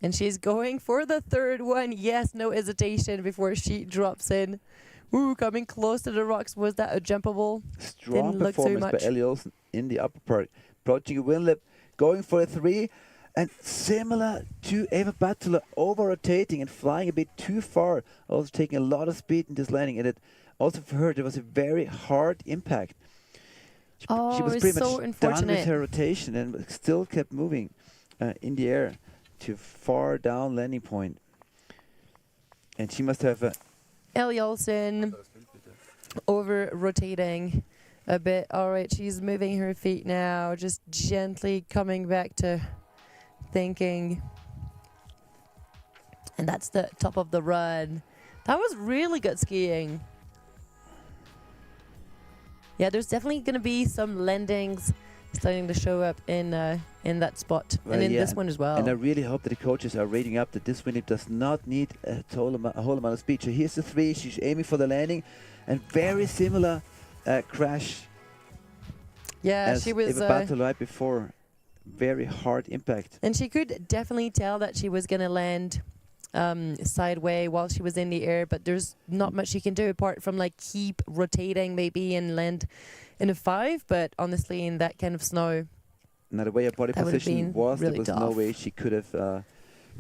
And she's going for the third one. Yes, no hesitation before she drops in. Ooh, coming close to the rocks. Was that a jumpable? Strong performance by Ellie Olsen in the upper part. Approaching a wind lip, going for a 3. And similar to Eva Battler, over-rotating and flying a bit too far. Also taking a lot of speed in this landing. And it also for her, there was a very hard impact. She was pretty much done with her rotation and still kept moving in the air to far down landing point. And she must have Ellie Olsen over-rotating a bit. All right, she's moving her feet now, just gently coming back to thinking. And that's the top of the run. That was really good skiing. Yeah, there's definitely going to be some landings starting to show up in that spot, and in this one as well. And I really hope that the coaches are rating up that this wind does not need a whole amount of speed. So here's the 3. She's aiming for the landing, and very similar crash. Yeah, as she was Eva Battler right before. Very hard impact. And she could definitely tell that she was going to land sideway while she was in the air, but there's not much you can do apart from like keep rotating maybe and land in a 5. But honestly, in that kind of snow, Now the way her body that would have position been was, really there was tough. no way she could have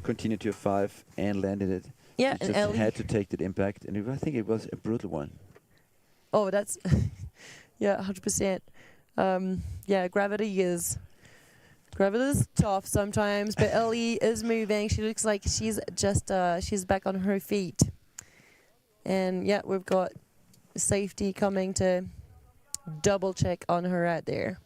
continued to a 5 and landed it. Yeah, She and just Ellie. had to take that impact, and I think it was a brutal one. Oh, that's yeah, 100%. Yeah, gravity is tough sometimes, but Ellie is moving. She looks like she's just she's back on her feet. And yeah, we've got safety coming to double check on her out there.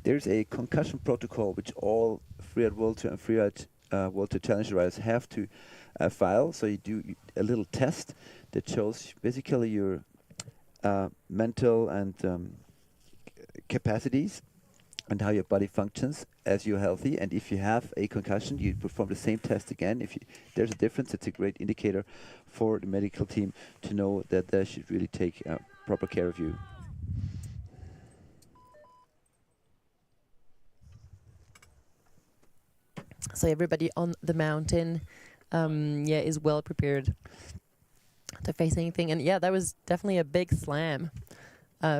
There's a concussion protocol which all Freeride World Tour and Freeride World Tour Challenge riders have to file. So you do a little test that shows basically your mental and capacities and how your body functions as you're healthy. And if you have a concussion, you perform the same test again. If there's a difference, it's a great indicator for the medical team to know that they should really take proper care of you. So everybody on the mountain, yeah, is well prepared to face anything. And yeah, that was definitely a big slam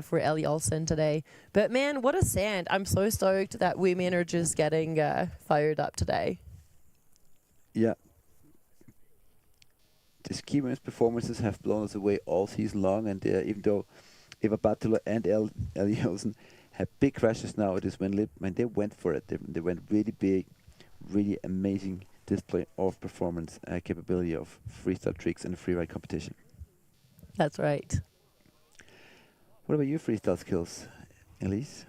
for Ellie Olsen today. But man, what a sand. I'm so stoked that women are just getting fired up today. Yeah. The ski women's performances have blown us away all season long, and even though Eva Battler and Ellie Olsen have big crashes now at this win lip, man, they went for it. They went really big, really amazing display of performance capability of freestyle tricks in the freeride competition. That's right. What about your freestyle skills, Elise?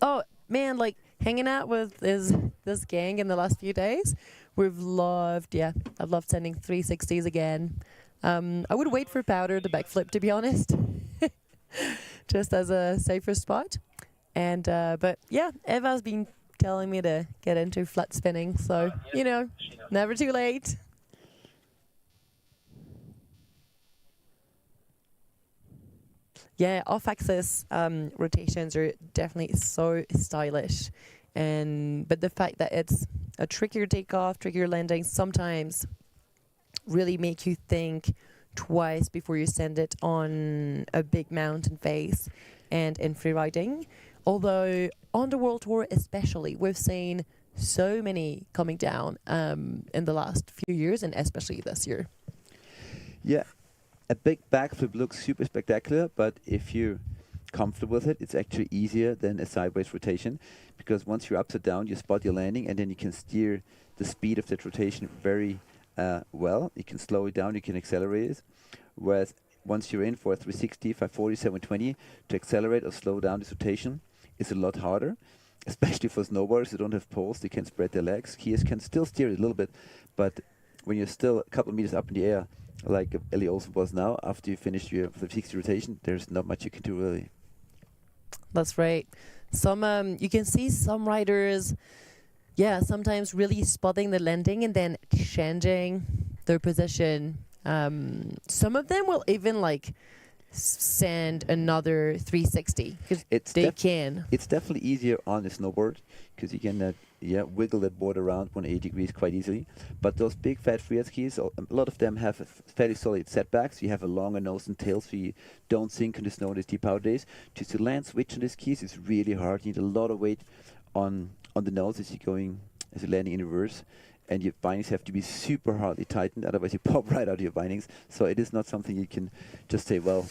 Oh man, like hanging out with this gang in the last few days, I've loved sending 360s again. I would wait for Powder to backflip, to be honest, just as a safer spot. And but yeah, Eva's been telling me to get into flat spinning, so you know, never too late. Yeah, off-axis rotations are definitely so stylish, but the fact that it's a trickier takeoff, trickier landing, sometimes really make you think twice before you send it on a big mountain face and in freeriding. Although on the World Tour especially, we've seen so many coming down in the last few years, and especially this year. Yeah, a big backflip looks super spectacular, but if you're comfortable with it, it's actually easier than a sideways rotation, because once you're upside down, you spot your landing, and then you can steer the speed of that rotation very well. You can slow it down, you can accelerate it. Whereas once you're in for a 360, 540, 720, to accelerate or slow down this rotation is a lot harder, especially for snowboarders who don't have poles. They can spread their legs. Skiers can still steer it a little bit, but when you're still a couple of meters up in the air, like Ellie Olsen was now, after you finish your 360 rotation, there's not much you can do really. That's right. Some you can see some riders, yeah, sometimes really spotting the landing and then changing their position. Some of them will even like send another 360 because they can. It's definitely easier on the snowboard because you can wiggle that board around 180 degrees quite easily. But those big fat freeride skis, a lot of them have fairly solid setbacks. You have a longer nose and tail, so you don't sink in the snow in the steep out days. To land switch on the skis is really hard. You need a lot of weight on the nose as you're landing in reverse. And your bindings have to be super hardly tightened, otherwise you pop right out of your bindings. So it is not something you can just say, well,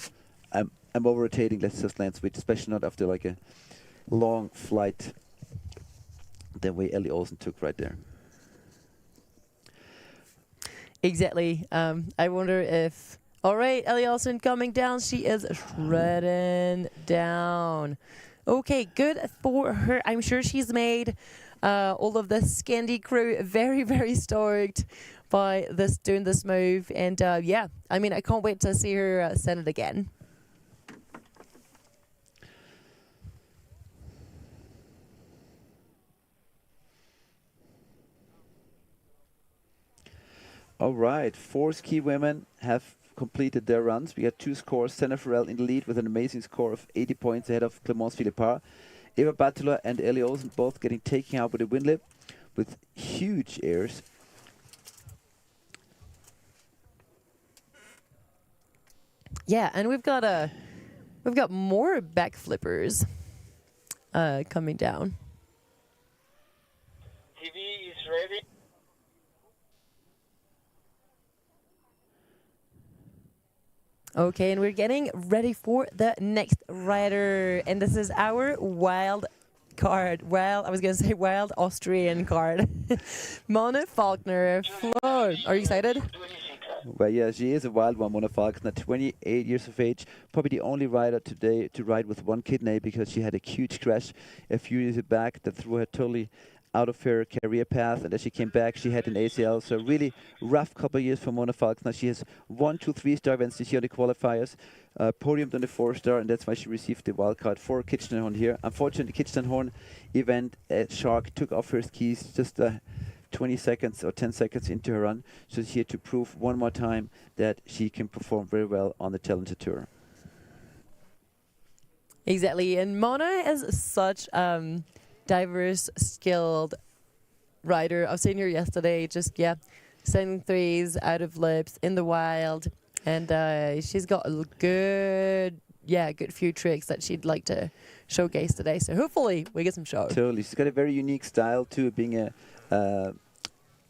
I'm over rotating, let's just land switch, especially not after like a long flight the way Ellie Olsen took right there. Exactly. I wonder if... All right, Ellie Olsen coming down. She is shredding down. Okay, good for her. I'm sure she's made all of the Scandi crew very, very stoked by doing this move. And yeah, I mean, I can't wait to see her send it again. All right, 4 ski women have completed their runs. We got 2 scores. Senna Farrell in the lead with an amazing score of 80 points ahead of Clémence Philippard. Eva Battler and Ellie Olsen both getting taken out with a wind lip with huge airs. Yeah, and we've got more back flippers coming down. TV is ready. Okay, and we're getting ready for the next rider, and this is our wild card. Well, I was going to say wild Austrian card. Mona Faulkner. Flo, are you excited? Well, yeah, she is a wild one, Mona Faulkner, 28 years of age. Probably the only rider today to ride with one kidney because she had a huge crash a few years back that threw her totally out of her career path. And as she came back, she had an ACL. So really rough couple of years for Mona Faulkner. She has 1, 2, 3-star events this year on the qualifiers, podiumed on the 4-star, and that's why she received the wildcard for Kitchenhorn here. Unfortunately, the Kitchenhorn event, Shark took off her skis just 20 seconds or 10 seconds into her run. So she's here to prove one more time that she can perform very well on the Challenger Tour. Exactly, and Mona is such diverse, skilled rider. I was sitting here yesterday, just sending threes out of lips in the wild, and she's got a good few tricks that she'd like to showcase today. So hopefully we get some show. Totally, she's got a very unique style too, being a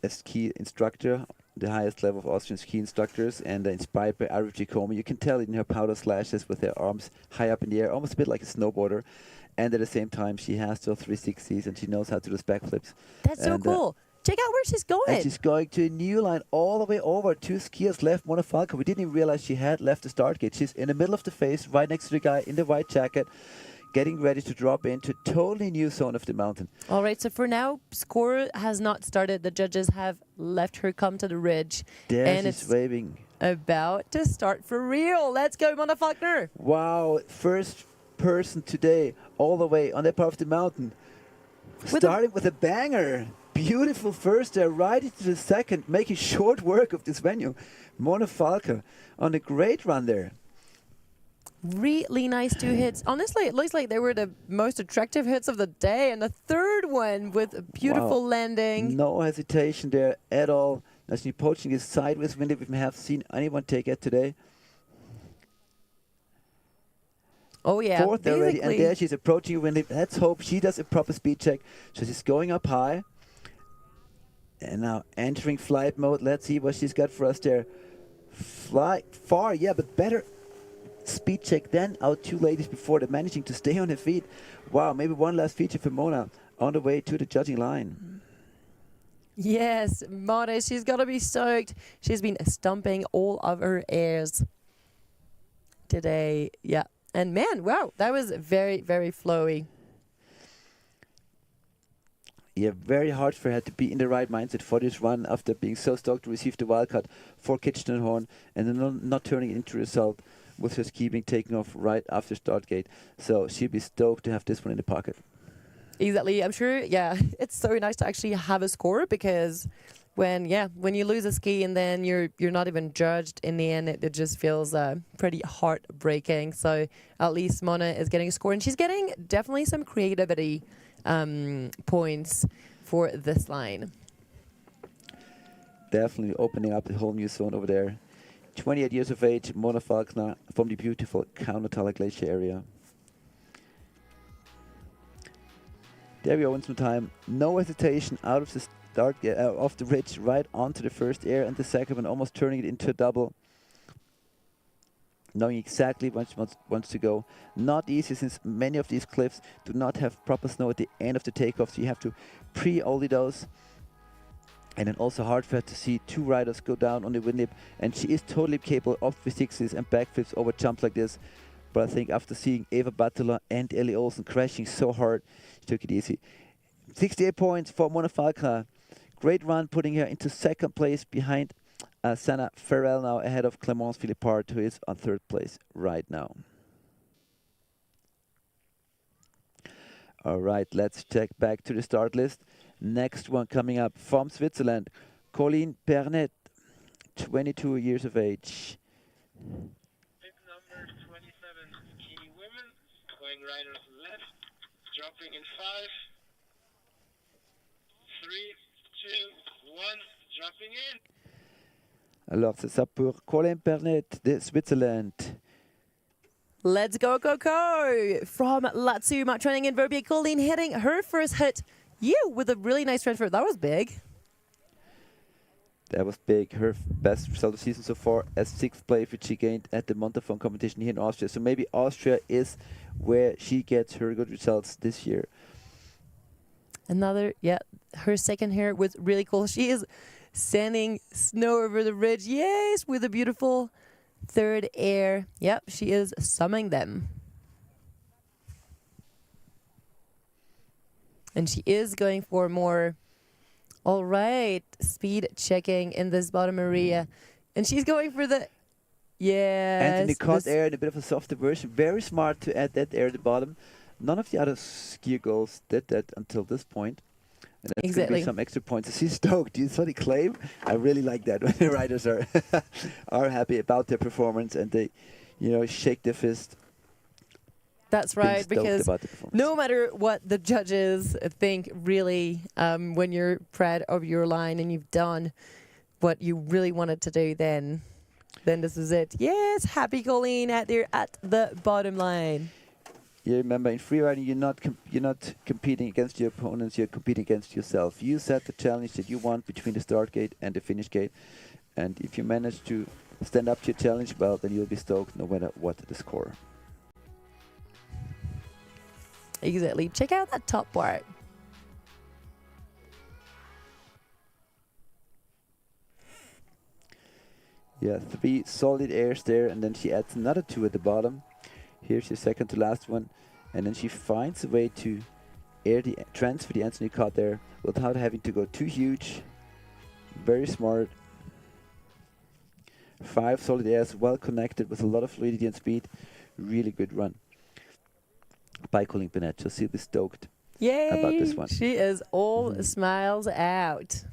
ski instructor, the highest level of Austrian ski instructors, and inspired by Arif Giacomo. You can tell it in her powder slashes with her arms high up in the air, almost a bit like a snowboarder. And at the same time, she has those 360s and she knows how to do those backflips. That's so cool. Check out where she's going. And she's going to a new line all the way over. 2 skiers left, Mona Faulkner. We didn't even realize she had left the start gate. She's in the middle of the face, right next to the guy in the white jacket, getting ready to drop into a totally new zone of the mountain. All right, so for now, score has not started. The judges have left her come to the ridge. There and she's it's waving. About to start for real. Let's go, Mona Faulkner. Wow, first person today all the way on that part of the mountain. Starting with a banger. Beautiful first there, right into the second, making short work of this venue. Mona Faulkner on a great run there. Really nice 2 hits. Honestly, it looks like they were the most attractive hits of the day. And the third one with a beautiful landing. No hesitation there at all. Now she's approaching this sideways window. We have seen anyone take it today. Oh yeah, Fourth already, and there she's approaching window. Let's hope she does a proper speed check. So she's going up high. And now entering flight mode. Let's see what she's got for us there. Fly far, yeah, but better speed check than our 2 ladies before. They're managing to stay on her feet. Wow, maybe one last feature for Mona on the way to the judging line. Yes, Mona, she's got to be stoked. She's been stomping all of her airs today. Yeah. And man, wow, that was very, very flowy. Yeah, very hard for her to be in the right mindset for this run after being so stoked to receive the wildcard for Kitchenhorn and then not turning it into a result with her ski being taken off right after start gate. So she'll be stoked to have this one in the pocket. Exactly. I'm sure, it's so nice to actually have a score because when you lose a ski and then you're not even judged in the end, it just feels pretty heartbreaking. So at least Mona is getting a score, and she's getting definitely some creativity points for this line. Definitely opening up the whole new zone over there. 28 years of age, Mona Faulkner from the beautiful Kaunertaler Glacier area. There we go, once more time. No hesitation out of the start off the ridge right onto the first air, and the second one almost turning it into a double. Knowing exactly where she wants to go. Not easy since many of these cliffs do not have proper snow at the end of the takeoff, so you have to pre-ollie those. And then also hard for her to see 2 riders go down on the wind lip, and she is totally capable of 360s and backflips over jumps like this. But I think after seeing Eva Battler and Ellie Olsen crashing so hard, she took it easy. 68 points for Mona Faulkner. Great run, putting her into 2nd place behind Sanna Farrell, now ahead of Clémence Philippard, who is on 3rd place right now. All right, let's check back to the start list. Next one coming up from Switzerland, Colleen Pernet, 22 years of age. Pit number 27, ski women, going riders left, drop dropping in 5, 3, 2, 1, dropping in. Alors, c'est ça pour Colin Pernet de Switzerland. Let's go, from Latsuma training in Verbier. Colleen hitting her first hit. You with a really nice transfer. That was big. That was big. Her best result of the season so far, as 6th place, which she gained at the Montafon competition here in Austria. So maybe Austria is where she gets her good results this year. Another, yeah, her second here was really cool. She is sending snow over the ridge. Yes, with a beautiful third air. Yep, she is summing them. And she is going for more. All right, speed checking in this bottom area. And she's going for the, yes. Anthony caught air in a bit of a softer version. Very smart to add that air at the bottom. None of the other skier girls did that until this point. And that's going to be some extra points. She's stoked. You saw the claim? I really like that when the riders are are happy about their performance and they, you know, shake their fist. That's right, because no matter what the judges think, really, when you're proud of your line and you've done what you really wanted to do, then this is it. Yes, happy Colleen out there at the bottom line. You remember, in freeriding, you're not competing against your opponents. You're competing against yourself. You set the challenge that you want between the start gate and the finish gate, and if you manage to stand up to your challenge, well, then you'll be stoked no matter what the score. Exactly. Check out that top part. Yeah, 3 solid airs there, and then she adds another 2 at the bottom. Here's your second to last one, and then she finds a way to transfer the Anthony caught there without having to go too huge. Very smart. 5 solid airs, well connected with a lot of fluidity and speed. Really good run by Colleen Bennett. So she'll be stoked about this one. She is all smiles out.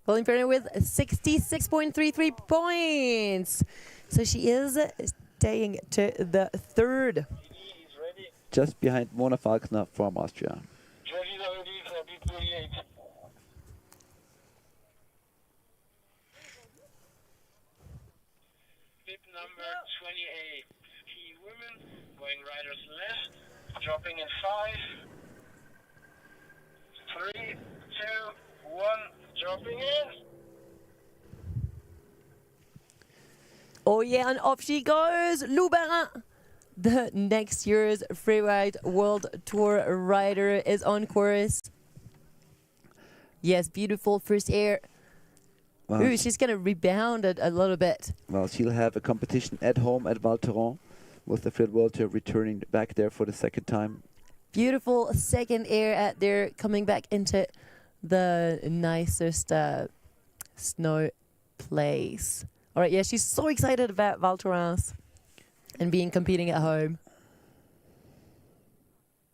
Colleen Bennett with 66.33 points. So she is staying to the third. Just behind Mona Falkner from Austria. Bib number 28, ski women, going riders left, dropping in 5, 3, 2, 1, dropping in. Oh yeah, and off she goes, Loubarin. The next year's Freeride World Tour rider is on course. Yes, beautiful first air. Well, ooh, she's going to rebound it a little bit. Well, she'll have a competition at home at Obertauern with the Freeride World Tour returning back there for the second time. Beautiful second air at there, coming back into the nicest snow place. All right, yeah, she's so excited about Val Thorens and competing at home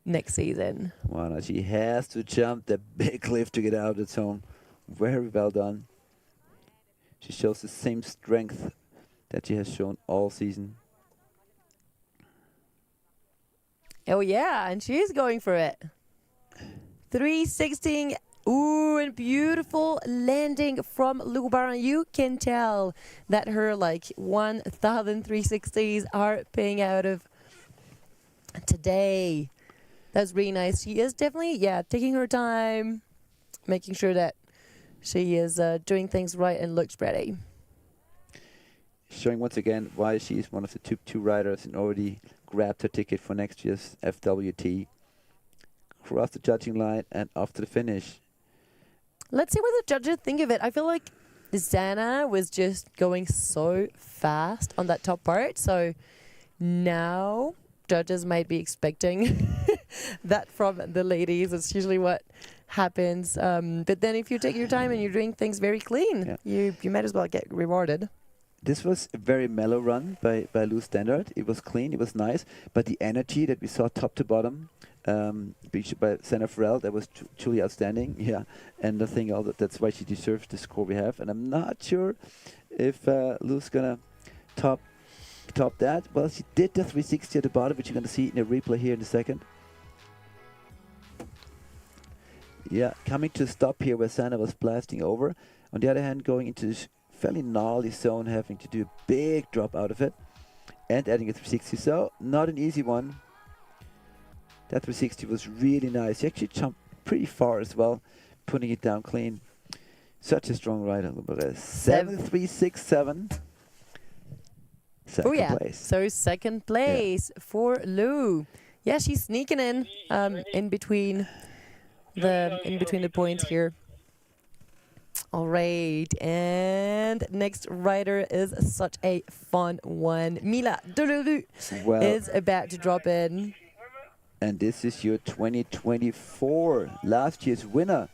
next season. Well, now she has to jump the big cliff to get out of the zone. Very well done. She shows the same strength that she has shown all season. Oh yeah, and she's going for it. 316. Ooh, and beautiful landing from Loubarin. You can tell that her 1,360s are paying out of today. That's really nice. She is definitely, taking her time, making sure that she is doing things right and looks ready. Showing once again why she is one of the top 2 riders and already grabbed her ticket for next year's FWT. Cross the judging line and off to the finish. Let's see what the judges think of it. I feel like Zana was just going so fast on that top part. So now judges might be expecting that from the ladies. It's usually what happens. But then if you take your time and you're doing things very clean, you might as well get rewarded. This was a very mellow run by Lou Standard. It was clean, it was nice, but the energy that we saw top to bottom by Senna Farrell, that was truly outstanding. Yeah, and I think that's why she deserves the score we have. And I'm not sure if Lou's gonna top that. Well, she did the 360 at the bottom, which you're gonna see in a replay here in a second. Yeah, coming to a stop here where Sana was blasting over. On the other hand, going into this fairly gnarly zone, having to do a big drop out of it. And adding a 360, so not an easy one. That 360 was really nice. He actually jumped pretty far as well, putting it down clean. Such a strong rider. 7-3-6-7. Second place. So second place for Lou. Yeah, she's sneaking in between the points here. All right, and next rider is such a fun one. Mila Delulu is about to drop in. And this is your 2024, last year's winner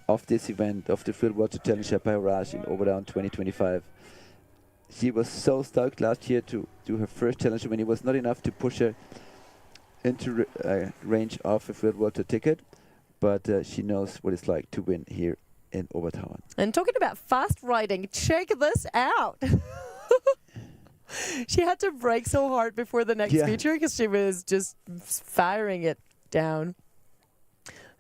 of this event, of the Freeride World Tour Challenger by Raj in Overtown 2025. She was so stoked last year to do her first challenger when it was not enough to push her into range of a Freeride World Tour ticket, but she knows what it's like to win here in Obertauern. And talking about fast riding, check this out. She had to brake so hard before the next feature because she was just firing it down.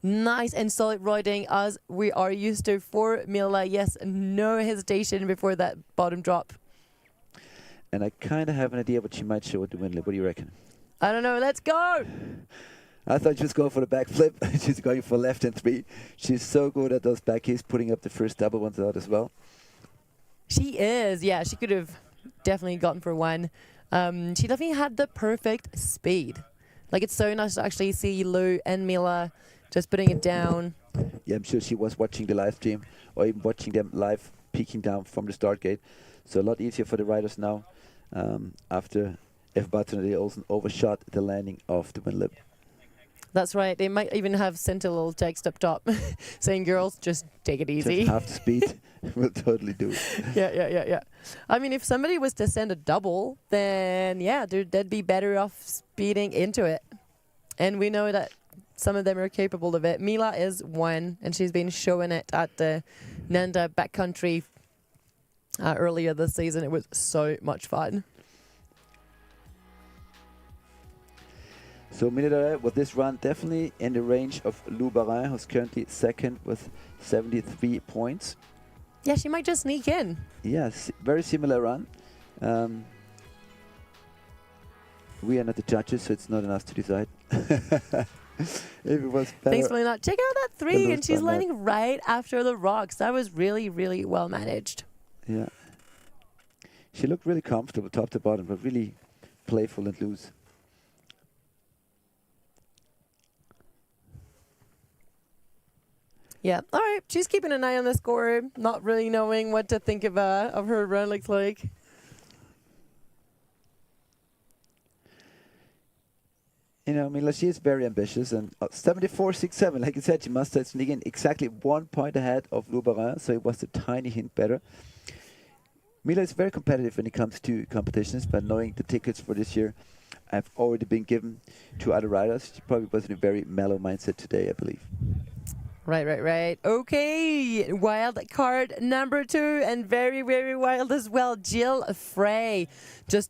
Nice and solid riding as we are used to for Mila. Yes, no hesitation before that bottom drop. And I kind of have an idea what she might show at the Windlip. What do you reckon? I don't know. Let's go. I thought she was going for the back flip. She's going for left and 3. She's so good at those back keys, putting up the first double ones out as well. She is. Yeah, she could have definitely gotten for one. She definitely had the perfect speed. Like, it's so nice to actually see Lou and Mila just putting it down. Yeah, I'm sure she was watching the live stream or even watching them live peeking down from the start gate. So a lot easier for the riders now after FWT Olsen overshot the landing of the Windlip. That's right. They might even have sent a little text up top saying, girls, just take it easy. Just half the speed will totally do it. Yeah. I mean, if somebody was to send a double, then yeah, they'd be better off speeding into it. And we know that some of them are capable of it. Mila is one, and she's been showing it at the Nanda backcountry earlier this season. It was so much fun. So Mila with this run definitely in the range of Lou Barin, who's currently second with 73 points. Yeah, she might just sneak in. Yes, very similar run. We are not the judges, so it's not on us to decide. If it was better. Thanks, Melina. Check out that 3, and she's landing right after the rocks. That was really, really well managed. Yeah. She looked really comfortable top to bottom, but really playful and loose. Yeah, all right. She's keeping an eye on the score, not really knowing what to think of her run, looks like. You know, I mean, she is very ambitious, and 74.67, like you said, she must have sneaked in exactly 1 point ahead of Lou Barin, so it was a tiny hint better. Mila is very competitive when it comes to competitions, but knowing the tickets for this year have already been given to other riders, she probably was in a very mellow mindset today, I believe. Right. Okay, wild card number 2, and very, very wild as well. Jill Frey just,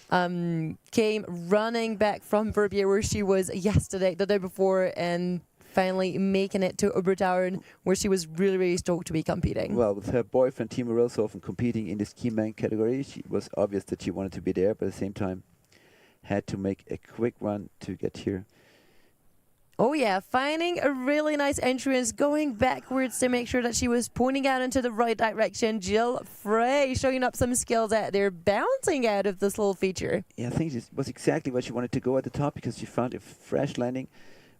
came running back from Verbier, where she was yesterday, the day before, and finally making it to Obertauern, where she was really, really stoked to be competing. Well, with her boyfriend Timo Relshofen competing in the ski man category, it was obvious that she wanted to be there, but at the same time had to make a quick run to get here. Oh yeah, finding a really nice entrance, going backwards to make sure that she was pointing out into the right direction. Jill Frey showing up some skills out there, bouncing out of this little feature. Yeah, I think this was exactly where she wanted to go at the top, because she found a fresh landing,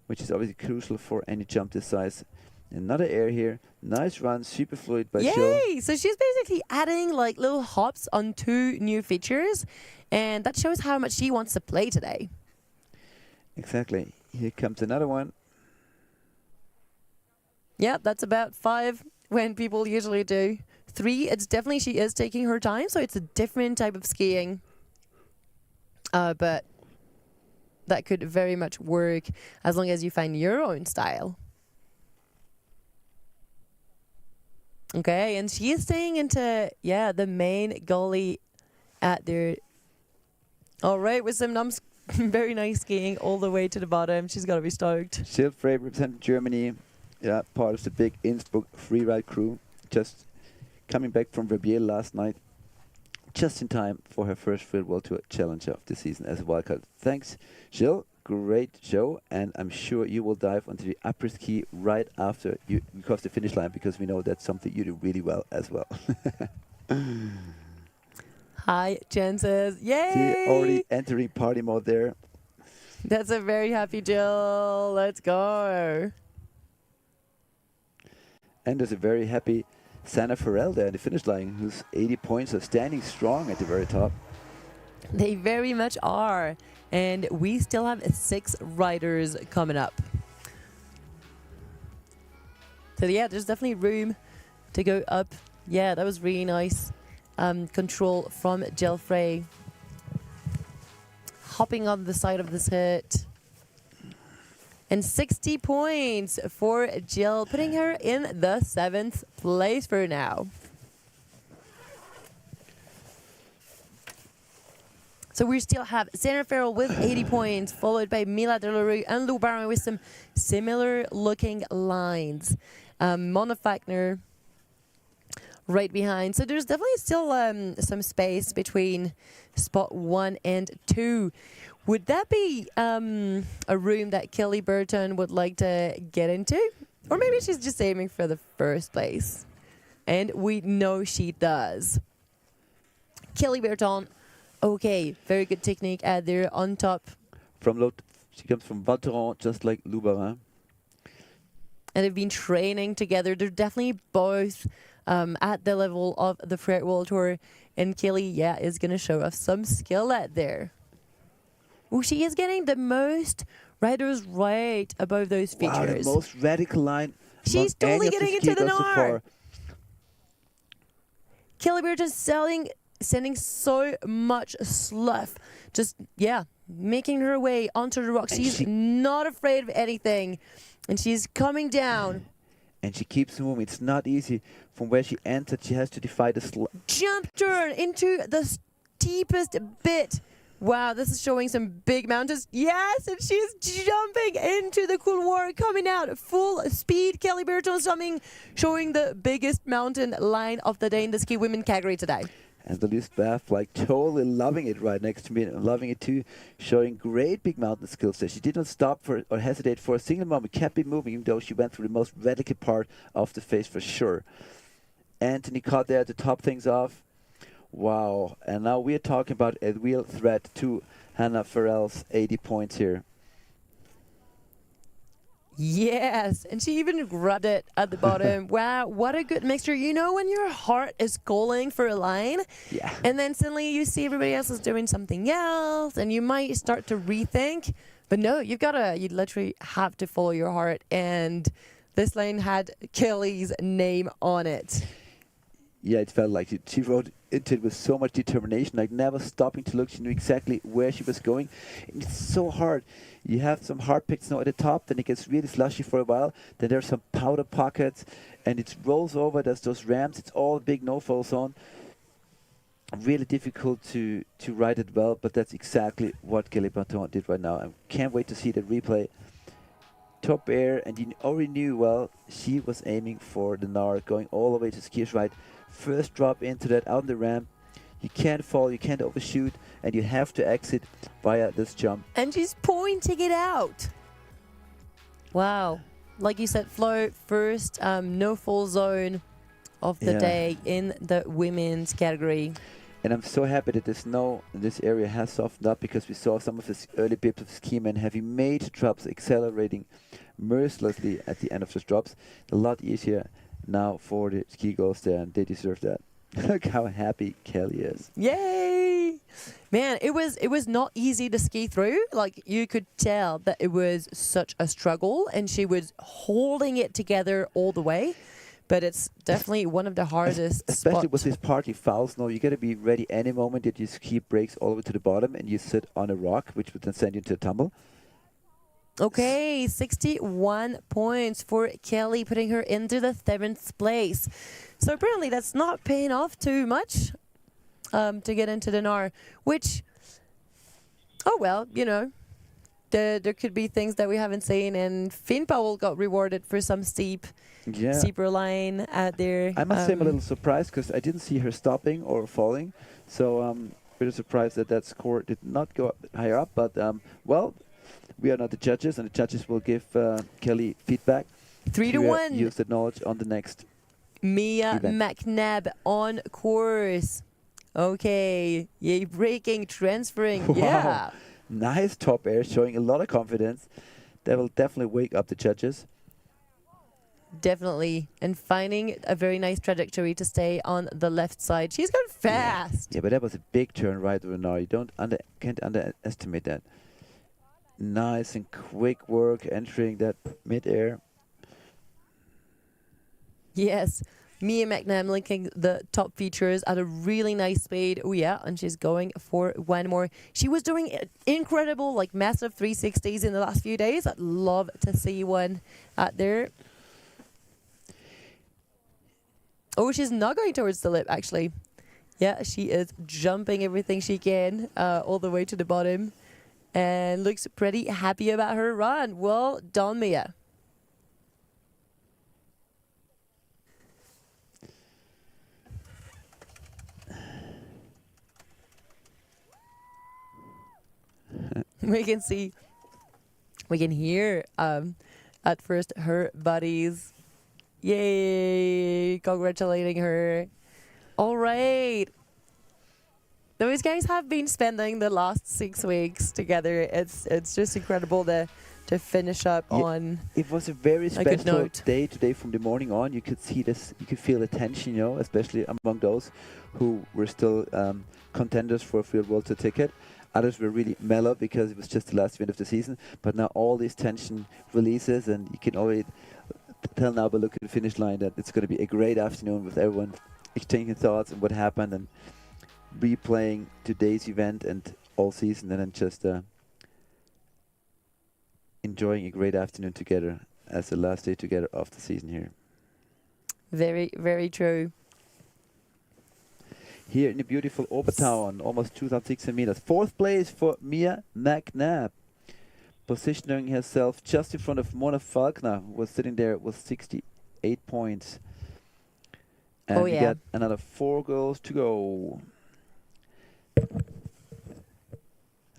which is obviously crucial for any jump this size. Another air here. Nice run, super fluid by Jill. Yay! So she's basically adding like little hops on 2 new features, and that shows how much she wants to play today. Exactly. Here comes another one. Yeah, that's about 5 when people usually do 3. It's definitely, she is taking her time, so it's a different type of skiing. But that could very much work as long as you find your own style. Okay, and she is staying into, the main gully at there. All right, with some very nice skiing all the way to the bottom. She's got to be stoked. Jill Frey representing Germany. Yeah, part of the big Innsbruck freeride crew. Just coming back from Verbier last night. Just in time for her first Freeride World Tour Challenger of the season as a wildcard. Thanks, Jill. Great show, and I'm sure you will dive onto the upper ski right after you cross the finish line, because we know that's something you do really well as well. Hi, Jen says, yay! See, already entering party mode there. That's a very happy Jill. Let's go. And there's a very happy Sana Farrell there at the finish line, whose 80 points are standing strong at the very top. They very much are. And we still have 6 riders coming up. So yeah, there's definitely room to go up. Yeah, that was really nice. Control from Jill Frey. Hopping on the side of this hit. And 60 points for Jill, putting her in the 7th place for now. So we still have Sana Farrell with 80 points, followed by Mila Delarue and Lou Barron with some similar looking lines. Mona Fachner right behind. So there's definitely still some space between spot 1 and 2. Would that be a room that Kelly Burton would like to get into? Or maybe she's just aiming for the first place. And we know she does. Kelly Burton. Okay, very good technique out there on top. She comes from Obertauern, just like Lou Barron. And they've been training together. They're definitely both at the level of the Freeride World Tour. And Kelly, yeah, is going to show us some skill out there. Oh, she is getting the most riders right above those features. Wow, the most radical line. She's totally getting into the so Nord. Kelly Burton sending so much slough. Just, yeah, making her way onto the rocks. She's not afraid of anything. And she's coming down. And she keeps moving. It's not easy. From where she entered, she has to defy the jump turn into the steepest bit. Wow, this is showing some big mountains. Yes, and she's jumping into the couloir, coming out full speed. Kelly Burton showing the biggest mountain line of the day in the ski women category today. And the Louise Bath, like, totally loving it right next to me, and loving it too, showing great big mountain skills there. She did not stop for or hesitate for a single moment, kept it moving, even though she went through the most radical part of the face for sure. Anthony caught there to top things off. Wow, and now we're talking about a real threat to Hannah Farrell's 80 points here. Yes, and she even grabbed it at the bottom. Wow, what a good mixture. You know when your heart is calling for a line, yeah, and then suddenly you see everybody else is doing something else, and you might start to rethink. But no, you literally have to follow your heart, and this line had Kelly's name on it. Yeah, it felt like she rode into it with so much determination, like never stopping to look. She knew exactly where she was going. And it's so hard. You have some hard-picked snow at the top, then it gets really slushy for a while. Then there's some powder pockets, and it rolls over. There's those ramps. It's all a big no-fall zone. Really difficult to ride it well, but that's exactly what Kelly Burton did right now. I can't wait to see the replay. Top air, and you already knew, well, she was aiming for the Nard, going all the way to skier's right. First drop into that out on the ramp. You can't fall, you can't overshoot, and you have to exit via this jump. And she's pointing it out. Wow. Like you said, Flo, first no-fall zone of the day in the women's category. And I'm so happy that the snow in this area has softened up, because we saw some of the early bits of ski men having major drops, accelerating mercilessly at the end of those drops. A lot easier now for the ski girls there, and they deserve that. Look how happy Kelly is. Yay! Man, it was not easy to ski through. Like, you could tell that it was such a struggle, and she was holding it together all the way. But it's definitely one of the hardest Especially spots. with this party foul snow, you got to be ready any moment that your ski breaks all the way to the bottom and you sit on a rock, which would then send you into a tumble. Okay, 61 points for Kelly, putting her into the 7th place. So apparently that's not paying off too much to get into the Nard, which, oh well, you know, there could be things that we haven't seen, and Powell got rewarded for some steeper line out there. I must say I'm a little surprised because I didn't see her stopping or falling, so pretty surprised that that score did not go up higher up. But well, we are not the judges, and the judges will give Kelly feedback. 3-1. Use that knowledge on the next Mia event. McNabb on course. Okay, yay, braking, transferring, Wow. yeah. Nice top air, showing a lot of confidence. That will definitely wake up the judges. Definitely, and finding a very nice trajectory to stay on the left side. She's going fast. Yeah, but that was a big turn right over now. You can't underestimate that. Nice and quick work entering that mid-air. Yes, Mia McNabb linking the top features at a really nice speed. Oh yeah, and she's going for one more. She was doing incredible, like massive 360s in the last few days. I'd love to see one out there. Oh, she's not going towards the lip, actually. Yeah, she is jumping everything she can all the way to the bottom, and looks pretty happy about her run. Well done, Mia. We can see, we can hear at first her buddies. Yay, congratulating her. All right. Those guys have been spending the last 6 weeks together. It's just incredible to finish up on. It was a very a good special note. day today from the morning on. You could see this, you could feel the tension, you know, especially among those who were still contenders for a Freeride World Tour ticket. Others were really mellow because it was just the last event of the season. But now all this tension releases, and you can already tell now by looking at the finish line that it's going to be a great afternoon with everyone exchanging thoughts on what happened and replaying today's event and all season, and then just enjoying a great afternoon together as the last day together of the season here. Very, very true. Here in the beautiful Obertauern, almost 2,600 meters. 4th place for Mia McNabb, positioning herself just in front of Mona Falkner, who was sitting there with 68 points. And we got another 4 girls to go.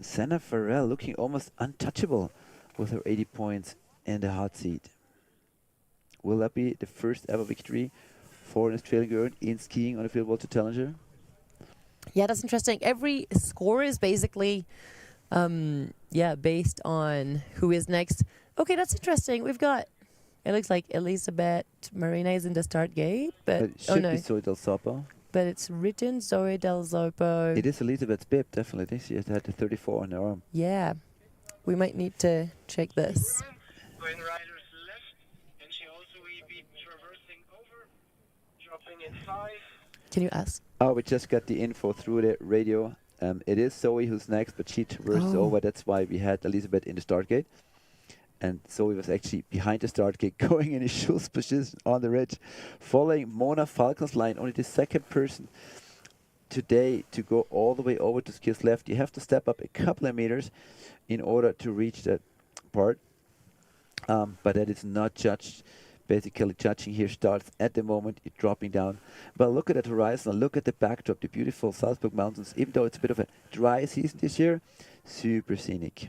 Senna Farrell looking almost untouchable with her 80 points and the hot seat. Will that be the first ever victory for an Australian girl in skiing on a Freeride World Tour Challenger? Yeah, that's interesting. Every score is basically, based on who is next. Okay, that's interesting. We've got, it looks like Elizabeth Marina is in the start gate, but It should be Zoe Del Sopo. But it's written Zoe Del Zopo. It is Elizabeth's bib, definitely. She has had the 34 on her arm. Yeah, we might need to check this. Going riders left, and she also will be traversing over, dropping in 5. Can you ask? Oh, we just got the info through the radio. It is Zoe who's next, but she traverses over. That's why we had Elizabeth in the start gate. And Zoe was actually behind the start gate, going in his shoes position on the ridge, following Mona Falcon's line, only the second person today to go all the way over to skills left. You have to step up a couple of meters in order to reach that part. But that is not judged. Basically, judging here starts at the moment you're dropping down. But look at that horizon, look at the backdrop, the beautiful Salzburg Mountains. Even though it's a bit of a dry season this year, super scenic.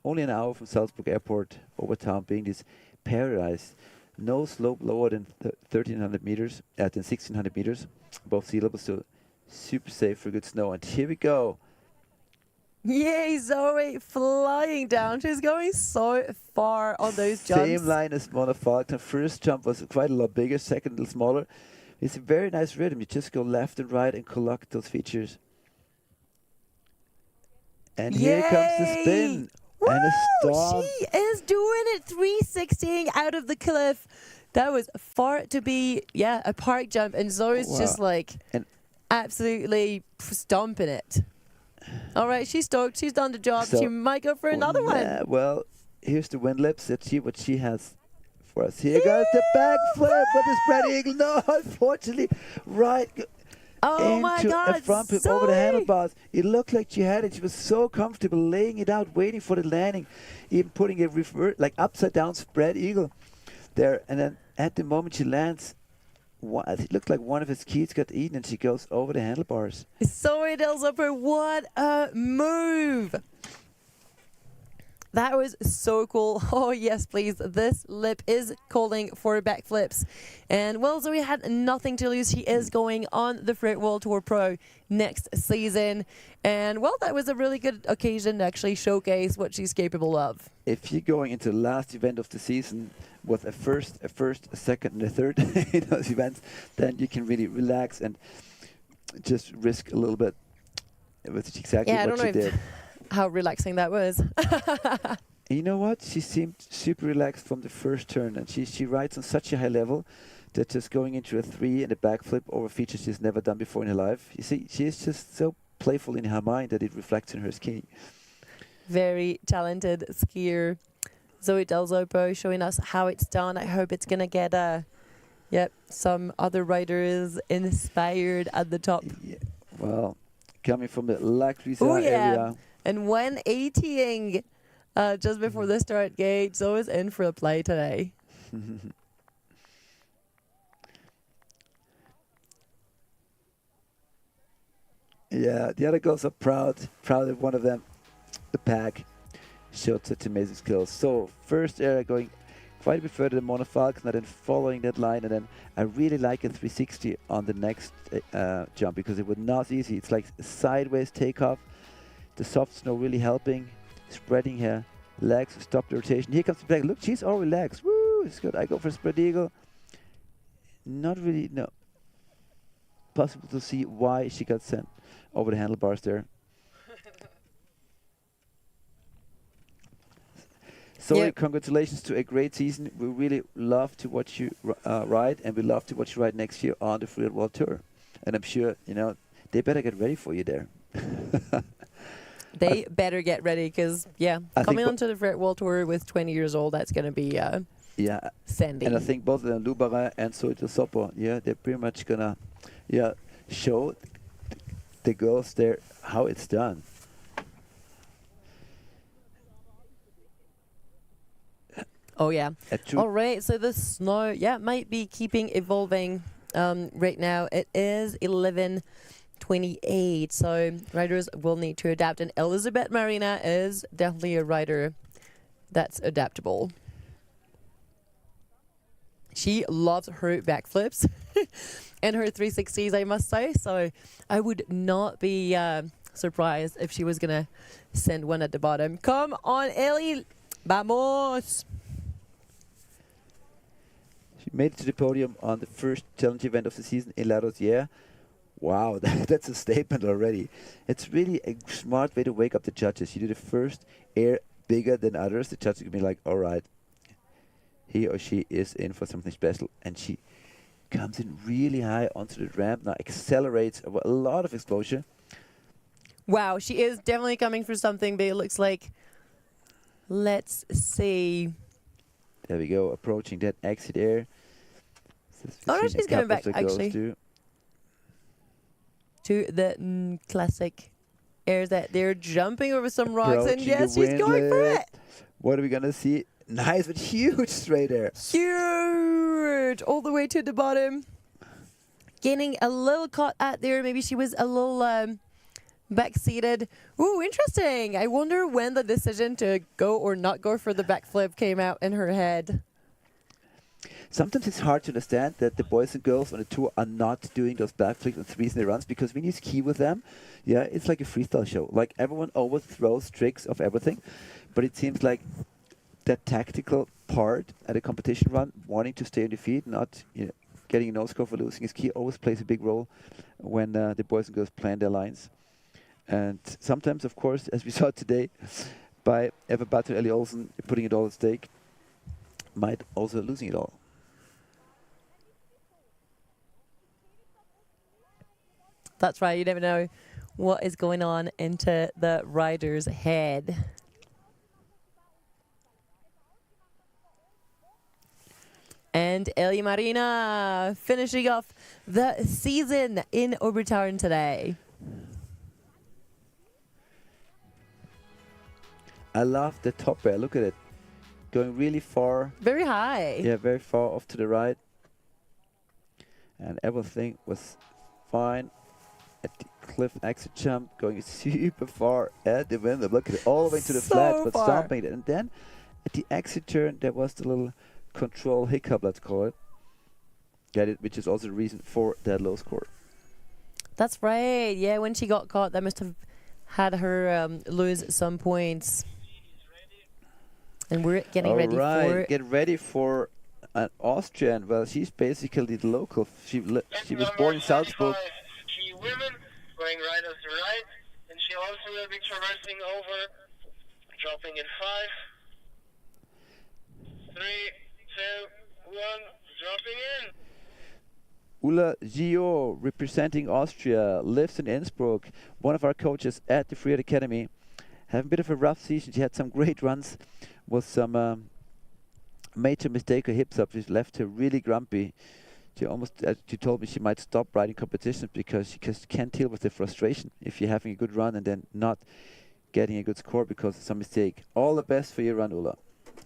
Only an hour from Salzburg Airport, Overtown being this paradise. No slope lower than 1,300 meters, than 1,600 meters above sea level, so super safe for good snow. And here we go. Yay, Zoe flying down. She's going so far on those jumps. Same line as Mona Falkner. First jump was quite a lot bigger, second a little smaller. It's a very nice rhythm. You just go left and right and collect those features. And here comes the spin. Woo! And a storm. She is doing it 360 out of the cliff. That was far to be, a park jump. And Zoe's just like absolutely stomping it. All right, she's stoked. She's done the job. So she might go for another one. Well, here's the wind lips. Let's see what she has for us. Here goes the backflip with the spread eagle. No, unfortunately, right. Oh my into God, a front flip Zoe! over the handlebars. It looked like she had it. She was so comfortable laying it out, waiting for the landing, even putting a reverse, like upside down spread eagle there. And then at the moment she lands, it looked like one of his keys got eaten, and she goes over the handlebars. Zoe Delzupper, what a move! That was so cool. Oh, yes, please. This lip is calling for backflips. And, well, Zoe had nothing to lose. She is going on the Freeride World Tour Pro next season. And, well, that was a really good occasion to actually showcase what she's capable of. If you're going into the last event of the season with a first, a second, and a third in those events, then you can really relax and just risk a little bit, which is exactly what she did. How relaxing that was. You know what? She seemed super relaxed from the first turn, and she rides on such a high level that just going into a 3 and a backflip over features she's never done before in her life. You see, she is just so playful in her mind that it reflects in her skiing. Very talented skier. Zoe Delzupper showing us how it's done. I hope it's going to get some other riders inspired at the top. Yeah. Well, coming from the La Clusaz area. And when ATing just before the start gate, Zoe's in for a play today. Yeah, the other girls are proud of one of them. The pack showed such amazing skills. So first area going quite a bit further than Mona Falcon, and then following that line, and then I really like a 360 on the next jump because it was not easy. It's like a sideways takeoff. The soft snow really helping, spreading her legs to stop the rotation. Here comes the back. Look, she's all relaxed. Woo, it's good. I go for spread eagle. Not really, no. Possible to see why she got sent over the handlebars there. So congratulations to a great season. We really love to watch you ride, and we love to watch you ride next year on the Freeride World Tour. And I'm sure, you know, they better get ready for you there. They better get ready because, coming onto the Freeride World Tour with 20 years old, that's going to be sending. And I think both of them, Lubara and Zoe Delzupper, they're pretty much going to show the girls there how it's done. Oh, yeah. All right, so the snow, might be keeping evolving right now. It is 11:28, so riders will need to adapt. And Elizabeth Marina is definitely a rider that's adaptable. She loves her backflips and her 360s, I must say. So I would not be surprised if she was going to send one at the bottom. Come on, Ellie. Vamos. She made it to the podium on the first challenge event of the season in La Rosière. Wow, that's a statement already. It's really a smart way to wake up the judges. You do the first air bigger than others. The judges can be like, all right, he or she is in for something special. And she comes in really high onto the ramp, now accelerates a lot of exposure. Wow, she is definitely coming for something, but it looks like, let's see. There we go, approaching that exit air. Oh, no, she's going back, actually. To the classic air that they're jumping over some rocks. And yes, she's going for it. What are we going to see? Nice, but huge straight air. Huge! All the way to the bottom. Getting a little caught at there. Maybe she was a little back-seated. Ooh, interesting. I wonder when the decision to go or not go for the backflip came out in her head. Sometimes it's hard to understand that the boys and girls on the tour are not doing those backflips and threes in the runs, because when you ski with them, it's like a freestyle show. Like everyone overthrows tricks of everything, but it seems like that tactical part at a competition run, wanting to stay on the feet, not getting a no score for losing a ski, always plays a big role when the boys and girls plan their lines. And sometimes, of course, as we saw today, by Eva Batter, Ellie Olsen putting it all at stake, might also losing it all. That's right. You never know what is going on into the rider's head. And and Elia Marina finishing off the season in Obertauern today. I love the top air. Look at it. Going really far. Very high. Yeah, very far off to the right. And everything was fine. At the cliff exit jump, going super far at the window. Look at it, all the way to the So flat, but far. stomping it. And then at the exit turn, there was the little control hiccup, let's call it. Which is also the reason for that low score. That's right. Yeah, when she got caught, that must have had her lose some points. And we're getting ready for... Get ready for an Austrian. Well, she's basically the local. She was born in Salzburg. Key women going right as the right, and she also will be traversing over, dropping in 5, 3, 2, 1, dropping in. Ulla Gio, representing Austria, lives in Innsbruck. One of our coaches at the Freeride Academy. Having a bit of a rough season. She had some great runs. Was some major mistake. Her hips up, which left her really grumpy. She almost, she told me she might stop riding competitions because she can't deal with the frustration if you're having a good run and then not getting a good score because of some mistake. All the best for your run, Ulla.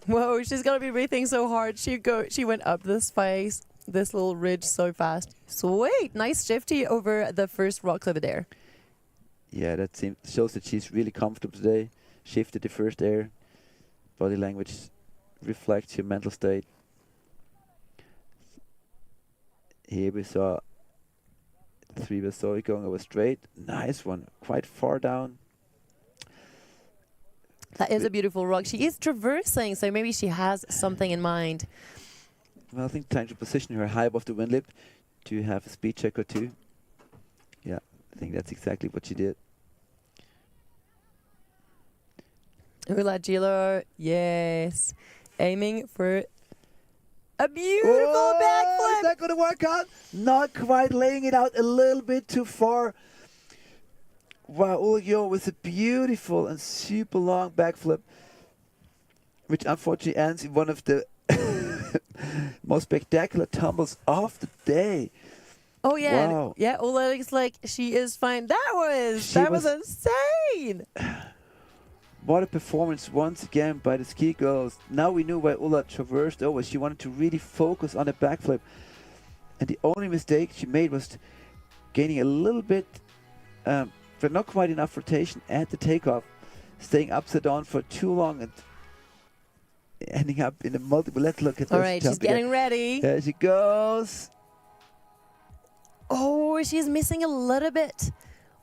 Whoa, she's gonna be breathing so hard. She went up this face, this little ridge so fast. Sweet, nice shifty over the first rock over there. Yeah, that shows that she's really comfortable today. Shifted the first air. Body language reflects your mental state. Here we saw 3 Vasoi going over straight. Nice one, quite far down. That is a beautiful rock. She is traversing, so maybe she has something in mind. Well, I think time to position her high above the wind lip to have a speed check or two. Yeah, I think that's exactly what she did. Ulla Gilo, yes. Aiming for a beautiful backflip. Is that going to work out? Not quite, laying it out a little bit too far. Wow, Ulla with a beautiful and super long backflip, which unfortunately ends in one of the most spectacular tumbles of the day. Oh yeah, wow. Yeah. Ulla looks like she is fine. That was insane. What a performance once again by the ski girls. Now we knew why Ulla traversed over. She wanted to really focus on the backflip. And the only mistake she made was gaining a little bit, but not quite enough rotation at the takeoff. Staying upside down for too long and ending up in a multiple. Let's look at this. All right, she's getting ready. There she goes. Oh, she's missing a little bit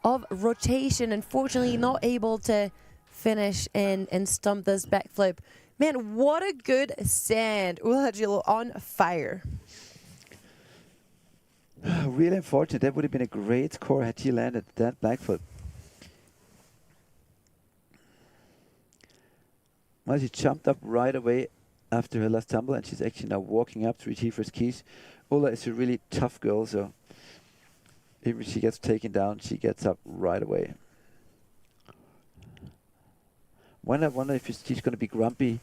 of rotation. Unfortunately, not able to finish and stump this backflip. Man, what a good sand. Ulla Gilo on fire. Really unfortunate. That would have been a great score had she landed that backflip. Well, she jumped up right away after her last tumble, and she's actually now walking up to retrieve her skis. Ulla is a really tough girl, so if she gets taken down, she gets up right away. I wonder if she's going to be grumpy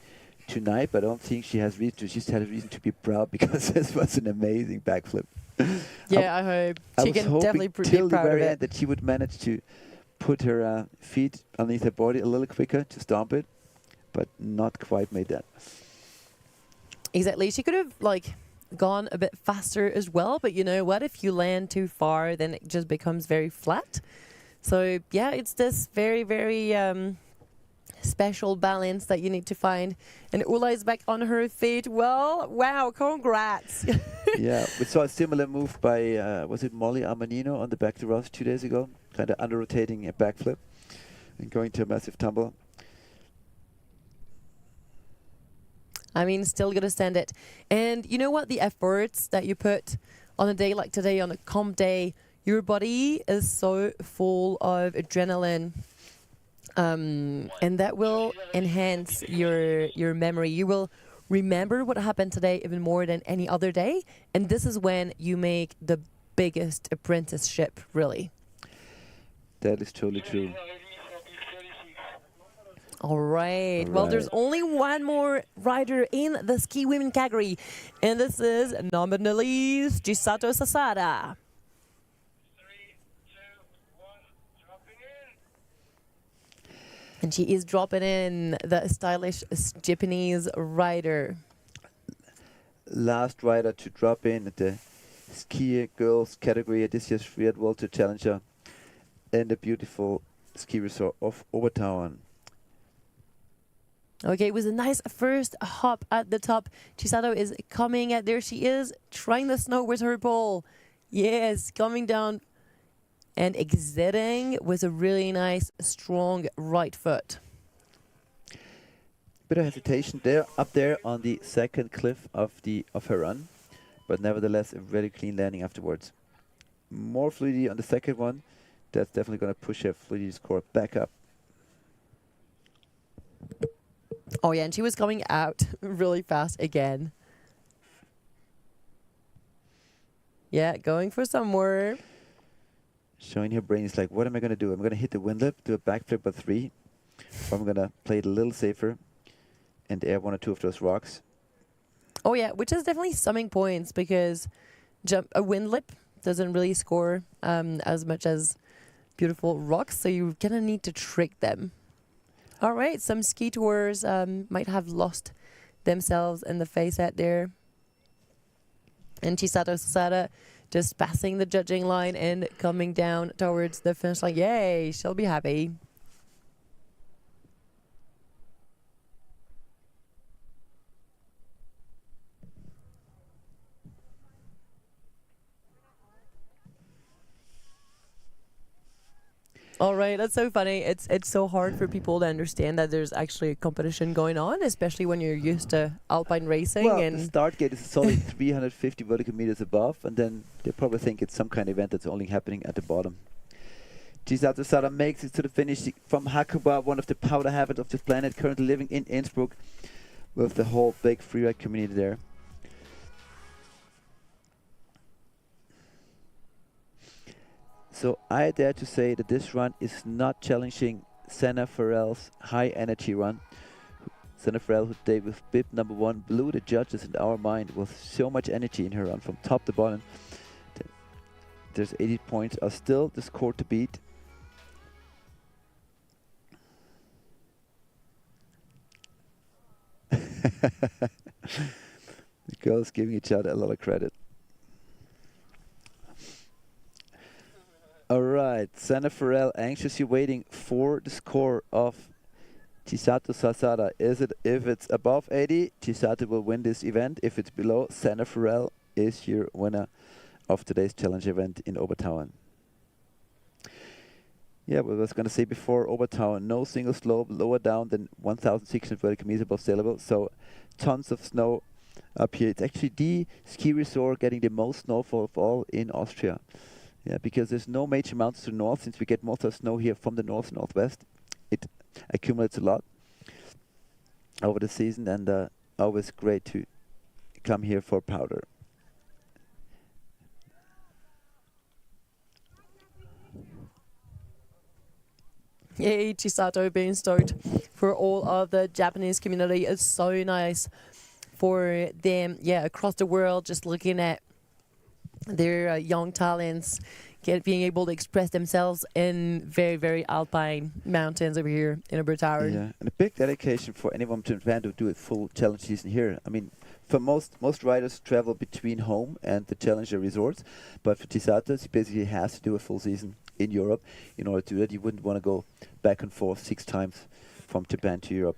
tonight, but I don't think she has reason to. She's had a reason to be proud because this was an amazing backflip. Yeah, I hope. She can definitely be till the proud of very it. end that she would manage to put her feet underneath her body a little quicker to stomp it, but not quite made that. Exactly. She could have gone a bit faster as well, but you know what? If you land too far, then it just becomes very flat. So yeah, it's this very, very special balance that you need to find. And Ulla is back on her feet. Well, wow, congrats. Yeah, we saw a similar move by, was it Molly Armanino on the back to Ross 2 days ago? Kind of under-rotating a backflip and going to a massive tumble. I mean, still gonna send it. And you know what? The efforts that you put on a day like today, on a comp day, your body is so full of adrenaline. And that will enhance your memory. You will remember what happened today even more than any other day. And this is when you make the biggest apprenticeship, really. That is totally true. All right. Well, there's only one more rider in the ski women category, and this is none but the least Chisato Sasada. 3, 2, 1, dropping in. And she is dropping in the stylish Japanese rider. Last rider to drop in at the ski girls category at this year's Freeride World Tour Challenger in the beautiful ski resort of Obertauern. Okay, it was a nice first hop at the top. Chisato is coming at there. She is trying the snow with her pole. Yes, coming down and exiting with a really nice, strong right foot. Bit of hesitation there, up there on the second cliff of her run, but nevertheless a very clean landing afterwards. More fluidity on the second one. That's definitely going to push her fluidity score back up. Oh yeah, and she was coming out really fast again. Yeah, going for some more. Showing her brain is like, what am I going to do? I'm going to hit the windlip, do a backflip at 3, or I'm going to play it a little safer and air 1 or 2 of those rocks. Oh yeah, which is definitely summing points because a windlip doesn't really score as much as beautiful rocks, so you're going to need to trick them. All right, some ski tours might have lost themselves in the face out there. And Chisato Sasada just passing the judging line and coming down towards the finish line. Yay, she'll be happy. All right, that's so funny. It's so hard for people to understand that there's actually a competition going on, especially when you're used to alpine racing. Well, and the start gate is solid 350 vertical meters above, and then they probably think it's some kind of event that's only happening at the bottom. Chisato Sasada makes it to the finish from Hakuba, one of the powder habits of this planet, currently living in Innsbruck with the whole big freeride community there. So I dare to say that this run is not challenging Senna Farrell's high energy run. Senna Farrell, who today with bib number 1 blew the judges in our mind with so much energy in her run from top to bottom. There's 80 points are still the score to beat. The girls giving each other a lot of credit. All right, Senna Farrell anxiously waiting for the score of Chisato Sasada. If it's above 80, Chisato will win this event. If it's below, Senna Farrell is your winner of today's challenge event in Obertauern. Yeah, but I was going to say before, Obertauern, no single slope lower down than 1,600 vertical meters above sea level, so tons of snow up here. It's actually the ski resort getting the most snowfall of all in Austria. Yeah, because there's no major mountains to the north. Since we get most of the snow here from the north and northwest, it accumulates a lot over the season, and always great to come here for powder. Yay, Chisato being stoked for all of the Japanese community. It's so nice for them, yeah, across the world, just looking at their young talents being able to express themselves in very, very alpine mountains over here in Obertauern. Yeah, and a big dedication for anyone to plan to do a full challenge season here. I mean, for most riders travel between home and the challenger resorts, but for Chisato, she basically has to do a full season in Europe. In order to do that, you wouldn't want to go back and forth 6 times from Japan to Europe.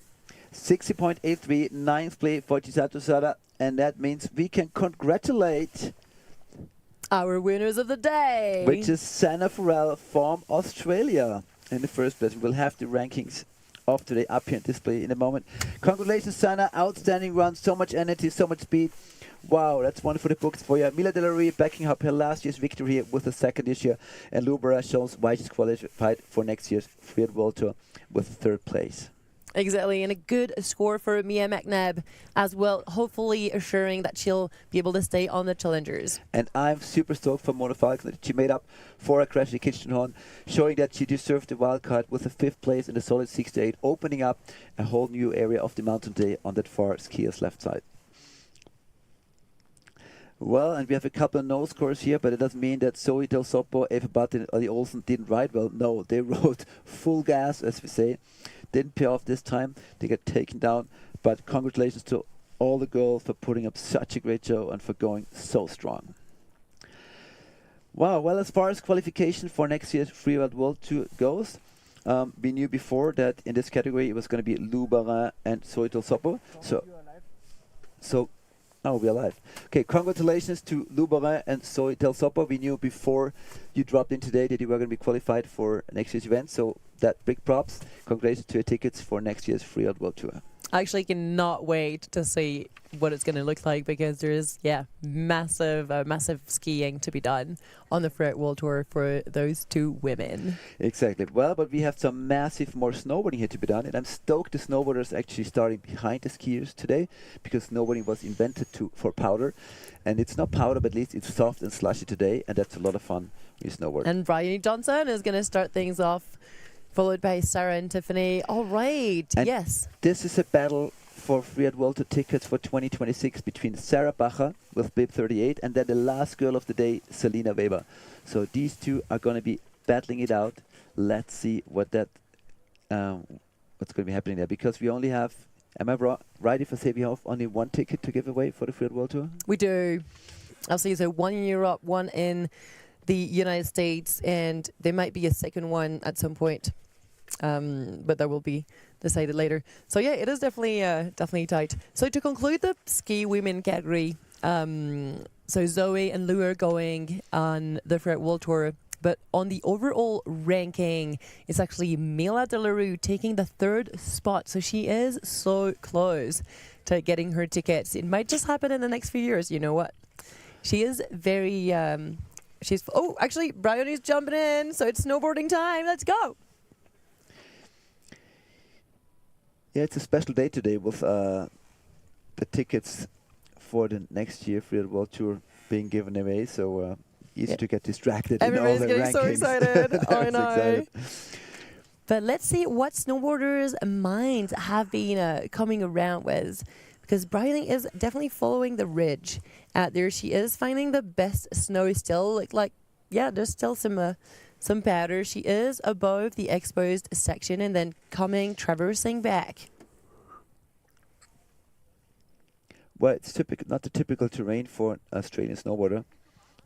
60.83, 9th place for Chisato Sasada, and that means we can congratulate our winners of the day, which is Senna Farrell from Australia in the first place. We'll have the rankings of today up here on display in a moment. Congratulations, Senna. Outstanding run. So much energy, so much speed. Wow, that's one for the books for you. Mila Delary backing up her last year's victory here with the second this year. And Lubera shows why she's qualified for next year's Freeride World Tour with 3rd place. Exactly, and a good score for Mia McNabb as well, hopefully assuring that she'll be able to stay on the Challengers. And I'm super stoked for Mona Falkner. She made up for a crash in Kitchenhorn, showing that she deserved the wild card with a 5th place in the solid 68, opening up a whole new area of the mountain day on that far skier's left side. Well, and we have a couple of no scores here, but it doesn't mean that Zoe Del Soppo, Eva Butt, and Ollie Olsen didn't ride well. No, they rode full gas, as we say. Didn't pay off this time. They got taken down. But congratulations to all the girls for putting up such a great show and for going so strong. Wow, well, as far as qualification for next year's Freeride World Tour goes, we knew before that in this category it was going to be Lou Barin and Zoe Del Soppo. Oh, we're alive. Okay, congratulations to Lou Barin and Zoe Del Soppo. We knew before you dropped in today that you were going to be qualified for next year's event. So that big props. Congratulations to your tickets for next year's Freeride World Tour. I actually cannot wait to see what it's going to look like because there is, massive skiing to be done on the Freeride World Tour for those two women. Exactly. Well, but we have some massive more snowboarding here to be done, and I'm stoked the snowboarders actually starting behind the skiers today because snowboarding was invented for powder, and it's not powder, but at least it's soft and slushy today, and that's a lot of fun when you snowboard. And Brian Johnson is going to start things off, followed by Sarah and Tiffany. All right, and yes. This is a battle for Freeride World Tour tickets for 2026 between Sarah Bacher with bib 38 and then the last girl of the day, Selina Weber. So these two are going to be battling it out. Let's see what's going to be happening there, because we only have, am I right if I say we have only one ticket to give away for the Freeride World Tour? We do. I'll see. So one in Europe, one in the United States, and there might be a second one at some point. But that will be decided later. So yeah, it is definitely tight. So to conclude the ski women category, so Zoe and Lou are going on the Freeride World Tour, but on the overall ranking, it's actually Mila Delarue taking the 3rd spot. So she is so close to getting her tickets. It might just happen in the next few years. You know what? She is very. Actually, Brian is jumping in, so it's snowboarding time. Let's go. Yeah, it's a special day today with the tickets for the next year Freeride World Tour being given away. So easy to get distracted. Everybody's in all the getting so rankings. excited. I know. Excited. But let's see what snowboarders' minds have been coming around with. Because Briley is definitely following the ridge. There she is finding the best snow still. There's still some powder. She is above the exposed section and then traversing back. Well, it's not the typical terrain for an Australian snowboarder.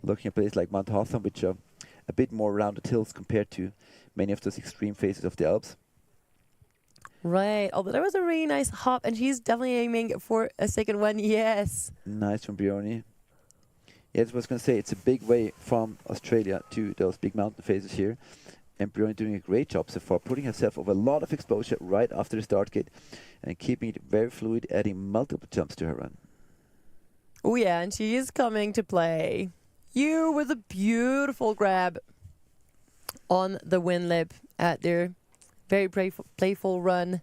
Looking at places like Mount Hawthorne, which are a bit more rounded hills compared to many of those extreme faces of the Alps. Right. Although that was a really nice hop, and she's definitely aiming for a second one. Yes. Nice from Brioni. Yes, I was going to say, it's a big way from Australia to those big mountain faces here. And Brioni doing a great job so far, putting herself over a lot of exposure right after the start gate and keeping it very fluid, adding multiple jumps to her run. Oh, yeah, and she is coming to play. You with a beautiful grab on the wind lip at their very playful run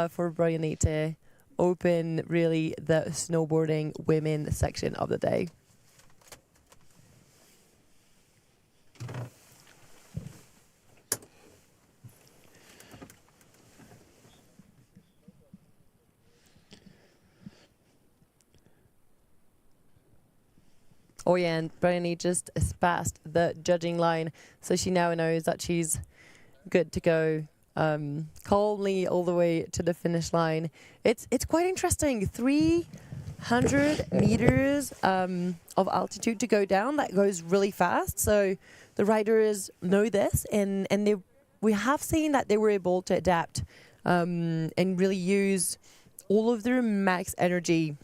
for Brioni to open, really, the snowboarding women section of the day. Oh yeah, and Brioni just passed the judging line, so she now knows that she's good to go calmly all the way to the finish line. It's quite interesting. 300 meters of altitude to go down. That goes really fast. So the riders know this, and we have seen that they were able to adapt and really use all of their max energy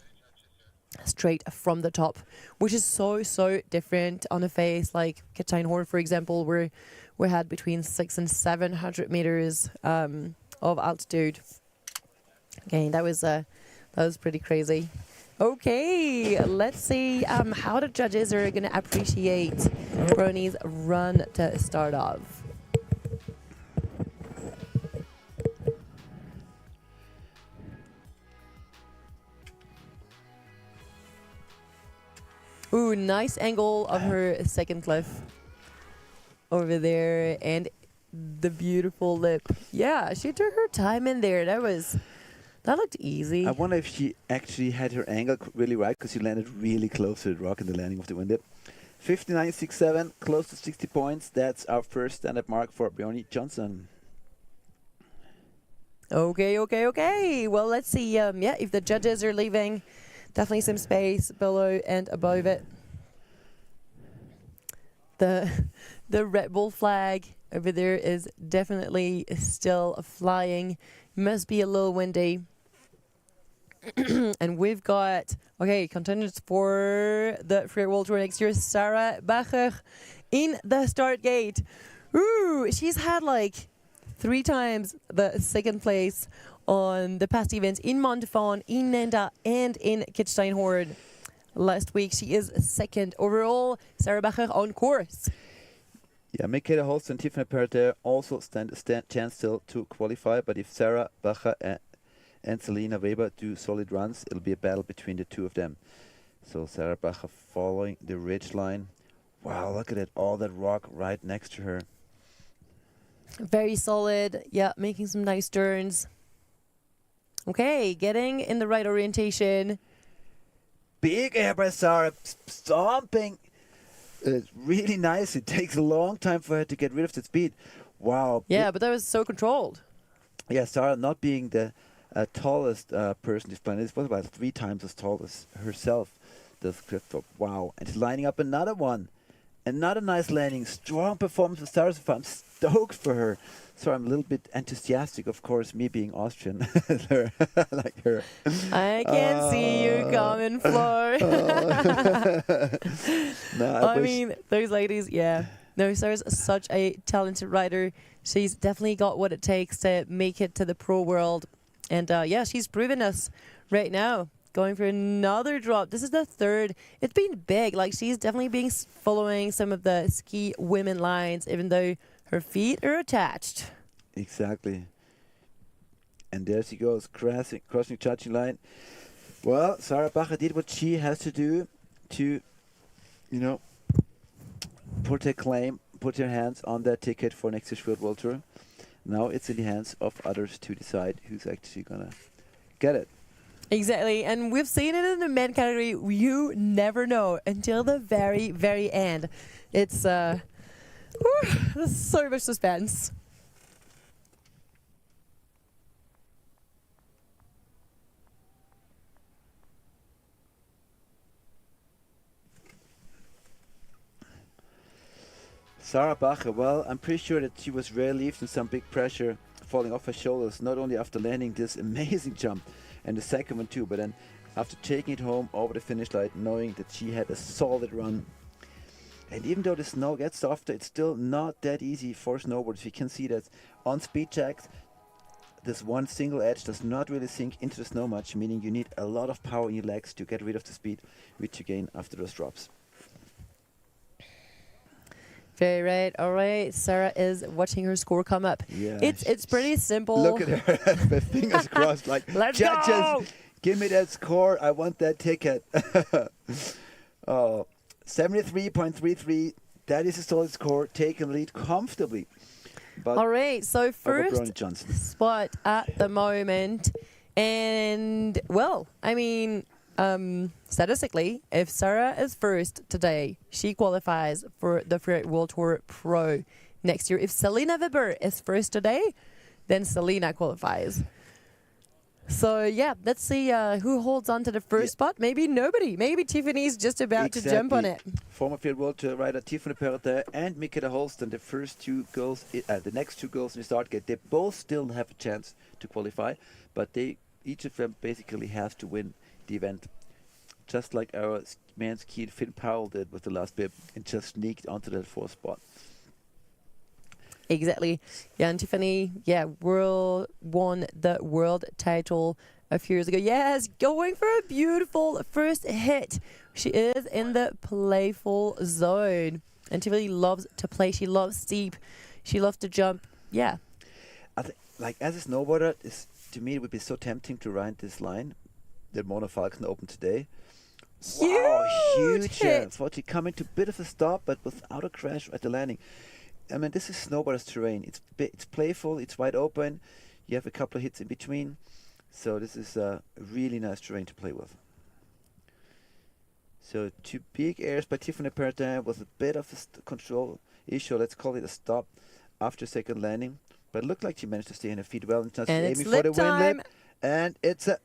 straight from the top, which is so different on a face like Kitchenhorn, for example, where we had between 600 and 700 meters of altitude. Okay, that was pretty crazy. Okay, let's see how the judges are going to appreciate Brioni's run to start off. Ooh, nice angle of her second cliff over there, and the beautiful lip. Yeah, she took her time in there. That looked easy. I wonder if she actually had her angle really right, because she landed really close to the rock in the landing of the wind lip. 59.67, close to 60 points. That's our first stand-up mark for Bjorni Johnson. Okay. Well, let's see. If the judges are leaving, definitely some space below and above it. The Red Bull flag over there is definitely still flying. Must be a little windy. And we've got, contenders for the Freeride World Tour next year, Sarah Bacher in the start gate. Ooh, she's had like 3 times the second place on the past events in Montafon, in Nenda, and in Kitzsteinhorn. Last week, she is second overall. Sarah Bacher on course. Yeah, Michaela Holst and Tiffany Perter also stand chance still to qualify, but if Sarah Bacher and Selena Weber do solid runs, it'll be a battle between the two of them. So Sarah Bacher following the ridge line. Wow, look at it, all that rock right next to her. Very solid. Yeah, making some nice turns. Okay, getting in the right orientation. Big air by Sarah, stomping. It's really nice. It takes a long time for her to get rid of the speed. Wow. Yeah, but that was so controlled. Yeah, Sarah not being the tallest person this planet. This was about 3 times as tall as herself. Does Christoph. Wow. And she's lining up another one. Another nice landing. Strong performance for Sarah. I'm stoked for her. So I'm a little bit enthusiastic, of course, me being Austrian. Like her. I can see you coming, Floor. No, I mean, those ladies, yeah. No, Sarah's such a talented rider. She's definitely got what it takes to make it to the pro world. And she's proven us right now. Going for another drop. This is the 3rd. It's been big. Like, she's definitely been following some of the ski women lines, even though her feet are attached. Exactly. And there she goes, crossing judging line. Well, Sarah Bacher did what she has to do to, put her claim, put her hands on that ticket for next year's Freeride World Tour. Now it's in the hands of others to decide who's actually going to get it. Exactly, and we've seen it in the men category. You never know until the very, very end. It's there's so much suspense. Sarah Bacher, well, I'm pretty sure that she was relieved in some big pressure falling off her shoulders, not only after landing this amazing jump, and the second one too, but then after taking it home over the finish line, knowing that she had a solid run. And even though the snow gets softer, it's still not that easy for snowboarders. You can see that on speed checks, this one single edge does not really sink into the snow much, meaning you need a lot of power in your legs to get rid of the speed which you gain after those drops. Very right. All right. Sarah is watching her score come up. Yeah, it's pretty simple. Look at her, with fingers crossed, like, Let's judges, go! give me that score. I want that ticket. 73.33. That is a solid score. Taking the lead comfortably. But all right. So first Johnson spot at the moment, and well, I mean. Statistically, if Sarah is first today, she qualifies for the Freeride World Tour Pro next year. If Selena Weber is first today, then Selena qualifies. So, yeah, let's see who holds on to the first spot. Maybe nobody. Maybe Tiffany's just about to jump on it. Former Freeride World Tour rider Tiffany Perter and Michaela Holsten, the first 2 girls, the next 2 girls in the start gate, they both still have a chance to qualify, but each of them basically has to win the event, just like our man skier Finn Powell did with the last bib and just sneaked onto that 4th spot. Exactly. Yeah, and Tiffany, won the world title a few years ago. Yes, going for a beautiful first hit. She is in the playful zone. And Tiffany loves to play. She loves steep. She loves to jump. Yeah. I think, like, as a snowboarder, to me it would be so tempting to ride this line that Mona Falcon opened today, Wow, huge hit. FWT coming to a bit of a stop, but without a crash at the landing. I mean, this is snowboarder's terrain. It's playful, it's wide open. You have a couple of hits in between. So this is a really nice terrain to play with. So 2 big airs by Tiffany Pertin with a bit of a control issue. Let's call it a stop after second landing. But it looked like she managed to stay on her feet well and just aiming for the win lip. And it's a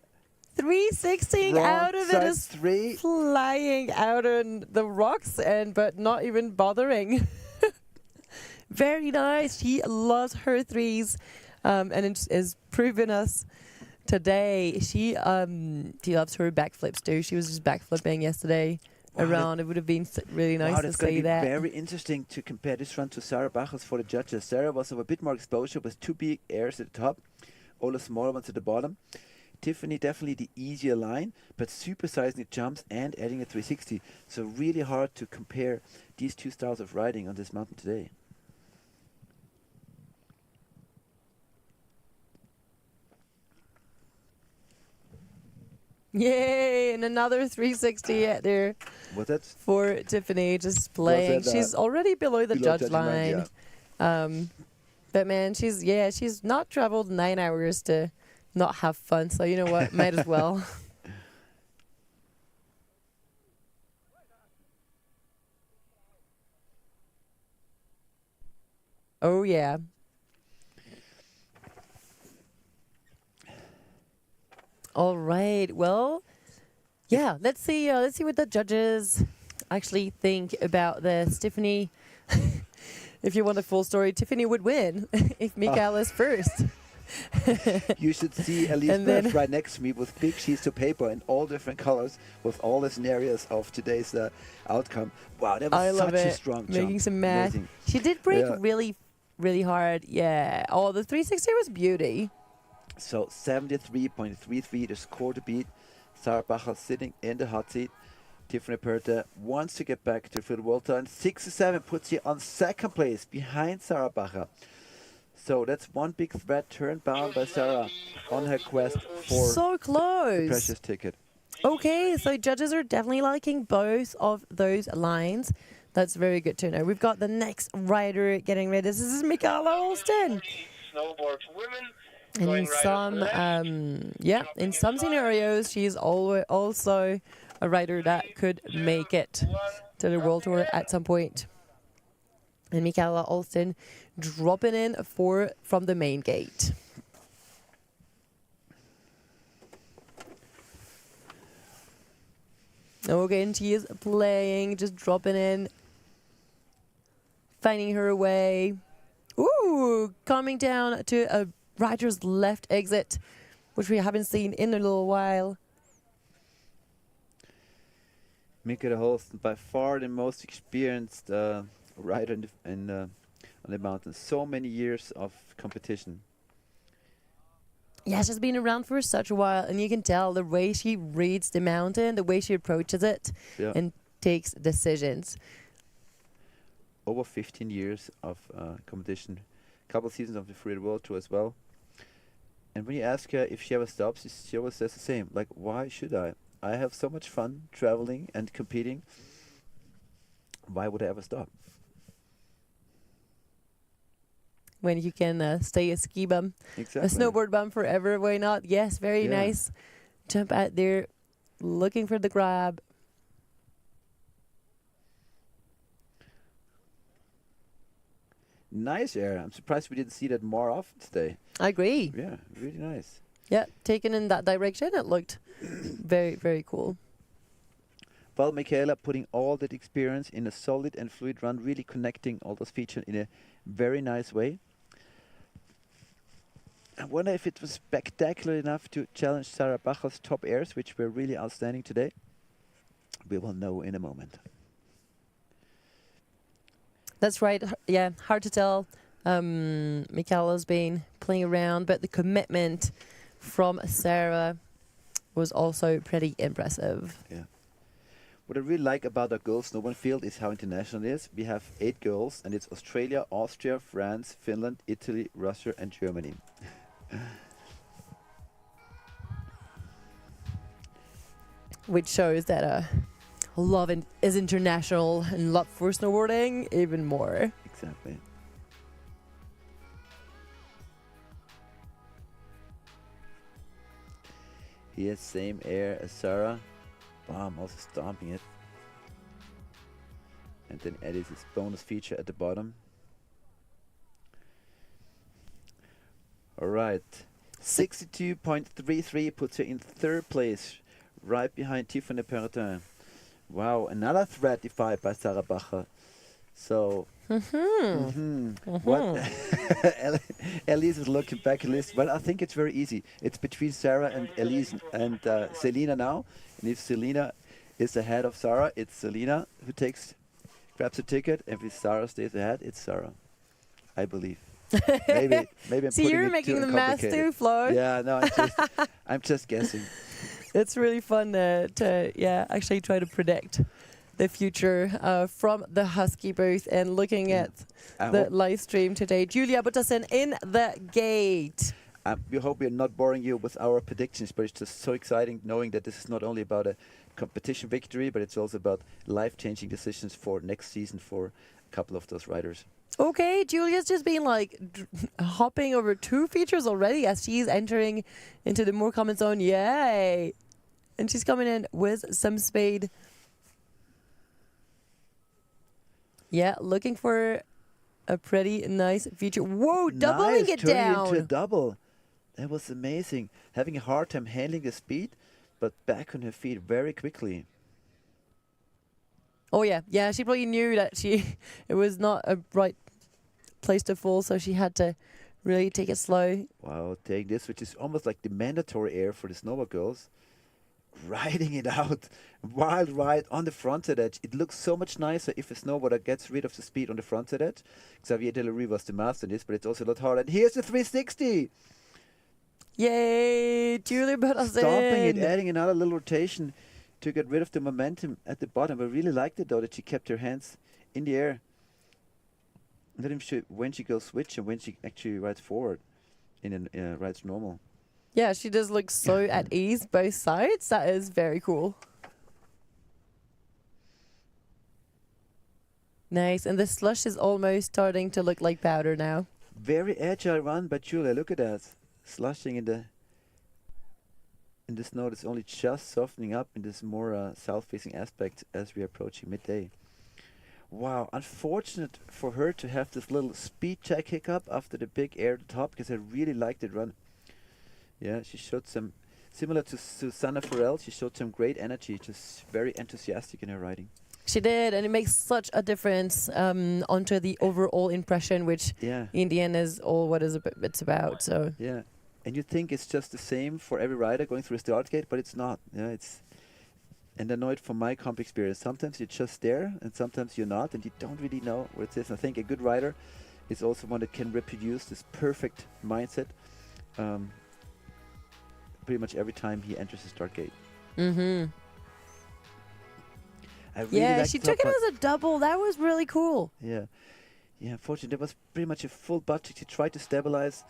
360 out of it is three. flying out on the rocks but not even bothering. Very nice. She loves her threes, and it has proven us today. She loves her backflips too. She was just backflipping yesterday around. It would have been really nice to that's see going to that. be very interesting to compare this run to Sarah Bachels for the judges. Sarah was of a bit more exposure with 2 big airs at the top, all the smaller ones at the bottom. Tiffany definitely the easier line, but supersizing the jumps and adding a 360. So really hard to compare these 2 styles of riding on this mountain today. Yay! And another 360 out there Was that for Tiffany, just playing. that, She's already below the below judge judging line, line. But man, she's not traveled 9 hours to not have fun. So you know what? Might as well. Oh yeah. All right. Well, yeah. Let's see what the judges actually think about this. Tiffany, if you want a full story, Tiffany would win if Mikael is first. You should see Elise right next to me with big sheets of paper in all different colors with all the scenarios of today's outcome. Wow, that was such a strong jump. Making some math. Amazing. She did break really, really hard. Yeah. Oh, the 360 was beauty. So 73.33, the score to beat. Sarah Bachel sitting in the hot seat. Tiffany Perta wants to get back to Freeride World Tour. 67 puts you on second place behind Sarah Bachel. So that's one big threat turned bound by Sarah on her quest for so close. the precious ticket. Okay, so judges are definitely liking both of those lines. That's very good to know. We've got the next rider getting ready. This is Michaela Olsten. Snowboard for women. And Going right in some scenarios, she's also a rider that could make it to the World Tour at some point. And Michaela Olsten dropping in from the main gate. Okay, and she is playing, just dropping in, finding her way. Ooh, coming down to a rider's left exit, which we haven't seen in a little while. Michaela Holsten, by far the most experienced rider on the mountain. So many years of competition. Yeah, she's been around for such a while, and you can tell the way she reads the mountain, the way she approaches it, and takes decisions. Over 15 years of competition, a couple of seasons of the Freeride World Tour as well. And when you ask her if she ever stops, she always says the same. Like, why should I? I have so much fun traveling and competing. Why would I ever stop? When you can stay a ski bum, Exactly. a snowboard bum forever, why not? Yes, very nice. Jump out there, looking for the grab. Nice air. I'm surprised we didn't see that more often today. I agree. Yeah, really nice. Yeah, taken in that direction, it looked very, very cool. Well, Michaela putting all that experience in a solid and fluid run, really connecting all those features in a very nice way. I wonder if it was spectacular enough to challenge Sarah Bachel's top airs, which were really outstanding today. We will know in a moment. That's right. Yeah, hard to tell. Michaela's been playing around, but the commitment from Sarah was also pretty impressive. Yeah. What I really like about our girls' snowboard field is how international it is. We have 8 girls, and it's Australia, Austria, France, Finland, Italy, Russia, and Germany. which shows that love is international and love for snowboarding even more. Exactly. He has same air as Sarah. Bam, also stomping it. And then Eddie's his bonus feature at the bottom. Alright. 62.33 puts her in third place, right behind Tiffany Perrotin. Wow, another threat defied by Sarah Bacher. So, what? Elise is looking back at the list. Well, I think it's very easy. It's between Sarah and Elise and Selena now. And if Selena is ahead of Sarah, it's Selena who grabs a ticket. And if Sarah stays ahead, it's Sarah. I believe. Maybe I'm See, putting you're it making too the math complicated. too, Flo. Yeah, no, I'm just guessing. It's really fun to actually try to predict the future from the Husky booth and looking at the live stream today. Julia Butterson in the gate. We hope we're not boring you with our predictions, but it's just so exciting knowing that this is not only about a competition victory, but it's also about life-changing decisions for next season for a couple of those riders. Okay, Julia's just been like hopping over 2 features already as she's entering into the more common zone. Yay! And she's coming in with some speed. Yeah, looking for a pretty nice feature. Whoa, doubling it turning down. into a double. That was amazing. Having a hard time handling the speed, but back on her feet very quickly. Oh yeah, yeah. She probably knew that it was not a right place to fall, so she had to really take it slow. Wow, taking this, which is almost like the mandatory air for the snowboard girls, riding it out, wild ride on the frontside edge. It looks so much nicer if a snowboarder gets rid of the speed on the frontside edge. Xavier Delarue was the master in this, but it's also a lot harder. And here's the 360. Yay, Julia Butterson. Stomping it, adding another little rotation to get rid of the momentum at the bottom. I really liked it though that she kept her hands in the air. Let him show when she goes switch and when she actually rides forward in rides normal. Yeah, she does look so at ease both sides. That is very cool. Nice, and the slush is almost starting to look like powder now. Very agile run by Julia. Look at that, slushing in the snow. That's only just softening up in this more south-facing aspect as we are approaching midday. Wow, unfortunate for her to have this little speed check hiccup after the big air at the top, because I really liked it run. Yeah, she showed some, similar to Susanna Farrell, she showed some great energy, just very enthusiastic in her riding. She did, and it makes such a difference onto the overall impression, which in the end is all what it's about. So yeah, and you think it's just the same for every rider going through a start gate, but it's not. Yeah, and I know it from my comp experience. Sometimes you're just there, and sometimes you're not, and you don't really know where it is. I think a good rider is also one that can reproduce this perfect mindset pretty much every time he enters the start gate. Mm-hmm. Really she took it as a double. That was really cool. Yeah. Yeah, unfortunately, that was pretty much a full butt cheek. She tried to stabilize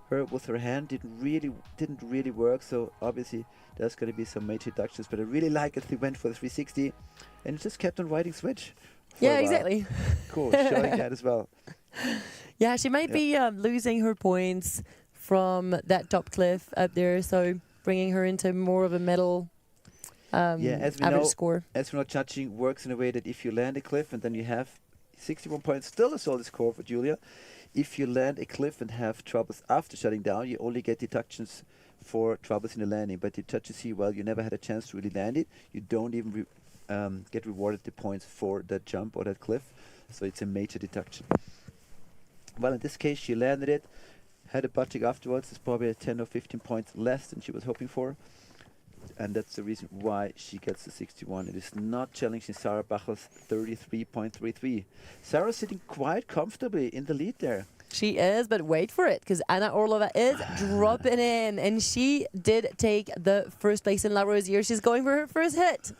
her with her hand. Didn't really work. So obviously, there's going to be some major deductions. But I really like it. He went for the 360, and just kept on riding switch. Yeah, exactly. Cool, showing that as well. Yeah, she might be losing her points from that top cliff up there. So bringing her into more of a medal. As we average score. As we know, judging works in a way that if you land a cliff and then you have 61 points, still a solid score for Julia. If you land a cliff and have troubles after shutting down, you only get deductions for troubles in the landing. But the judges see, well, you never had a chance to really land it. You don't even get rewarded the points for that jump or that cliff. So it's a major deduction. Well, in this case, she landed it, had a butt check afterwards. It's probably 10 or 15 points less than she was hoping for. And that's the reason why she gets the 61. It is not challenging Sarah Bacher's 33.33. Sarah's sitting quite comfortably in the lead there. She is, but wait for it, because Anna Orlova is dropping in, and she did take the first place in La Rosière. She's going for her first hit.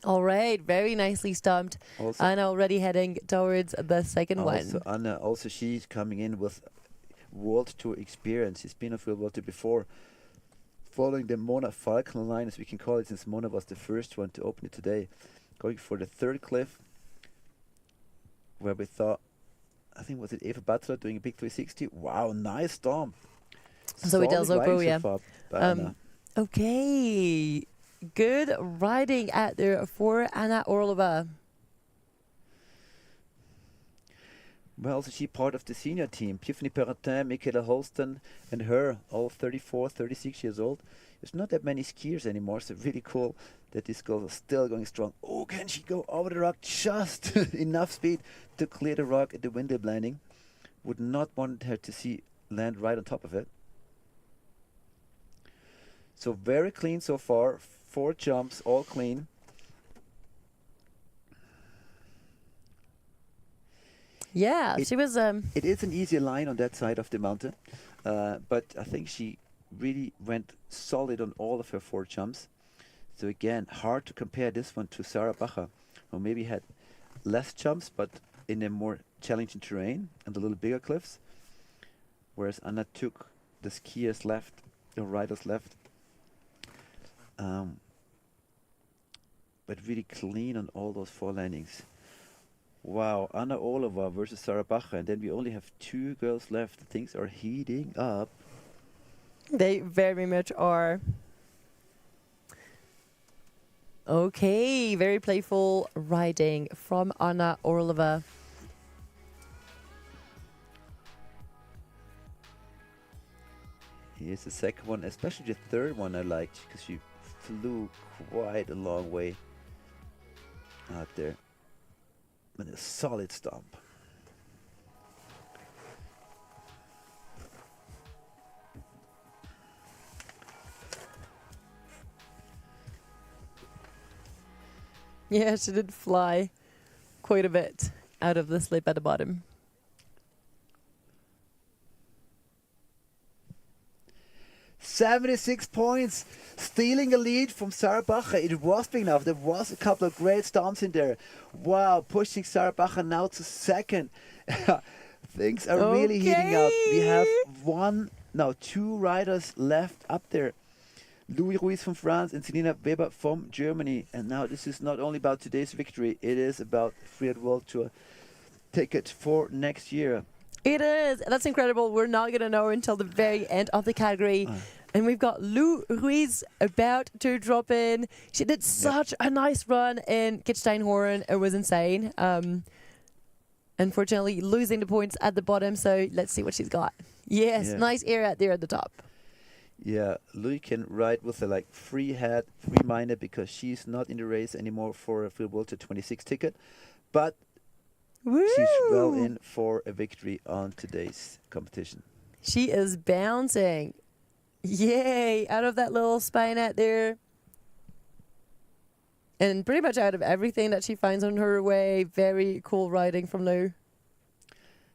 All right, very nicely stumped. Also Anna already heading towards the second one. Anna, also she's coming in with World Tour experience. She's been on Freeride World Tour before. following the Mona Falcon line, as we can call it, since Mona was the first one to open it today. Going for the third cliff, where we thought, I think was it Eva Butler doing a big 360. Wow, nice stomp. So it does Solid Opo, riding yeah. so far by Anna. Okay, good riding out there for Anna Orlova. Well, so she's part of the senior team. Tiffany Perrotin, Michaela Holston, and her, all 34, 36 years old. There's not that many skiers anymore, so really cool that this girl is still going strong. Oh, can she go over the rock? Just enough speed to clear the rock at the window landing. Would not want her to see land right on top of it. So very clean so far. 4 jumps, all clean. Yeah, she was. It is an easier line on that side of the mountain, but I think she really went solid on all of her 4 jumps. So again, hard to compare this one to Sarah Bacher, who maybe had less jumps, but in a more challenging terrain and a little bigger cliffs. Whereas Anna took the skiers left, the riders left, but really clean on all those 4 landings. Wow, Anna Orlova versus Sarah Bacher, and then we only have 2 girls left. Things are heating up. They very much are. Okay, very playful riding from Anna Orlova. Here's the second one, especially the third one I liked, because she flew quite a long way out there. And a solid stomp. Yeah, she did fly quite a bit out of the slip at the bottom. "76 points, stealing a lead from Sarah Bacher. It was big enough. There was a couple of great stomps in there. Wow, pushing Sarah Bacher now to second. Things are really heating up. We have 2 riders left up there. Louis Ruiz from France and Selina Weber from Germany. And now this is not only about today's victory, it is about Freeride World Tour ticket for next year. It is. That's incredible. We're not going to know until the very end of the category. And we've got Lou Ruiz about to drop in. She did such a nice run in Kitzsteinhorn. It was insane. Unfortunately, losing the points at the bottom. So let's see what she's got. Yes, nice air out there at the top. Yeah, Louis can ride with a free head, free minded, because she's not in the race anymore for a Freeride World Tour 26 ticket. But she's well in for a victory on today's competition. She is bouncing. Yay, out of that little spine out there. And pretty much out of everything that she finds on her way. Very cool riding from Lou.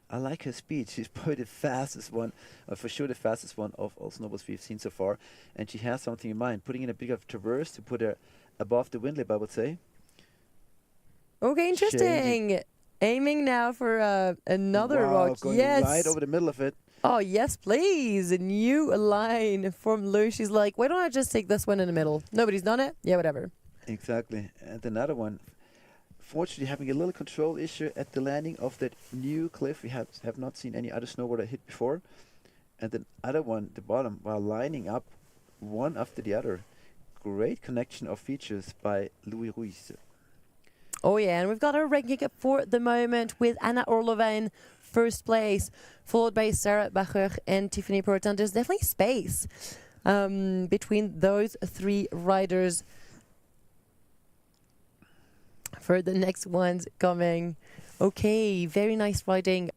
I like her speed. She's probably the fastest one, for sure the fastest one of all snowboards we've seen so far. And she has something in mind, putting in a bigger traverse to put her above the wind lip, I would say. Okay, interesting. Aiming now for another rock. Going yes. right over the middle of it. Oh, yes, please. A new line from Lou. She's like, why don't I just take this one in the middle? Nobody's done it? Yeah, whatever. Exactly. And another one, fortunately having a little control issue at the landing of that new cliff. We have not seen any other snowboarder hit before. And the other one, the bottom, while lining up one after the other. Great connection of features by Louis Ruiz. Oh, yeah, and we've got our ranking up for the moment with Anna Orlova in first place, followed by Sarah Bacher and Tiffany Perrotin. There's definitely space between those 3 riders for the next ones coming. Okay, very nice riding.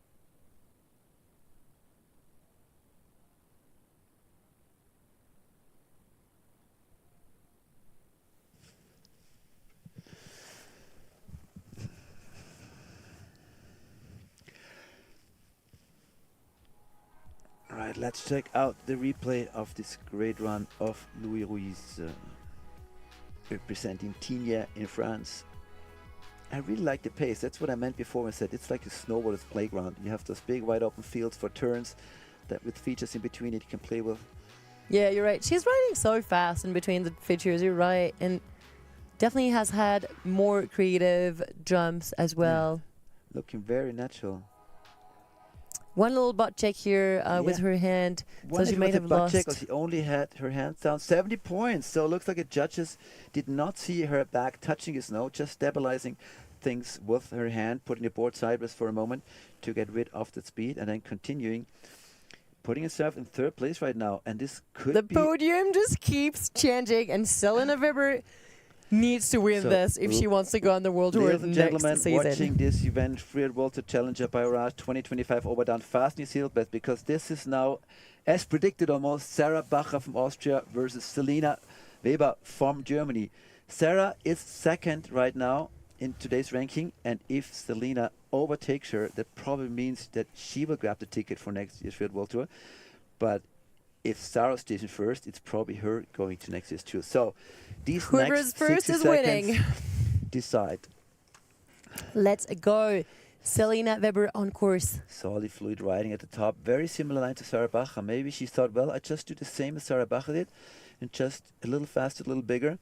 Right, let's check out the replay of this great run of Louis Ruiz representing Tignes in France. I really like the pace. That's what I meant before. I said it's like a snowboarder's playground. You have those big wide open fields for turns that with features in between it you can play with. Yeah, you're right. She's riding so fast in between the features. You're right. And definitely has had more creative jumps as well. Looking very natural. One little butt check here with her hand. So she might have lost. Check, she only had her hands down. 70 points. So it looks like the judges did not see her back touching his nose, just stabilizing things with her hand, putting the board sideways for a moment to get rid of the speed, and then continuing, putting herself in third place right now. And this could be... The podium just keeps changing, and Selena Weber needs to win this if she wants to go on the World Tour next season. Ladies and gentlemen, watching this event, Freeride World Tour Challenger by Orage 2025 Overtown, fasten your seatbelts, because this is now, as predicted almost, Sarah Bacher from Austria versus Selena Weber from Germany. Sarah is second right now in today's ranking, and if Selena overtakes her, that probably means that she will grab the ticket for next year's Freeride World Tour. But if Sarah stays in first, it's probably her going to next year's tour. So these whoever's next first 60 is seconds winning. Decide. Let's go. Selena Weber on course. Solid fluid riding at the top. Very similar line to Sarah Bacher. Maybe she thought, well, I just do the same as Sarah Bacher did, and just a little faster, a little bigger.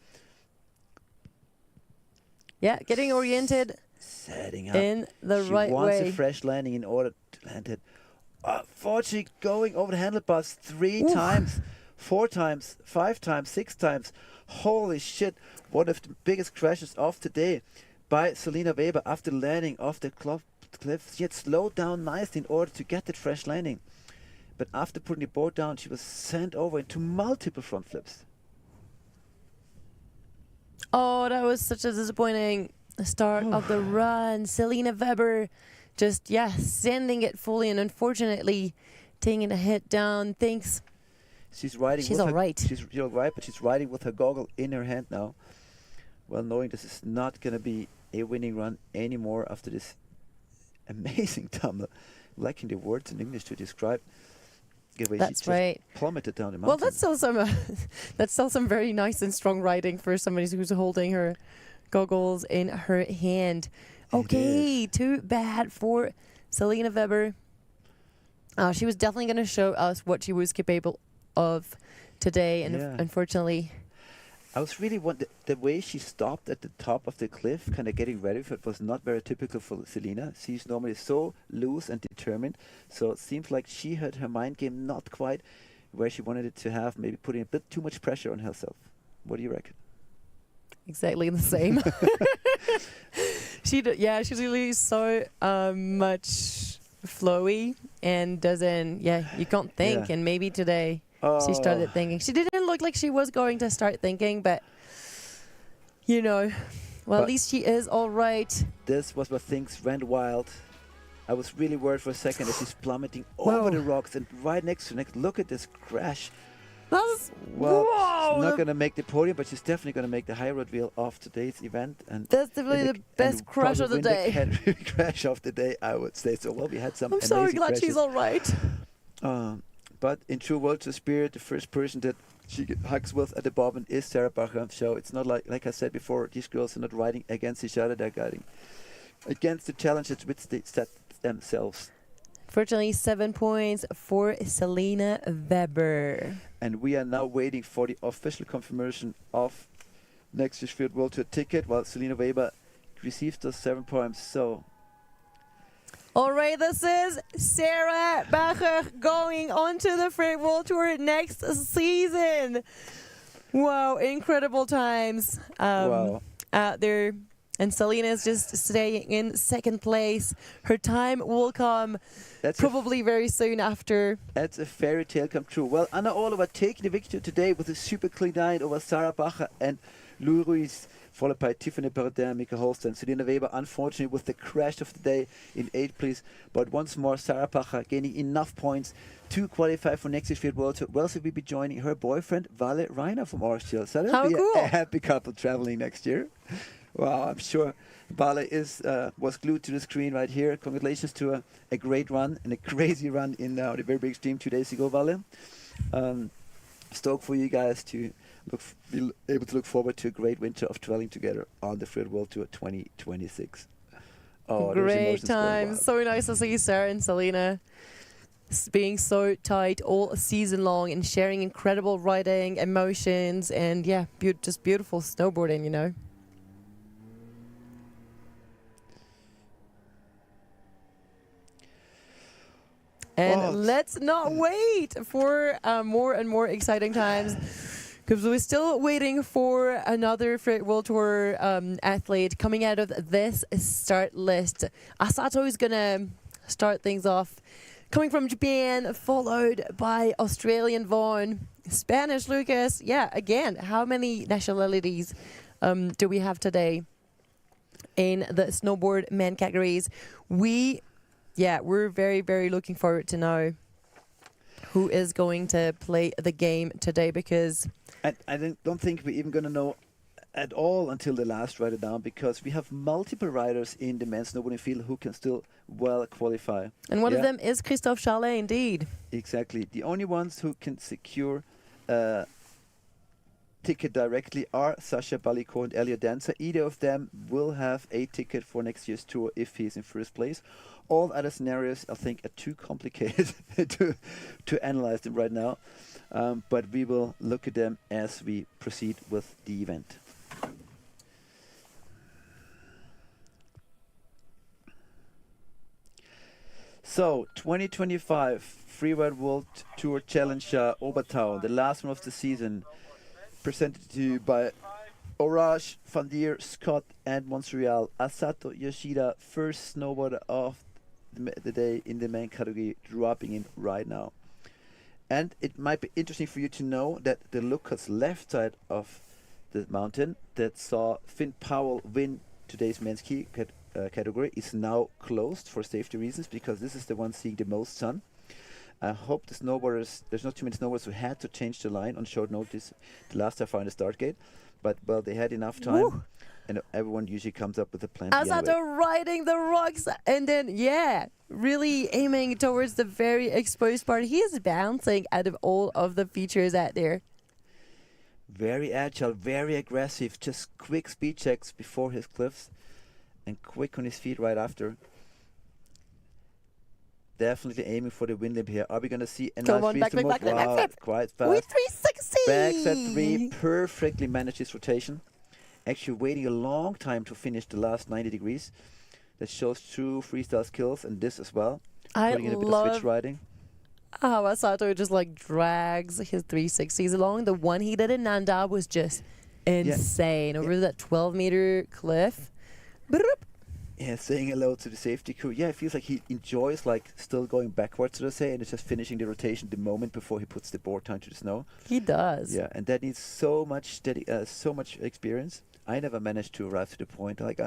Yeah, getting oriented. Setting up in the right way. She wants a fresh landing in order to land it. Unfortunately, going over the handlebars 3 times, 4 times, 5 times, 6 times. Holy shit, one of the biggest crashes of today by Selena Weber after landing off the cliff. She had slowed down nicely in order to get that fresh landing. But after putting the board down, she was sent over into multiple front flips. Oh, that was such a disappointing start of the run. Selena Weber just, sending it fully, and unfortunately taking a hit down. Thanks. She's riding. She's all right. She's all right, but she's riding with her goggle in her hand now. Well, knowing this is not going to be a winning run anymore after this amazing tumble. Lacking the words in English to describe the way That's she right. just plummeted down the mountain. Well, that's still some very nice and strong riding for somebody who's holding her goggles in her hand. Okay, too bad for Selena Weber. She was definitely going to show us what she was capable of today, and unfortunately, I was really the way she stopped at the top of the cliff, kind of getting ready for it, was not very typical for Selena. She's normally so loose and determined, so it seems like she had her mind game not quite where she wanted it to have, maybe putting a bit too much pressure on herself. What do you reckon? Exactly the same. She's really so much flowy and doesn't, you can't think. And maybe today she started thinking. She didn't look like she was going to start thinking, but, well, at least she is all right. This was where things went wild. I was really worried for a second that she's plummeting over the rocks and right next to next. Look at this crash. She's not going to make the podium, but she's definitely going to make the high road wheel of today's event. And that's definitely the best crash of the day. Crash of the day, I would say. So, well, we had some amazing crashes. I'm so glad she's all right. But in true World Tour spirit, the first person that she hugs with at the bottom is Sarah Bacher. So it's not like I said before, these girls are not riding against each other. They're riding against the challenges which they set themselves. Fortunately, 7 points for Selena Weber. And we are now waiting for the official confirmation of next year's Freeride World Tour ticket, while Selena Weber received those 7 points. So, all right, this is Sarah Bacher going on to the Freeride World Tour next season. Wow, incredible times out there. And Selena is just staying in second place. Her time will come probably very soon after. That's a fairy tale come true. Well, Anna Orlova taking the victory today with a super clean night over Sarah Bacher and Lou Ruiz, followed by Tiffany Perrotin, Mika Holstein, Selena Weber, unfortunately with the crash of the day in 8th place. But once more, Sarah Bacher gaining enough points to qualify for next year's Freeride World Tour. Well, she will be joining her boyfriend, Vale Reiner from Austria. So that'll be a happy couple traveling next year. Wow, I'm sure Vale was glued to the screen right here. Congratulations to a great run and a crazy run in the very big stream 2 days ago, Vale. Stoked for you guys to be able to look forward to a great winter of traveling together on the Freeride World Tour 2026. Great time. So nice to see Sarah and Selena being so tight all season long and sharing incredible riding, emotions, and yeah, just beautiful snowboarding, you know. And let's not wait for more and more exciting times, because we're still waiting for another Freeride World Tour athlete coming out of this start list. Asato is going to start things off, coming from Japan, followed by Australian Vaughn, Spanish Lucas. Yeah, again, how many nationalities do we have today in the snowboard men categories? We're very, very looking forward to know who is going to play the game today, because I don't think we're even going to know at all until the last rider down, because we have multiple riders in the men's snowboarding field who can still well qualify. And one of them is Christophe Charlet, indeed. Exactly. The only ones who can secure a ticket directly are Sasha Baliko and Elliot Dancer. Either of them will have a ticket for next year's tour if he's in first place. All other scenarios, I think, are too complicated to analyze them right now. But we will look at them as we proceed with the event. So, 2025 Freeride World Tour Challenger Obertauern, the last one of the season, presented to you by Orage, Van Dier, Scott, and Montreal. Asato Yoshida, first snowboarder of the day in the main category, dropping in right now. And it might be interesting for you to know that the Lucas left side of the mountain that saw Finn Powell win today's men's key category is now closed for safety reasons, because this is the one seeing the most sun. I hope the snowboarders, there's not too many snowboarders who had to change the line on short notice the last time in the start gate, but well, they had enough time. Woo. And everyone usually comes up with a plan. Asato riding the rocks, and then, really aiming towards the very exposed part. He is bouncing out of all of the features out there. Very agile, very aggressive, just quick speed checks before his cliffs, and quick on his feet right after. Definitely aiming for the win limb here. Are we going to see a nice freestyle move? Wow, quite fast. With 360! Backside 3, perfectly managed his rotation. Actually waiting a long time to finish the last 90 degrees. That shows true freestyle skills, and this as well. Putting in a bit of switch riding. How Asato just like drags his 360s along. The one he did in Nanda was just insane. Over that 12-meter cliff. Yeah, saying hello to the safety crew. Yeah, it feels like he enjoys like still going backwards, so to say, and it's just finishing the rotation the moment before he puts the board down to the snow. He does. Yeah, and that needs so much experience. I never managed to arrive to the point. Like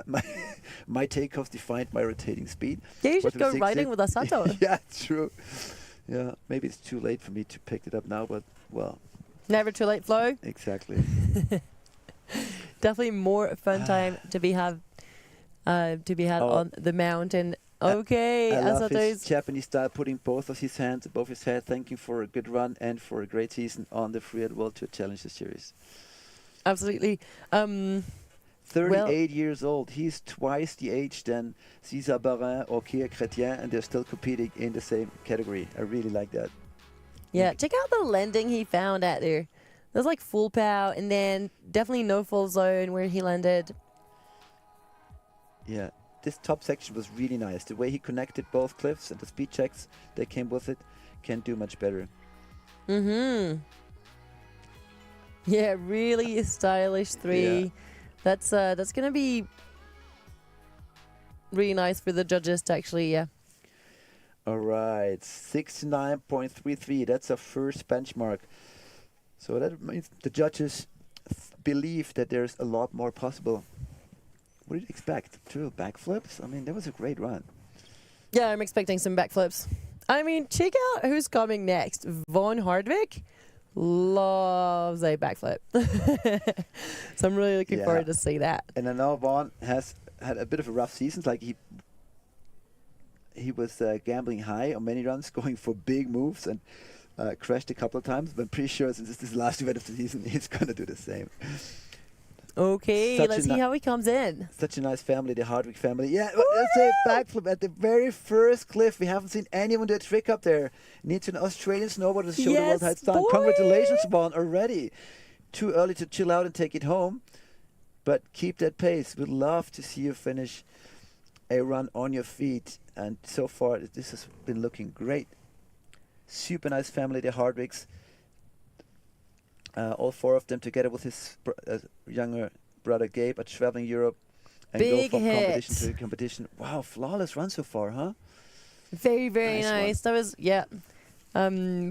my takeoffs defined my rotating speed. Yeah, you should go riding with Asato. Yeah, true. Yeah, maybe it's too late for me to pick it up now, but well. Never too late, Flo. Exactly. Definitely more fun time to be had on the mountain. Okay, I love Asato's his Japanese style, putting both of his hands above his head, thanking for a good run and for a great season on the Freeride World Tour Challenger Series. Absolutely. 38 years old. He's twice the age than César Barin or Kia Chrétien, and they're still competing in the same category. I really like that. Yeah, check out the landing he found out there. There's like full pow, and then definitely no full zone where he landed. Yeah, this top section was really nice. The way he connected both cliffs and the speed checks that came with it, can't do much better. Mm-hmm. Yeah, really stylish 3. Yeah. That's gonna be really nice for the judges to actually, All right, 69.33. That's a first benchmark. So that means the judges believe that there's a lot more possible. What did you expect? 2 backflips? I mean, that was a great run. Yeah, I'm expecting some backflips. I mean, check out who's coming next. Von Hardwick loves a backflip. So I'm really looking forward to see that. And I know Vaughn has had a bit of a rough season. Like he was gambling high on many runs, going for big moves, and crashed a couple of times. But I'm pretty sure since this is the last event of the season, he's going to do the same. Okay, Such let's a see ni- how he comes in. Such a nice family, the Hardwick family. Yeah, that's a backflip at the very first cliff. We haven't seen anyone do a trick up there. Needs an Australian snowboarder to show the world how it's done. boy. Congratulations, Vaughn, already. Too early to chill out and take it home, but keep that pace. We'd love to see you finish a run on your feet. And so far, this has been looking great. Super nice family, the Hardwicks. All four of them together with his younger brother Gabe are traveling Europe and Big go from hit. competition to competition. Wow, flawless run so far, huh? Very, very Nice nice. That was,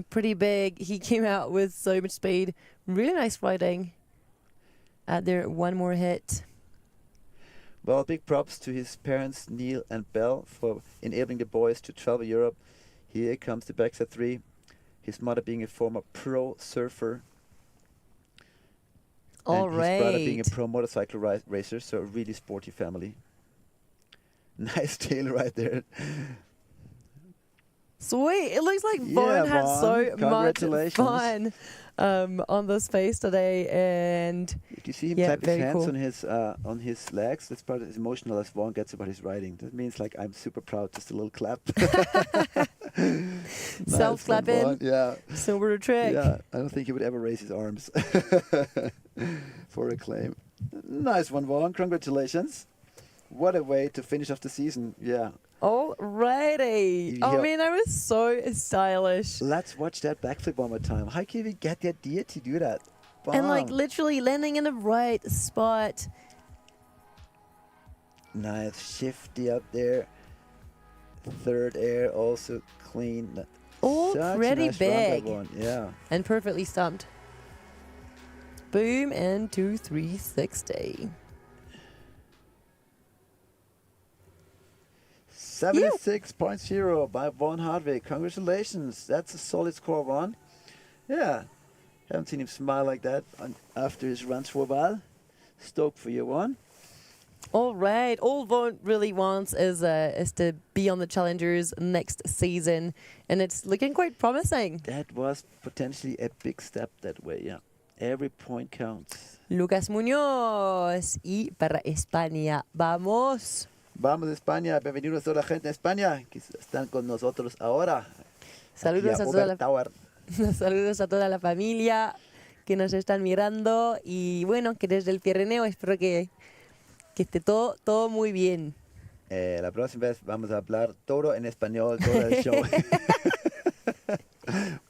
pretty big. He came out with so much speed. Really nice riding. There, one more hit. Well, big props to his parents, Neil and Belle, for enabling the boys to travel Europe. Here comes the backside 3. His mother being a former pro surfer. All and his brother being a right. pro motorcycle racer, so a really sporty family. Nice tail right there. Sweet. It looks like Yeah, Vaughn had Vaughn, so much congratulations. fun on this face today. And If you see him Yeah, clap his very hands cool. on his legs, that's probably as emotional as Vaughn gets about his riding. That means like I'm super proud, just a little clap. Self-clapping. Nice one, Vaughn. Yeah. Snowboarder trick. Yeah, I don't think he would ever raise his arms for a claim. Nice one, Vaughn. Congratulations. What a way to finish off the season. Yeah. Alrighty. Yeah. I mean, that was so stylish. Let's watch that backflip one more time. How can we get the idea to do that? And like Bam. literally landing in the right spot. Nice shifty up there. Third air also clean. All Such a pretty nice run by big. Vaughn. Yeah. And perfectly stumped. Boom and 2-3-60. 76.0 by Vaughn Hardwick. Congratulations. That's a solid score, Vaughn. Yeah. Haven't seen him smile like that after his runs for a while. Stoked for you, Vaughn. All right. All Vaughn really wants is to be on the Challengers next season, and it's looking quite promising. That was potentially a big step that way, yeah. Every point counts. Lucas Muñoz y para España. Vamos. Vamos España, bienvenidos a toda la gente de España que están con nosotros ahora. Saludos Aquí a toda la Obertauern. Saludos a toda la familia que nos están mirando y bueno, que desde el Pirineo espero que esté todo muy bien. La próxima vez vamos a hablar todo en español, todo el show.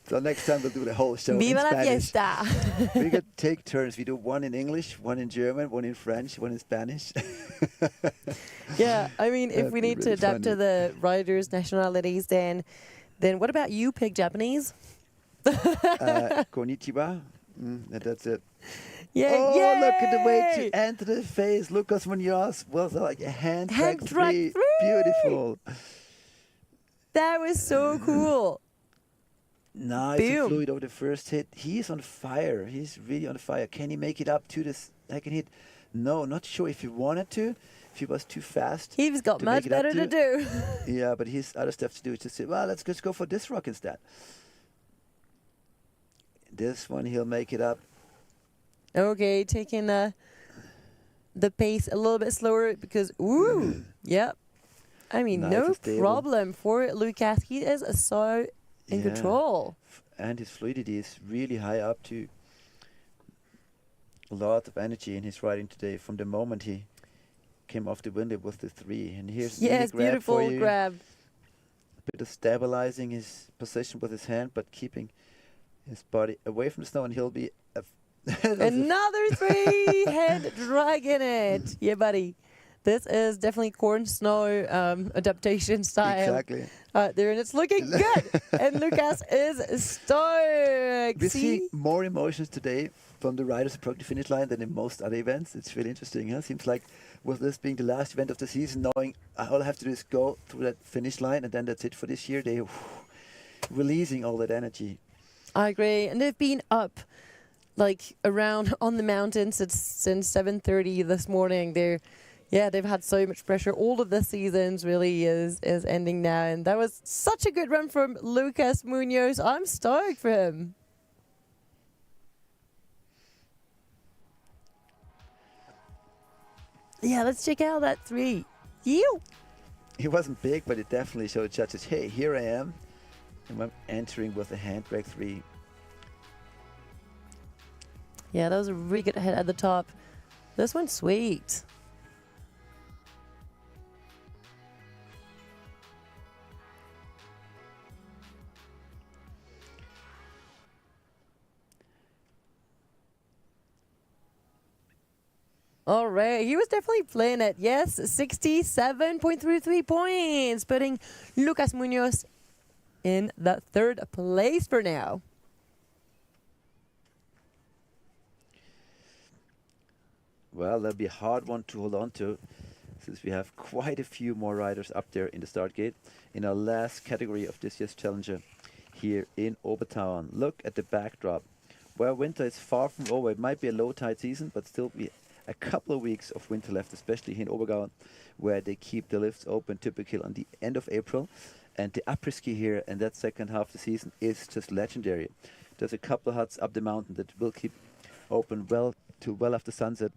So next time we'll do the whole show ¡Viva in la Spanish. fiesta! We could take turns. We do one in English, one in German, one in French, one in Spanish. Yeah, I mean, if That'd we be need to really adapt to funny. the riders' nationalities, then what about you pick Japanese? Konnichiwa. That's it. Yeah, Oh, look at the way to enter the face. Lucas Munoz was like a hand track track three. three. Beautiful. That was so cool. Nice and Boom. fluid over the first hit. He's on fire. He's really on fire. Can he make it up to the second hit? No, not sure if he wanted to. If he was too fast. He's got to much make it up better to do. Yeah, but he's other stuff to do. It's just say, well, let's just go for this rock instead. This one he'll make it up. Okay, taking the pace a little bit slower because, ooh, yep. I mean, Nice no and stable. problem for Lucas. He is so in Yeah. control. And his fluidity is really high up to a lot of energy in his riding today from the moment he came off the window with the 3. And here's Yes, the grab beautiful for you. grab. A bit of stabilizing his position with his hand, but keeping his body away from the snow, and he'll be Another 3 head dragging it. Yeah, buddy. This is definitely corn snow adaptation style. Exactly. There, and it's looking good. And Lucas is stoked. We see more emotions today from the riders approaching the finish line than in most other events. It's really interesting. Huh? Seems like with this being the last event of the season, knowing all I have to do is go through that finish line, and then that's it for this year. They releasing all that energy. I agree. And they've been up like around on the mountain since 7:30 this morning. They've had so much pressure. All of the seasons really is ending now. And that was such a good run from Lucas Munoz. I'm stoked for him. Yeah, let's check out that 3. You. It wasn't big, but it definitely showed the judges, hey, here I am. And I'm entering with a handbrake 3. Yeah, that was a really good hit at the top. This one's sweet. All right, he was definitely playing it. Yes, 67.33 points, putting Lucas Munoz in the 3rd place for now. Well, that'll be a hard one to hold on to, since we have quite a few more riders up there in the start gate in our last category of this year's Challenger here in Obertauern. Look at the backdrop. Well, winter is far from over. It might be a low tide season, but still be a couple of weeks of winter left, especially here in Obertauern, where they keep the lifts open typically on the end of April. And the après-ski here in that second half of the season is just legendary. There's a couple of huts up the mountain that will keep open well after sunset.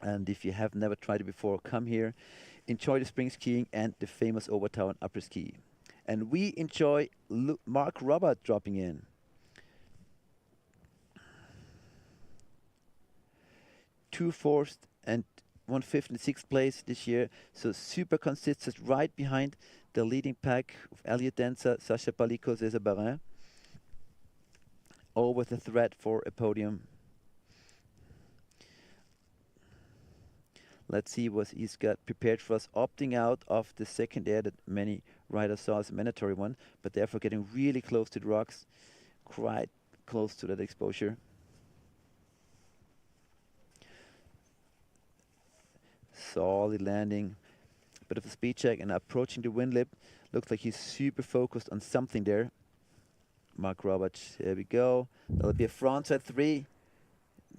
And if you have never tried it before, come here, enjoy the spring skiing and the famous Obertauern après-ski. And we enjoy Mark Robert dropping in. Two fourth and 1/5 in the 6th place this year, so super consistent, right behind the leading pack of Elliot Dancer, Sacha Paliko, César Barin, all with a threat for a podium. Let's see what he's got prepared for us, opting out of the second air that many riders saw as a mandatory one, but therefore getting really close to the rocks, quite close to that exposure. Solid landing, bit of a speed check and approaching the wind lip. Looks like he's super focused on something there. Mark Roberts, here we go. That'll be a frontside 3.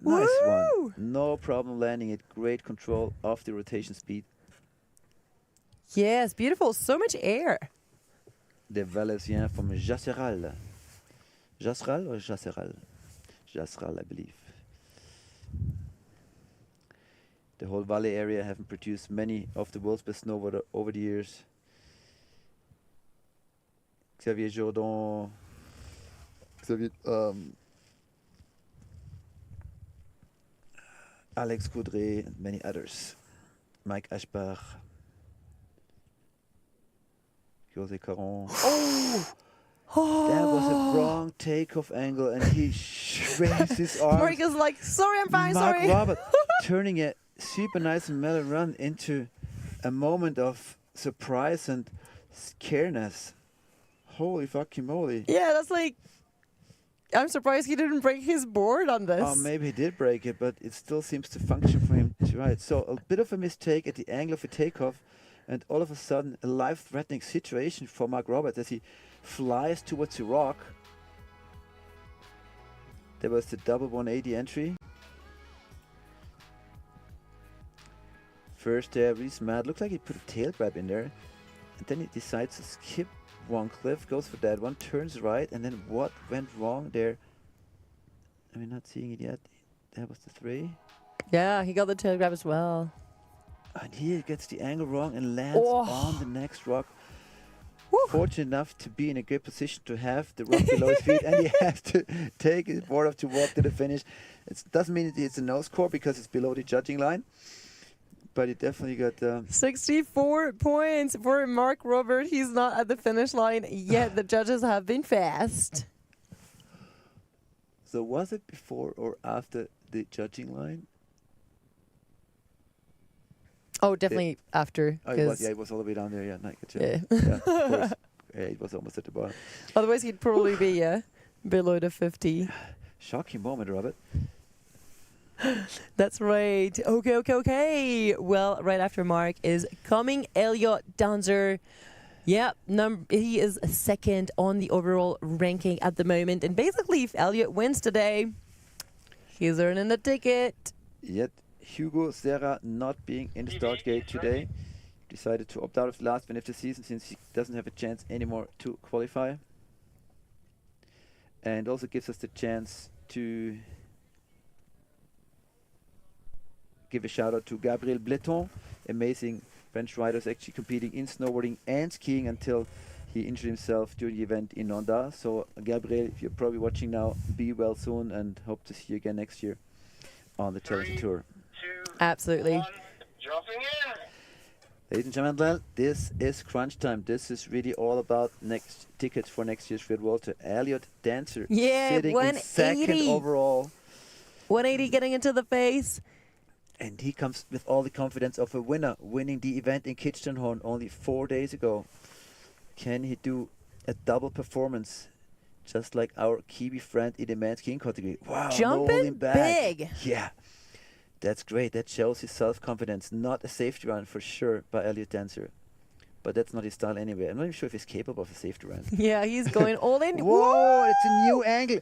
Nice one. No problem landing it. Great control of the rotation speed. Yes, beautiful. So much air. The Valésien from Jasseral. Jasseral or Jasseral? Jasseral, I believe. The whole valley area having produced many of the world's best snowboarder over the years. Xavier Jourdan, Alex Coudray, and many others. Mike Aschbach, José Caron. That was a wrong takeoff angle, and he raised his arms. Mark is like, sorry, I'm fine, Mark sorry. Robert turning a super nice and mellow run into a moment of surprise and scareness. Holy fucking moly. Yeah, that's like, I'm surprised he didn't break his board on this. Oh, maybe he did break it, but it still seems to function for him to ride. So a bit of a mistake at the angle of a takeoff, and all of a sudden a life-threatening situation for Mark Roberts as he flies towards the rock. There was the double 180 entry. First there, really smart. Looks like he put a tail grab in there. And then he decides to skip one cliff, goes for that one, turns right, and then what went wrong there? I mean, not seeing it yet. That was the 3. Yeah, he got the tail grab as well. And here gets the angle wrong and lands on the next rock. Fortunate enough to be in a good position to have the rock below his feet, and he has to take his board off to walk to the finish. It doesn't mean it's a no score because it's below the judging line, but he definitely got 64 points for Mark Robert. He's not at the finish line yet. The judges have been fast. So was it before or after the judging line? Oh, definitely after. Oh, it was all the way down there. Yeah, Yeah. Yeah, of course. Yeah, it was almost at the bottom. Otherwise, he'd probably be below the 50. Shocking moment, Robert. That's right. Okay. Well, right after Mark is coming Elliot Dancer. Yeah, he is second on the overall ranking at the moment. And basically, if Elliot wins today, he's earning the ticket. Yet Hugo Serra, not being in the start gate today, decided to opt out of the last win of the season since he doesn't have a chance anymore to qualify. And also gives us the chance to give a shout out to Gabriel Bleton, amazing French riders actually competing in snowboarding and skiing until he injured himself during the event in Nanda. So Gabriel, if you're probably watching now, be well soon and hope to see you again next year on the Challenger Tour. 2, Absolutely. 1, dropping in. Ladies and gentlemen, this is crunch time. This is really all about next tickets for next year's Freeride World Tour. Elliot Dancer sitting in second overall. 180 getting into the face. And he comes with all the confidence of a winner, winning the event in Kitchenhorn only 4 days ago. Can he do a double performance, just like our Kiwi friend in the men's skiing category? Wow, no holding back. Big. Yeah, that's great. That shows his self-confidence. Not a safety run for sure by Elliot Dancer. But that's not his style anyway. I'm not even sure if he's capable of a safety run. Yeah, he's going all in. Whoa, it's a new angle.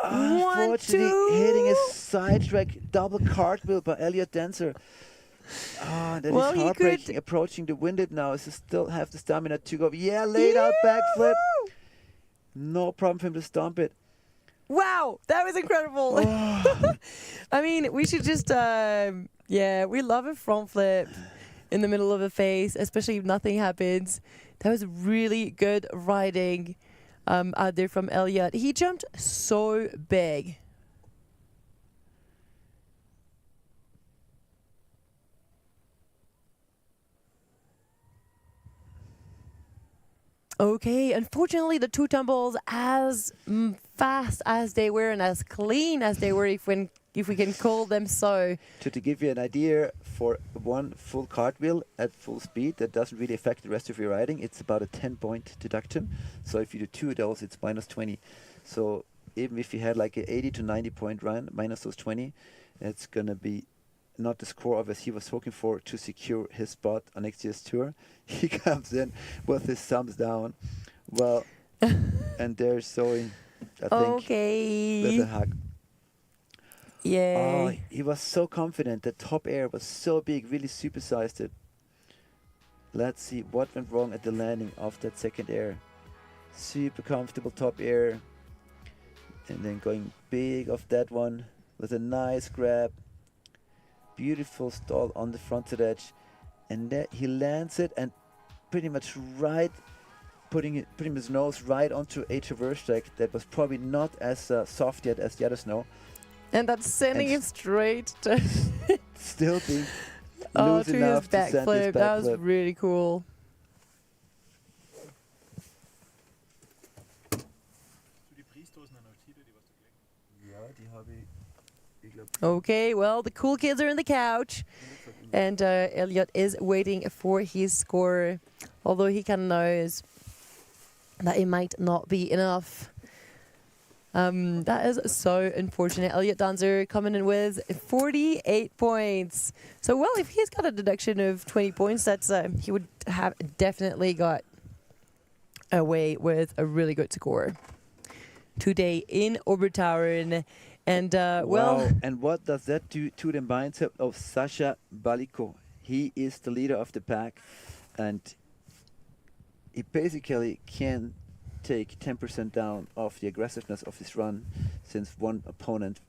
Unfortunately, hitting a side track double cartwheel by Elliot Dancer. That is heartbreaking. Approaching the winded now. Is he still have the stamina to go? Yeah, laid out backflip. No problem for him to stomp it. Wow, that was incredible. I mean, we should just, we love a front flip in the middle of a face, especially if nothing happens. That was really good riding out there from Elliot. He jumped so big. Okay, unfortunately, the two tumbles as fast as they were and as clean as they were, if we can call them so. To give you an idea, for one full cartwheel at full speed, that doesn't really affect the rest of your riding. It's about a 10-point deduction. So if you do two of those, it's minus 20. So even if you had like an 80 to 90 point run, minus those 20, it's going to be not the score of as he was hoping for to secure his spot on next year's tour. He comes in with his thumbs down. Well, and they're showing, I think, with a hug. Yeah. Oh, he was so confident. The top air was so big, really supersized it. Let's see what went wrong at the landing of that second air. Super comfortable top air. And then going big off that one with a nice grab. Beautiful stall on the fronted edge. And that he lands it and pretty much putting his nose right onto a traverse track that was probably not as soft yet as the other snow. And that's sending him straight to still being to loose enough his to send his backflip. That was backflip. really cool. Okay, well, the cool kids are in the couch. And Elliot is waiting for his score. Although he kind of knows that it might not be enough. That is so unfortunate. Elliot Dancer coming in with 48 points. So, well, if he's got a deduction of 20 points, that's he would have definitely got away with a really good score today in Obertauern. And, well... Wow, and what does that do to the mindset of Sasha Baliko? He is the leader of the pack, and he basically can take 10% down of the aggressiveness of his run, since one opponent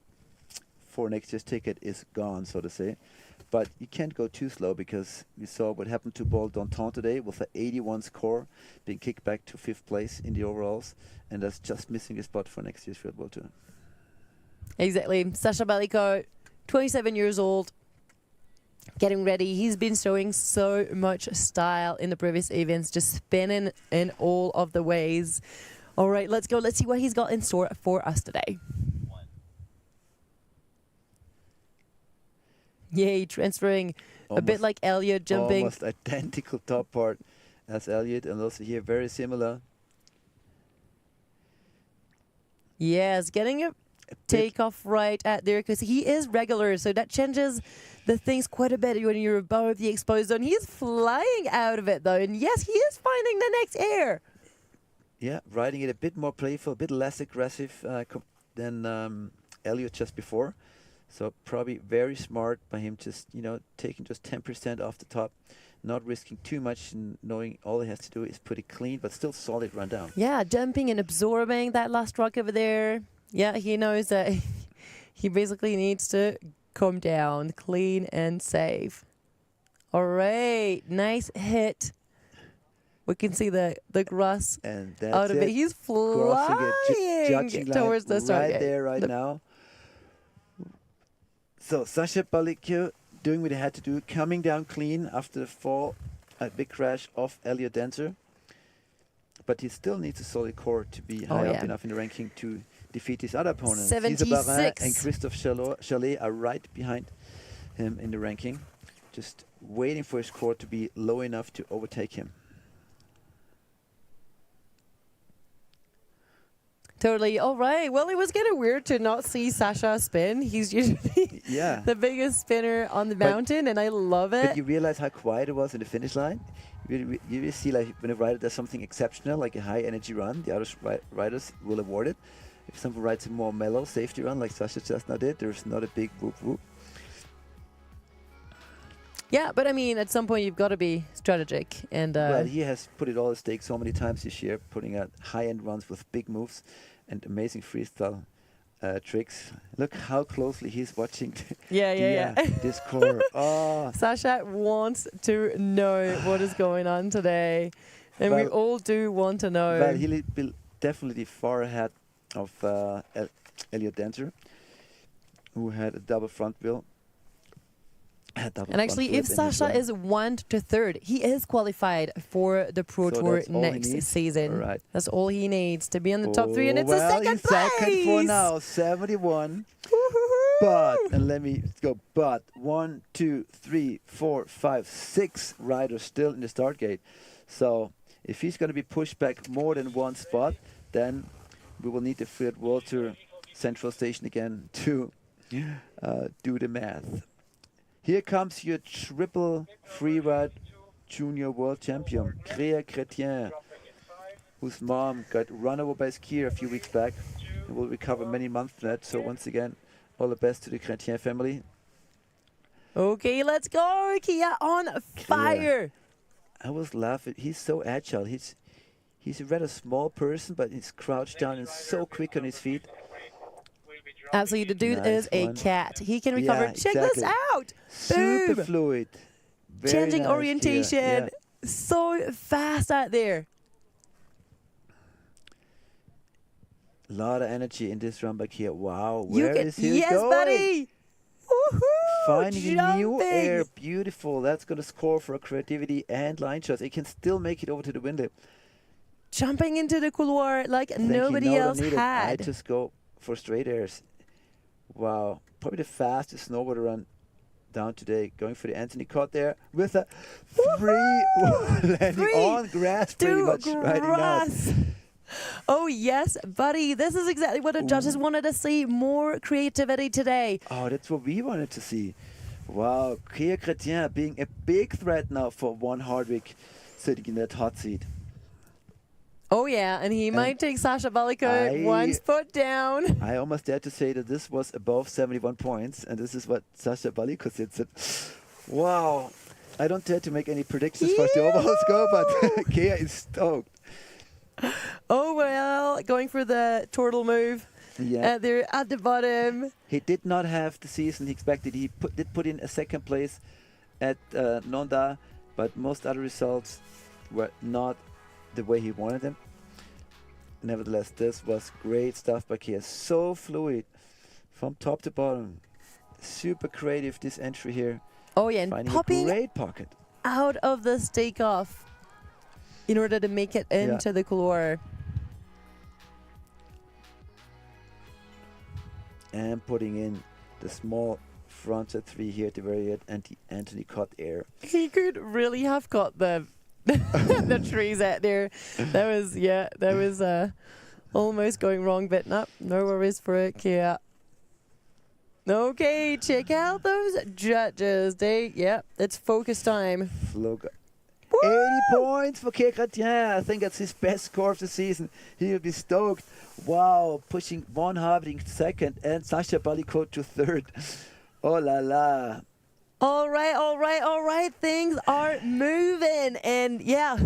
for next year's ticket is gone, so to say. But you can't go too slow, because we saw what happened to Paul Danton today with an 81 score, being kicked back to 5th place in the overalls, and that's just missing a spot for next year's Freeride World Tour. Exactly. Sasha Baliko, 27 years old, getting ready. He's been showing so much style in the previous events, just spinning in all of the ways. All right, let's go. Let's see what he's got in store for us today. Yay, transferring a bit like Elliot, jumping. Almost identical top part as Elliot, and also here very similar. Yes, getting a takeoff right at there, because he is regular, so that changes the things quite a bit when you're above the exposed zone. He's flying out of it though, and yes, he is finding the next air. Yeah, riding it a bit more playful, a bit less aggressive than Elliot just before. So probably very smart by him, just taking just 10% off the top, not risking too much, and knowing all he has to do is put it clean but still solid run down. Yeah, jumping and absorbing that last rock over there. Yeah, he knows that he basically needs to come down clean and safe. All right, nice hit. We can see the grass And that's out of it. He's Crossing flying it, judging line towards the start. right there, right now. So Sasha Balicki doing what he had to do, coming down clean after the fall, a big crash off Elliot Dancer. But he still needs a solid core to be high up enough in the ranking to defeat his other opponents. 76. Cesar Barin and Christophe Chalet are right behind him in the ranking, just waiting for his core to be low enough to overtake him. Totally. All right. Well, it was kind of weird to not see Sasha spin. He's usually the biggest spinner on the mountain, and I love it. But you realize how quiet it was in the finish line? You really see, like, when a rider does something exceptional, like a high energy run, the other riders will award it. If someone rides a more mellow safety run, like Sasha just now did, there's not a big whoop whoop. Yeah, but I mean, at some point you've got to be strategic. And well, he has put it all at stake so many times this year, putting out high-end runs with big moves and amazing freestyle tricks. Look how closely he's watching this core. Oh. Sasha wants to know what is going on today. And we all do want to know. Well, he'll be definitely far ahead of Elliot Dancer, who had a double front wheel. And actually, if Sasha is 1 to 3rd, he is qualified for the Pro Tour next season. Right. That's all he needs to be in the top 3, and it's a well, second he's place. Second for now, 71. But, and let me go, but 1, 2, 3, 4, 5, 6 riders still in the start gate. So if he's going to be pushed back more than one spot, then we will need the Freeride World Tour Central Station again to do the math. Here comes your triple freeride junior world champion, Créa Chrétien, whose mom got run over by a skier a few weeks back and will recover many months from that. So once again, all the best to the Chrétien family. Okay, let's go. Kia on fire. I was laughing. He's so agile. He's a rather small person, but he's crouched down and so quick on his feet. Absolutely, the dude is a cat. He can recover. Yeah, Check this out. Super Boom. fluid. Very Changing nice, orientation. Yeah. So fast out there. A lot of energy in this run back here. Wow, where is he yes, going? buddy. Woohoo! Finding a new Jumping. air. Beautiful. That's going to score for creativity and line shots. It can still make it over to the window. Jumping into the couloir like Thinking, nobody no, else don't need it. I had. just go for straight airs. Wow, probably the fastest snowboarder run down today. Going for the Anthony cut there with a free landing on grass, pretty much riding out. Oh yes, buddy. This is exactly what the judges wanted to see. More creativity today. Oh, that's what we wanted to see. Wow, Créa Chrétien being a big threat now for Juan Hardwick sitting in that hot seat. Oh yeah, and he might take Sasha Balicki one foot down. I almost dare to say that this was above 71 points, and this is what Sasha Balicki sits at. Wow. I don't dare to make any predictions for the overall score, but Kea is stoked. Oh well, going for the turtle move. Yeah. They're at the bottom. He did not have the season he expected. He did put in a second place at Nonda, but most other results were not the way he wanted them. Nevertheless, this was great stuff by Kia. So fluid from top to bottom. Super creative, this entry here. Oh yeah, and finding popping a great pocket out of the takeoff in order to make it into the couloir. And putting in the small fronted 3 here at the very end, Anthony caught air. He could really have got the the trees out there. That was almost going wrong, but no worries for it, Kia. Okay, check out those judges. It's focus time. Look, 80 points for Kia Chrétien. I think that's his best score of the season. He will be stoked. Wow, pushing Von Havering second and Sasha Balicki to third. Oh la la. All right. Things are moving. And yeah,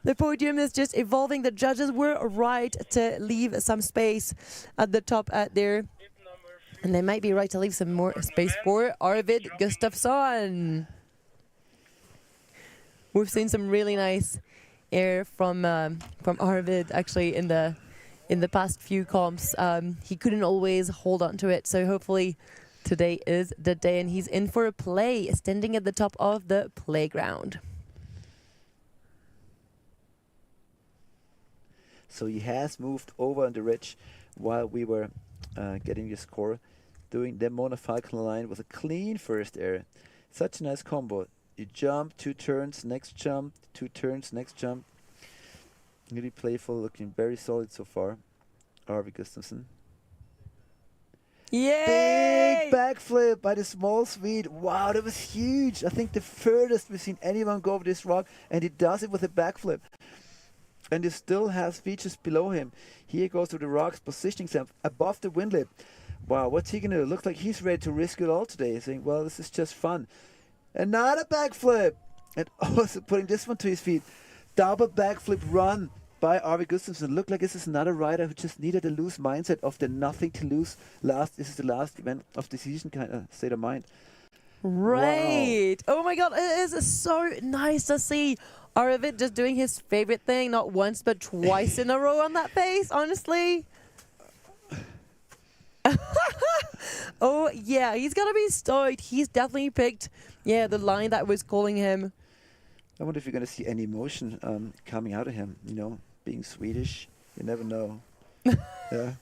the podium is just evolving. The judges were right to leave some space at the top there. And they might be right to leave some more space for Arvid Gustafsson. We've seen some really nice air from Arvid actually in the past few comps. He couldn't always hold on to it, so hopefully today is the day, and he's in for a play, standing at the top of the playground. So he has moved over on the ridge while we were getting the score. Doing the monofalcon line with a clean first air. Such a nice combo. You jump, 2 turns, next jump, 2 turns, next jump. Really playful, looking very solid so far. Arvid Gustafsson. Yay! Big backflip by the small Swede. Wow, that was huge. I think the furthest we've seen anyone go over this rock, and he does it with a backflip. And he still has features below him. Here he goes to the rocks, positioning himself above the windlip. Wow, what's he gonna do? Looks like he's ready to risk it all today. Saying, well, this is just fun. Another backflip! And also putting this one to his feet. Double backflip run by Arvid Gustafsson. Looked like this is another rider who just needed a loose mindset of the nothing to lose last. This is the last event of the season kind of state of mind. Right. Wow. Oh my God, it is so nice to see Arvid just doing his favorite thing, not once but twice in a row on that pace, honestly. Oh yeah, he's gonna be stoked. He's definitely picked, yeah, the line that was calling him. I wonder if you're going to see any emotion coming out of him, you know, being Swedish. You never know. Yeah.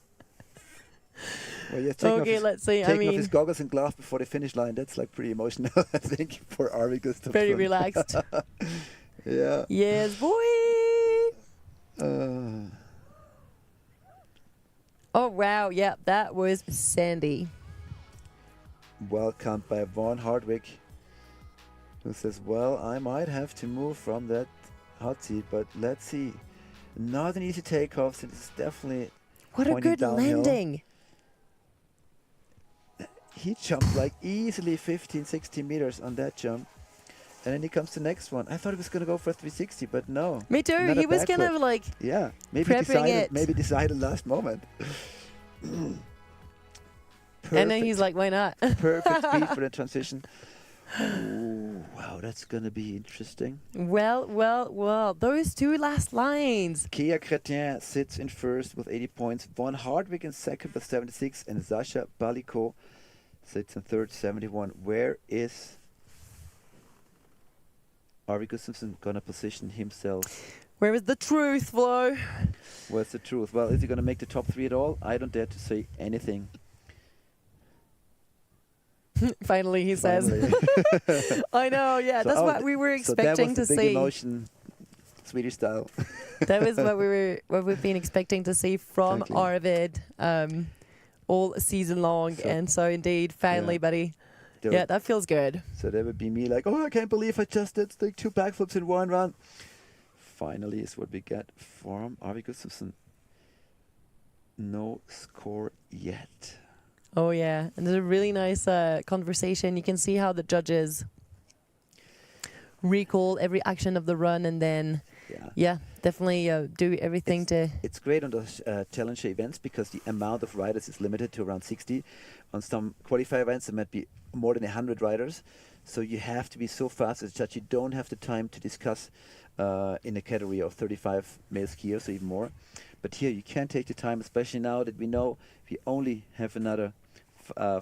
Well, yeah, Okay, let's see. Taking off his goggles and gloves before the finish line, that's like pretty emotional, I think, for Arvid Gustafsson. Very relaxed. Yeah. Yes, boy. Oh, wow. Yeah, that was Sandy. Welcomed by Von Hardwick, who says, well, I might have to move from that hot seat, but let's see. Not an easy takeoff, and it's definitely What a good downhill. landing. He jumped like easily 15, 16 meters on that jump. And then he comes to the next one. I thought he was going to go for a 360, but no. Me too. Another He was kind backflip. of like Yeah, prepping maybe it. decided last moment. And then he's like, why not? Perfect speed for the transition. Ooh, wow, that's going to be interesting. Well. Those two last lines. Kia Chrétien sits in first with 80 points. Von Hardwick in second with 76. And Sasha Baliko sits in third, 71. Where is Arvid Gustafsson going to position himself? Where is the truth, Flo? Where's the truth? Well, is he going to make the top 3 at all? I don't dare to say anything. Finally, he says. I know, yeah. So, that's what we were so expecting that was to the big see. emotion, Swedish style. That was what we've been expecting to see from Exactly. Arvid all season long, So- and so indeed, finally, Yeah. buddy. There Yeah, would- that feels good. So that would be me like, oh, I can't believe I just did like 2 backflips in 1 run. Finally is what we get from Arvid Gustafsson. No score yet. Oh yeah, and there's a really nice conversation. You can see how the judges recall every action of the run, and then yeah, definitely do everything to. It's great on those challenger events because the amount of riders is limited to around 60. On some qualifier events, there might be more than 100 riders. So you have to be so fast as a judge. You don't have the time to discuss in a category of 35 male skiers or even more. But here you can take the time, especially now that we know we only have another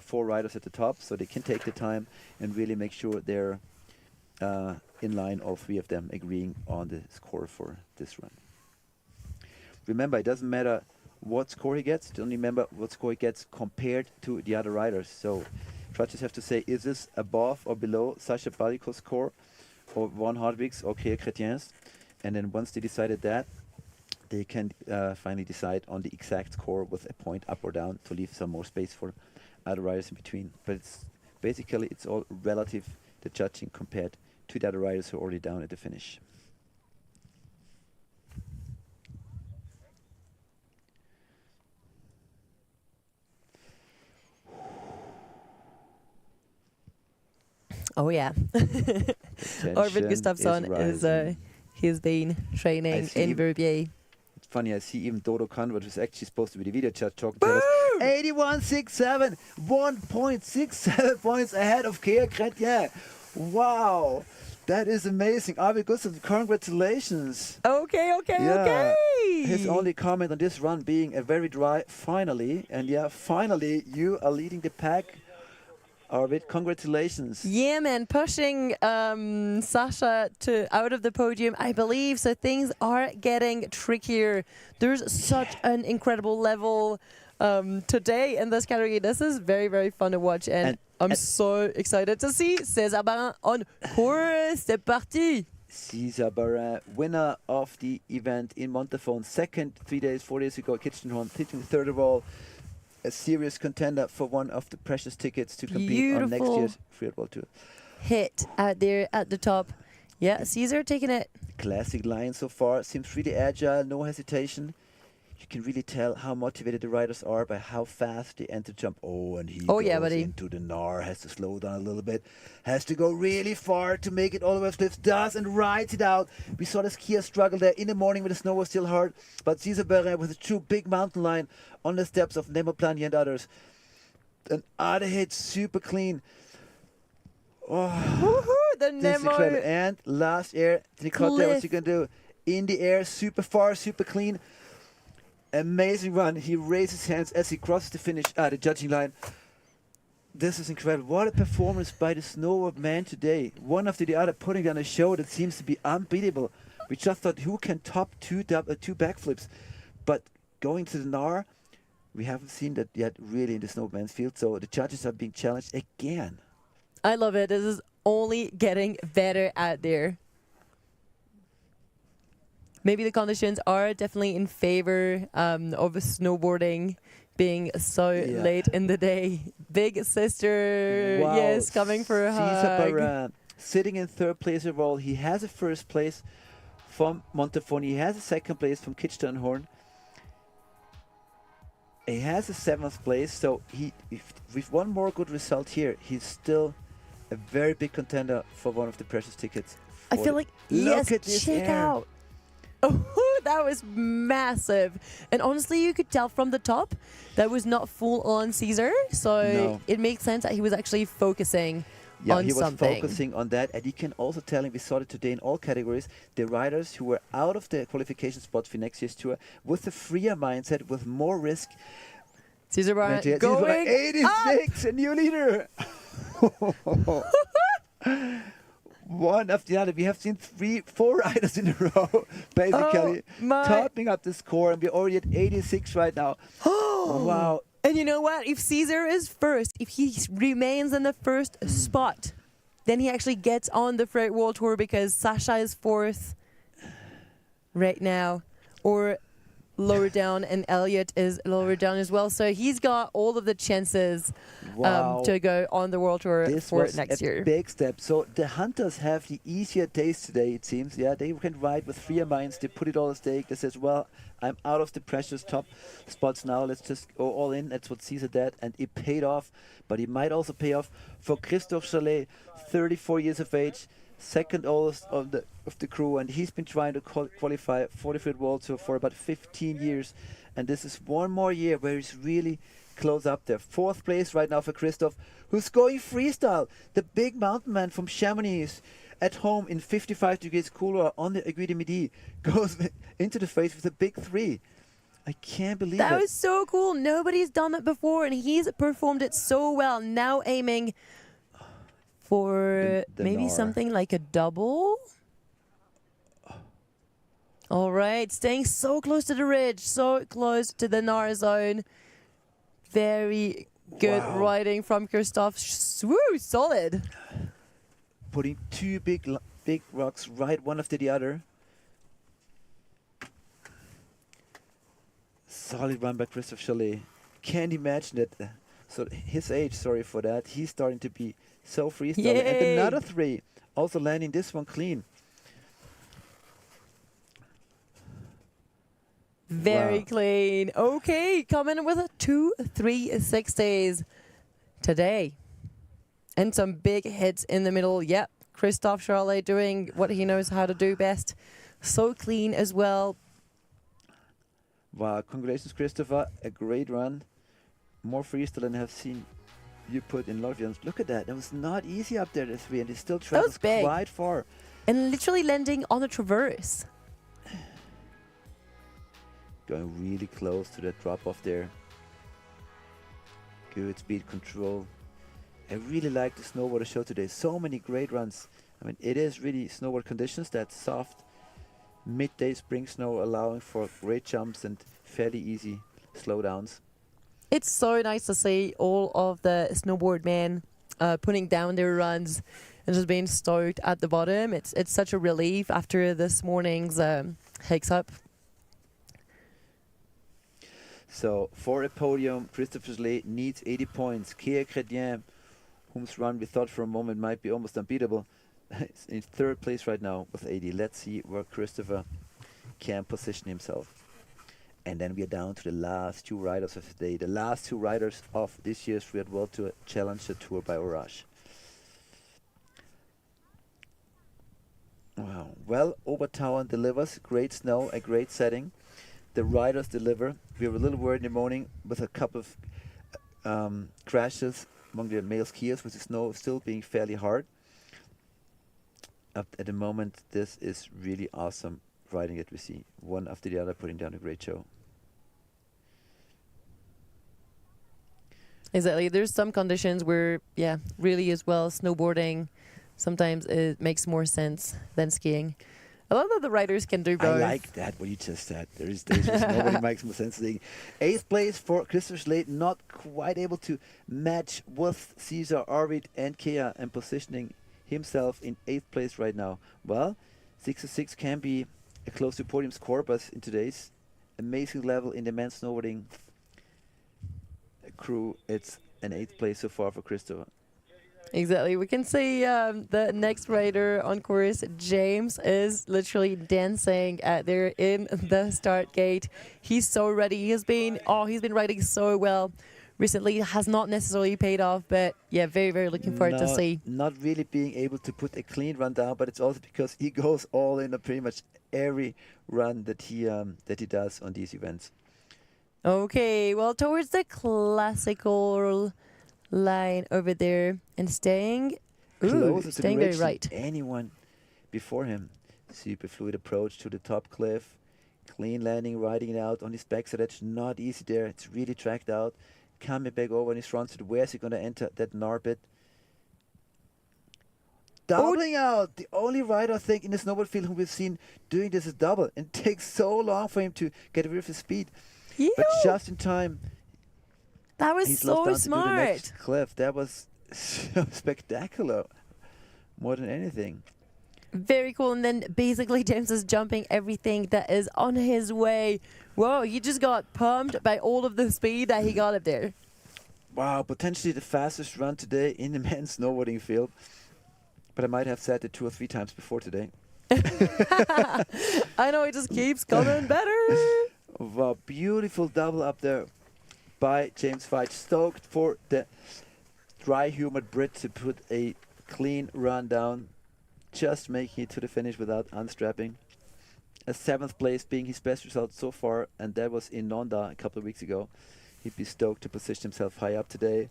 4 riders at the top, so they can take the time and really make sure they're in line, all 3 of them agreeing on the score for this run. Remember, it doesn't matter what score he gets, only remember what score he gets compared to the other riders. So judges have to say, is this above or below Sasha Baliko's score, or Von Hardwick's, or Kia Chrétien's? And then once they decided that, they can finally decide on the exact score with a point up or down to leave some more space for other riders in between. But it's basically, it's all relative, the judging, compared to the other riders who are already down at the finish. Oh yeah, Arvid Gustafsson is he's been training in Verbier. It's funny, I see even Dodo Conrad, who's actually supposed to be the video judge, talking to us. 81.67, 1.67 points ahead of Kea Chrétien. Wow, that is amazing. Arvid Gustafsson, congratulations. Okay. His only comment on this run being a very dry finally. And yeah, finally you are leading the pack. Arvid, congratulations. Yeah, man, pushing Sasha out of the podium, I believe. So things are getting trickier. There's such an incredible level today in this category. This is very, very fun to watch, and I'm so excited to see César Barin on course. C'est parti. César Barin, winner of the event in Montafon, second 4 days ago at Kitchenhorn, hitting third of all. A serious contender for one of the precious tickets to compete on next year's Freeride World Tour. Hit out there at the top. Yeah, César taking it. Classic line so far. Seems really agile, no hesitation. You can really tell how motivated the riders are by how fast they enter jump. Oh, and he goes into the Gnar, has to slow down a little bit. Has to go really far to make it all the way up cliffs. Does and rides it out. We saw the skier struggle there in the morning when the snow was still hard. But César Barin with a true big mountain line on the steps of Nemo Plani and others. An other hit, super clean. Oh, woohoo, the Nemo. And last air, Nicole, what's he going to do? In the air, super far, super clean. Amazing run. He raises his hands as he crosses the the judging line. This is incredible. What a performance by the snowboard man today. One after the other, putting on a show that seems to be unbeatable. We just thought, who can top two backflips? But going to the Gnar, we haven't seen that yet really in the snowman's field. So the judges are being challenged again. I love it. This is only getting better out there. Maybe the conditions are definitely in favor of snowboarding being so late in the day. Big sister, yes, coming for a César hug. Barin, sitting in third place overall. He has a first place from Montafon. He has a second place from Kitchenhorn. He has a seventh place. So with one more good result here, he's still a very big contender for one of the precious tickets. I feel like, Look at this check air. out. Oh, that was massive. And honestly, you could tell from the top that was not full on César. So it makes sense that he was actually focusing on he was something. focusing on that. And you can also tell him, we saw it today in all categories, the riders who were out of the qualification spot for next year's tour with a freer mindset, with more risk. César Barin going 86, a new leader. One after the other. We have seen 4 riders in a row, basically, topping up the score, and we're already at 86 right now. Wow. And you know what? If César is first, if he remains in the first spot, then he actually gets on the Freeride World Tour, because Sasha is fourth right now, or lower down, and Elliot is lower down as well. So he's got all of the chances to go on the World Tour for next year. Big step. So the hunters have the easier days today, it seems. Yeah, they can ride with freer minds. They put it all at stake. They says, well, I'm out of the precious top spots now. Let's just go all in. That's what César did, and it paid off. But it might also pay off for Christophe Chalet, 34 years of age, second oldest of the crew, and he's been trying to qualify for the Freeride World Tour for about 15 years, and this is one more year where he's really close up there. Fourth place right now for Christophe, who's going freestyle. The big mountain man from Chamonix, at home in 55 degrees cooler on the Aiguille de Midi, goes into the face with a big 3. I can't believe it. That was so cool. Nobody's done it before, and he's performed it so well. Now aiming for maybe Gnar. something like a double. All right, staying so close to the ridge, so close to the Gnar zone. Very good riding from Christophe. Woo, solid. Putting 2 big rocks right one after the other. Solid run by Christophe Chalet. Can't imagine that. So his age, sorry for that. He's starting to be so freestyle. And another 3, also landing this one clean. Very clean. Okay, coming with a 2 360s today. And some big hits in the middle. Yep, Christophe Chalet doing what he knows how to do best. So clean as well. Wow, congratulations, Christopher. A great run. more freestyle than I have seen you put in a lot of videos. Look at that. That was not easy up there, the 3, and it still travels big. quite far. And literally landing on a traverse. Going really close to that drop off there. Good speed control. I really like the snowboarder show today. So many great runs. I mean, it is really snowboard conditions, that soft midday spring snow allowing for great jumps and fairly easy slowdowns. It's so nice to see all of the snowboard men putting down their runs and just being stoked at the bottom. It's such a relief after this morning's hikes up. So for a podium, Christopher Slade needs 80 points. Kia Chrétien, whose run we thought for a moment might be almost unbeatable, is in 3rd place right now with 80. Let's see where Christopher can position himself. And then we are down to the last 2 riders of the day. The last 2 riders of this year's Freeride World Tour Challenger Tour by Orash. Wow. Well, Obertauern delivers great snow, a great setting. The riders deliver. We were a little worried in the morning with a couple of crashes among the male skiers with the snow still being fairly hard. Up at the moment, this is really awesome riding that we see. One after the other putting down a great show. Exactly. There's some conditions where, yeah, really as well, snowboarding, sometimes it makes more sense than skiing. I love that the riders can do both. I like that, what you just said. There is days where nobody makes more sense. 8th place for Christopher Slade, not quite able to match with Caesar, Arvid, and Kea, and positioning himself in 8th place right now. Well, 6-6 can be a close to podium score, but in today's amazing level in the men's snowboarding crew, it's an 8th place so far for Christopher. Exactly. We can see the next rider on course, James, is literally dancing there in the start gate. He's so ready. He's been riding so well recently. It has not necessarily paid off, but yeah, very, very looking forward to see. Not really being able to put a clean run down, but it's also because he goes all in on pretty much every run that he does on these events. Okay, well, towards the classical line over there and staying very right. Anyone before him. Super fluid approach to the top cliff. Clean landing, riding it out on his backside edge. Not easy there. It's really tracked out. Coming back over on his front side. Where's he going to enter that Narbit? Doubling out. The only rider, I think, in the snowboard field who we've seen doing this is double. And it takes so long for him to get rid of his speed. But just in time. That was so smart. To the next cliff. That was so spectacular, more than anything. Very cool. And then basically James is jumping everything that is on his way. Whoa, he just got pumped by all of the speed that he got up there. Wow, potentially the fastest run today in the men's snowboarding field. But I might have said it 2 or 3 times before today. I know, it just keeps coming better. Wow, beautiful double up there by James Veitch. Stoked for the dry, humid Brit to put a clean run down, just making it to the finish without unstrapping. A 7th place being his best result so far, and that was in Nonda a couple of weeks ago. He'd be stoked to position himself high up today.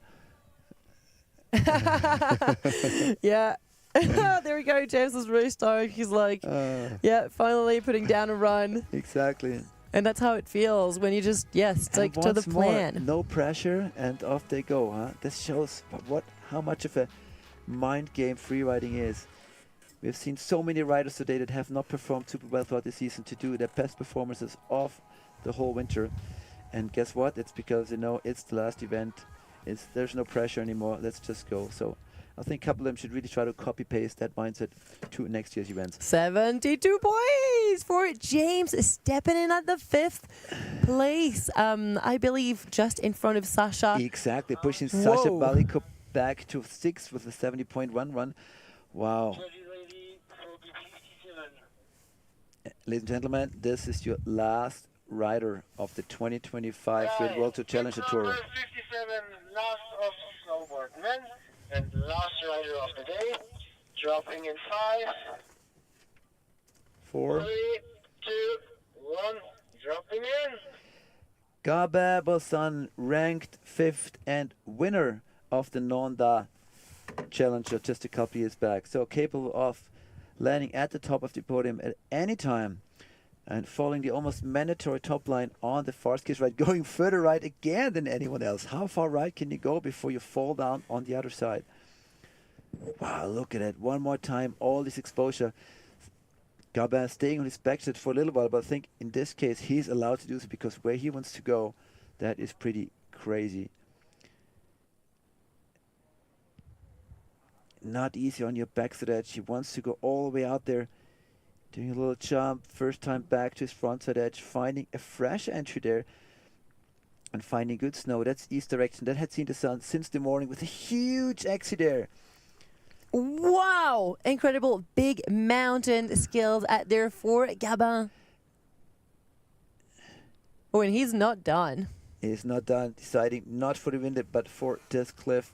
Yeah. There we go. James is really stoked. He's like, yeah, finally putting down a run. Exactly. And that's how it feels when you just, stick to the plan. No pressure, and off they go, huh? This shows how much of a mind game free riding is. We've seen so many riders today that have not performed super well throughout the season to do their best performances of the whole winter. And guess what? It's because, it's the last event. There's no pressure anymore. Let's just go. So I think a couple of them should really try to copy-paste that mindset to next year's events. 72 points for James, stepping in at the 5th place. I believe just in front of Sasha. Exactly, pushing Sasha Balikov back to 6th with a 70.1 run. Wow. Ladies and gentlemen, this is your last rider of the 2025 Freeride World Tour Challenger Tour. Number 57, last of snowboard men. And last rider of the day, dropping in 5, 4, 3, 2, 1, dropping in. Gabe Bosan ranked 5th and winner of the Nonda Challenger just a couple years back. So capable of landing at the top of the podium at any time and following the almost mandatory top line on the far skis right, going further right again than anyone else. How far right can you go before you fall down on the other side? Wow, look at it. One more time, all this exposure. Gabin staying on his backside for a little while, but I think in this case he's allowed to do so because where he wants to go, that is pretty crazy. Not easy on your backside edge. He wants to go all the way out there, doing a little jump, first time back to his frontside edge, finding a fresh entry there and finding good snow. That's east direction. That had seen the sun since the morning with a huge exit there. Wow! Incredible big mountain skills out there for Gabin. Oh, and he's not done. He's not done, deciding not for the wind, but for this cliff.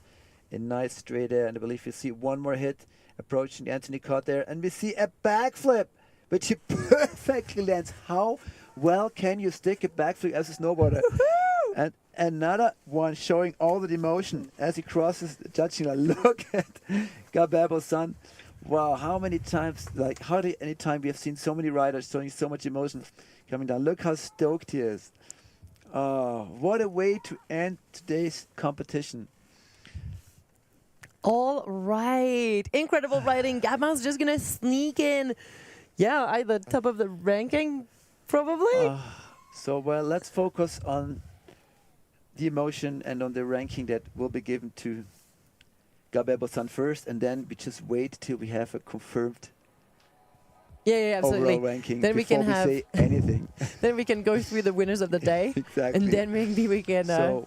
A nice straight air, and I believe you see one more hit approaching the Anthony Cott there, and we see a backflip, which he perfectly lands. How well can you stick a backflip as a snowboarder? And another one showing all the emotion as he crosses the judging line. Look at Gabin Bosan. Wow, how many times, like hardly any time we have seen so many riders showing so much emotion coming down. Look how stoked he is. Oh, what a way to end today's competition. All right. Incredible riding. Gabin's just going to sneak in. Yeah, either top of the ranking, probably. So, well, let's focus on the emotion and on the ranking that will be given to Gabin Bosan first, and then we just wait till we have a confirmed absolutely. overall ranking Then before we can say anything. Then we can go through the winners of the day. Exactly. And then maybe we can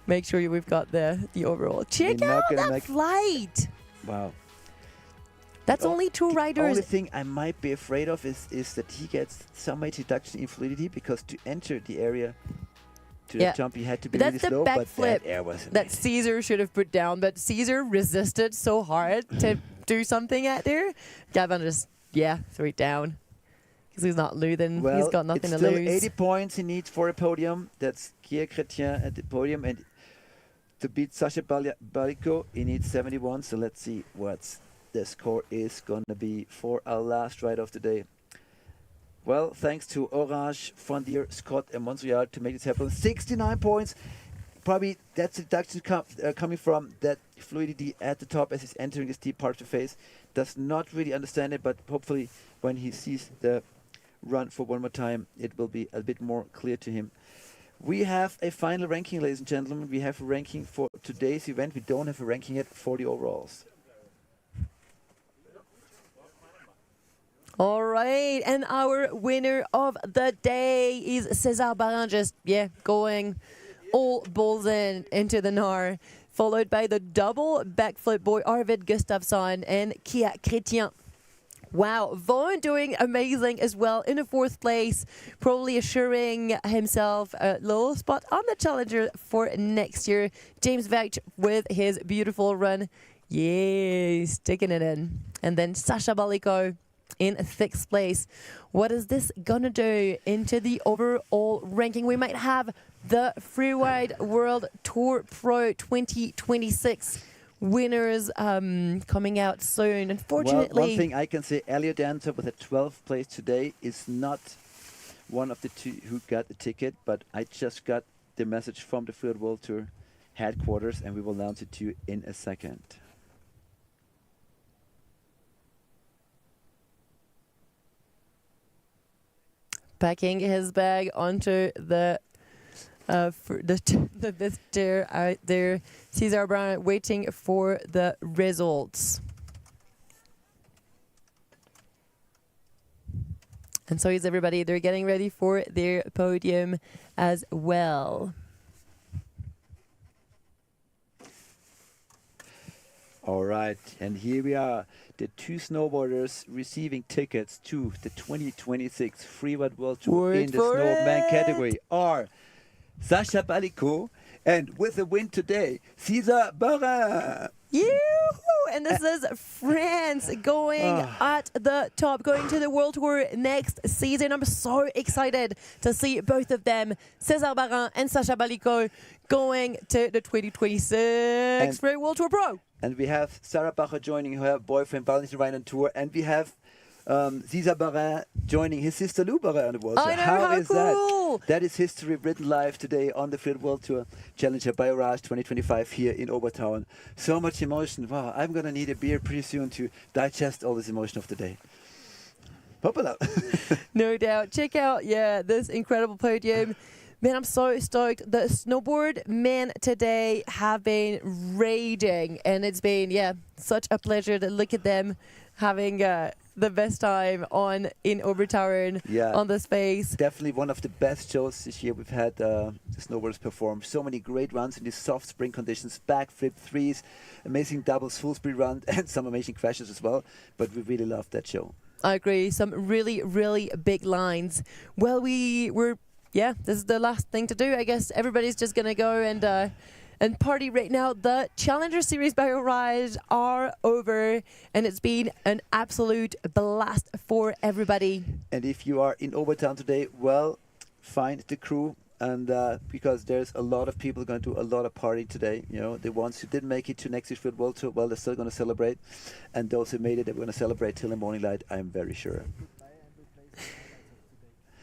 make sure we've got the overall. Check out that flight. Wow. That's only 2 The riders. only thing I might be afraid of is that he gets some reduction in fluidity, because to enter the area to the jump he had to be really slow, but that air was amazing. That Caesar should have put down, but Caesar resisted so hard to do something out there. Gabin just, threw it down. Because he's not losing. Well, he's got nothing it's to still lose. 80 points he needs for a podium. That's Pierre Chrétien at the podium. And to beat Sasha Balico, he needs 71. So let's see what the score is going to be for our last ride of the day. Well, thanks to Orange, Fondier, Scott, and Montreal to make this happen. 69 points. Probably that's the deduction coming from that fluidity at the top as he's entering the steep part of the face. Does not really understand it, but hopefully when he sees the run for one more time, it will be a bit more clear to him. We have a final ranking, ladies and gentlemen. We have a ranking for today's event. We don't have a ranking yet for the overalls. All right, and our winner of the day is César Barin, just, going all balls into the Nar, followed by the double backflip boy Arvid Gustafsson and Kia Chrétien. Wow, Vaughan doing amazing as well in the 4th place, probably assuring himself a little spot on the Challenger for next year. James Vecht with his beautiful run, sticking it in. And then Sasha Balico in 6th place. What is this gonna do into the overall ranking? We might have the Freeride World Tour Pro 2026 winners coming out soon. Unfortunately, well, one thing I can say, Elliot Dancer with a 12th place today is not one of the 2 who got the ticket, but I just got the message from the Freeride World Tour headquarters, and we will announce it to you in a second. packing his bag onto the stair out there. César Barin waiting for the results. And so is everybody. They're getting ready for their podium as well. All right, and here we are, the 2 snowboarders receiving tickets to the 2026 Freeride World Tour in the snowman category are Sasha Balico, and with the win today, César Barin. Yoo-hoo! and this is France going at the top, going to the World Tour next season. I'm so excited to see both of them, César Barin and Sacha Baliko, going to the 2026 Freeride World Tour Pro. And we have Sarah Bacher joining her boyfriend Valentin Ryan on tour, and we have César Barin joining his sister Lou Barin on the World Tour. I know, how is cool! That is history written live today on the Freeride World Tour Challenger by Orage 2025 here in Obertauern. So much emotion. Wow, I'm going to need a beer pretty soon to digest all this emotion of the day. Hoppala. No doubt. Check out, this incredible podium. Man, I'm so stoked. The snowboard men today have been raiding, and it's been, such a pleasure to look at them having the best time in Obertauern on the space. Definitely one of the best shows this year. We've had the snowboarders perform so many great runs in these soft spring conditions, backflip threes, amazing doubles, full speed run, and some amazing crashes as well. But we really loved that show. I agree. Some really, really big lines. Well, this is the last thing to do. I guess everybody's just going to go and party right now. The Challenger Series by Orage are over, and it's been an absolute blast for everybody. And if you are in Overtown today, well, find the crew, and because there's a lot of people going to do a lot of partying today. You know, the ones who didn't make it to next year's Freeride World Tour, well, they're still going to celebrate, and those who made it, they're going to celebrate till the morning light, I'm very sure.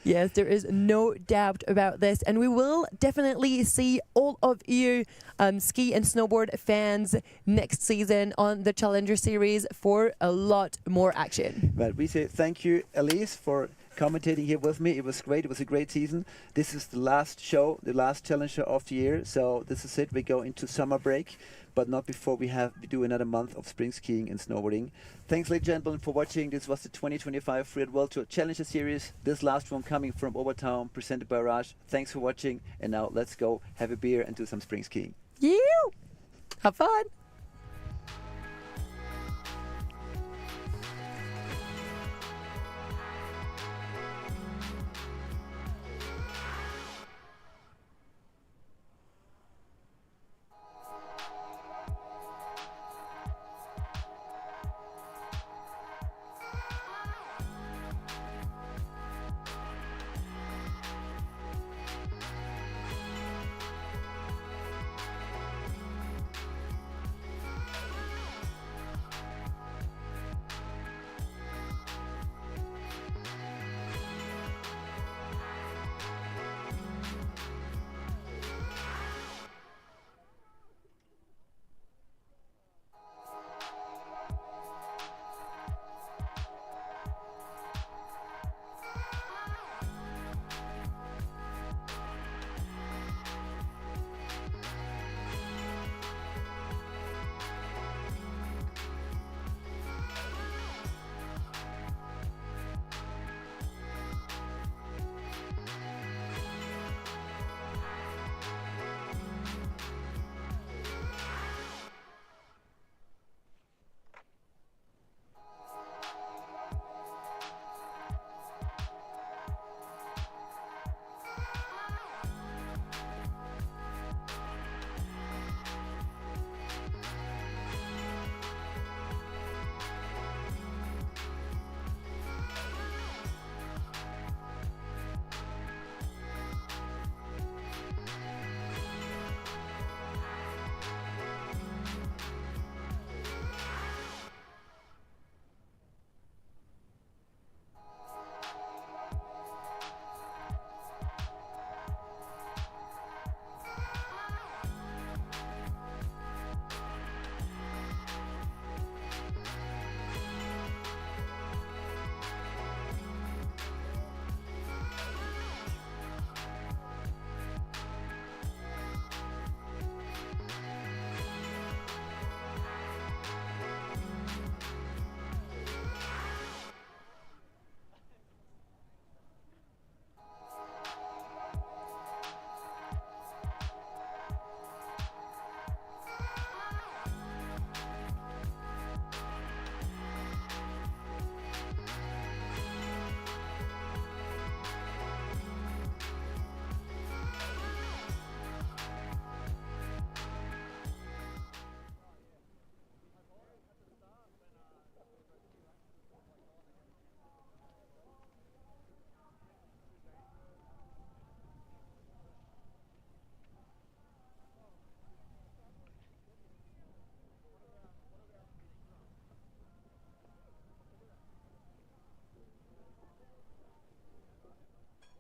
Yes, there is no doubt about this. And we will definitely see all of you ski and snowboard fans next season on the Challenger Series for a lot more action. Well, we say thank you, Elise, for commentating here with me. It was great. It was a great season. This is the last show, the last Challenger of the year. So this is it. We go into summer break, but not before we do another month of spring skiing and snowboarding. Thanks, ladies and gentlemen, for watching. This was the 2025 Freeride World Tour Challenger Series. This last one coming from Obertown, presented by Orage. Thanks for watching. And now let's go have a beer and do some spring skiing. You! Have fun!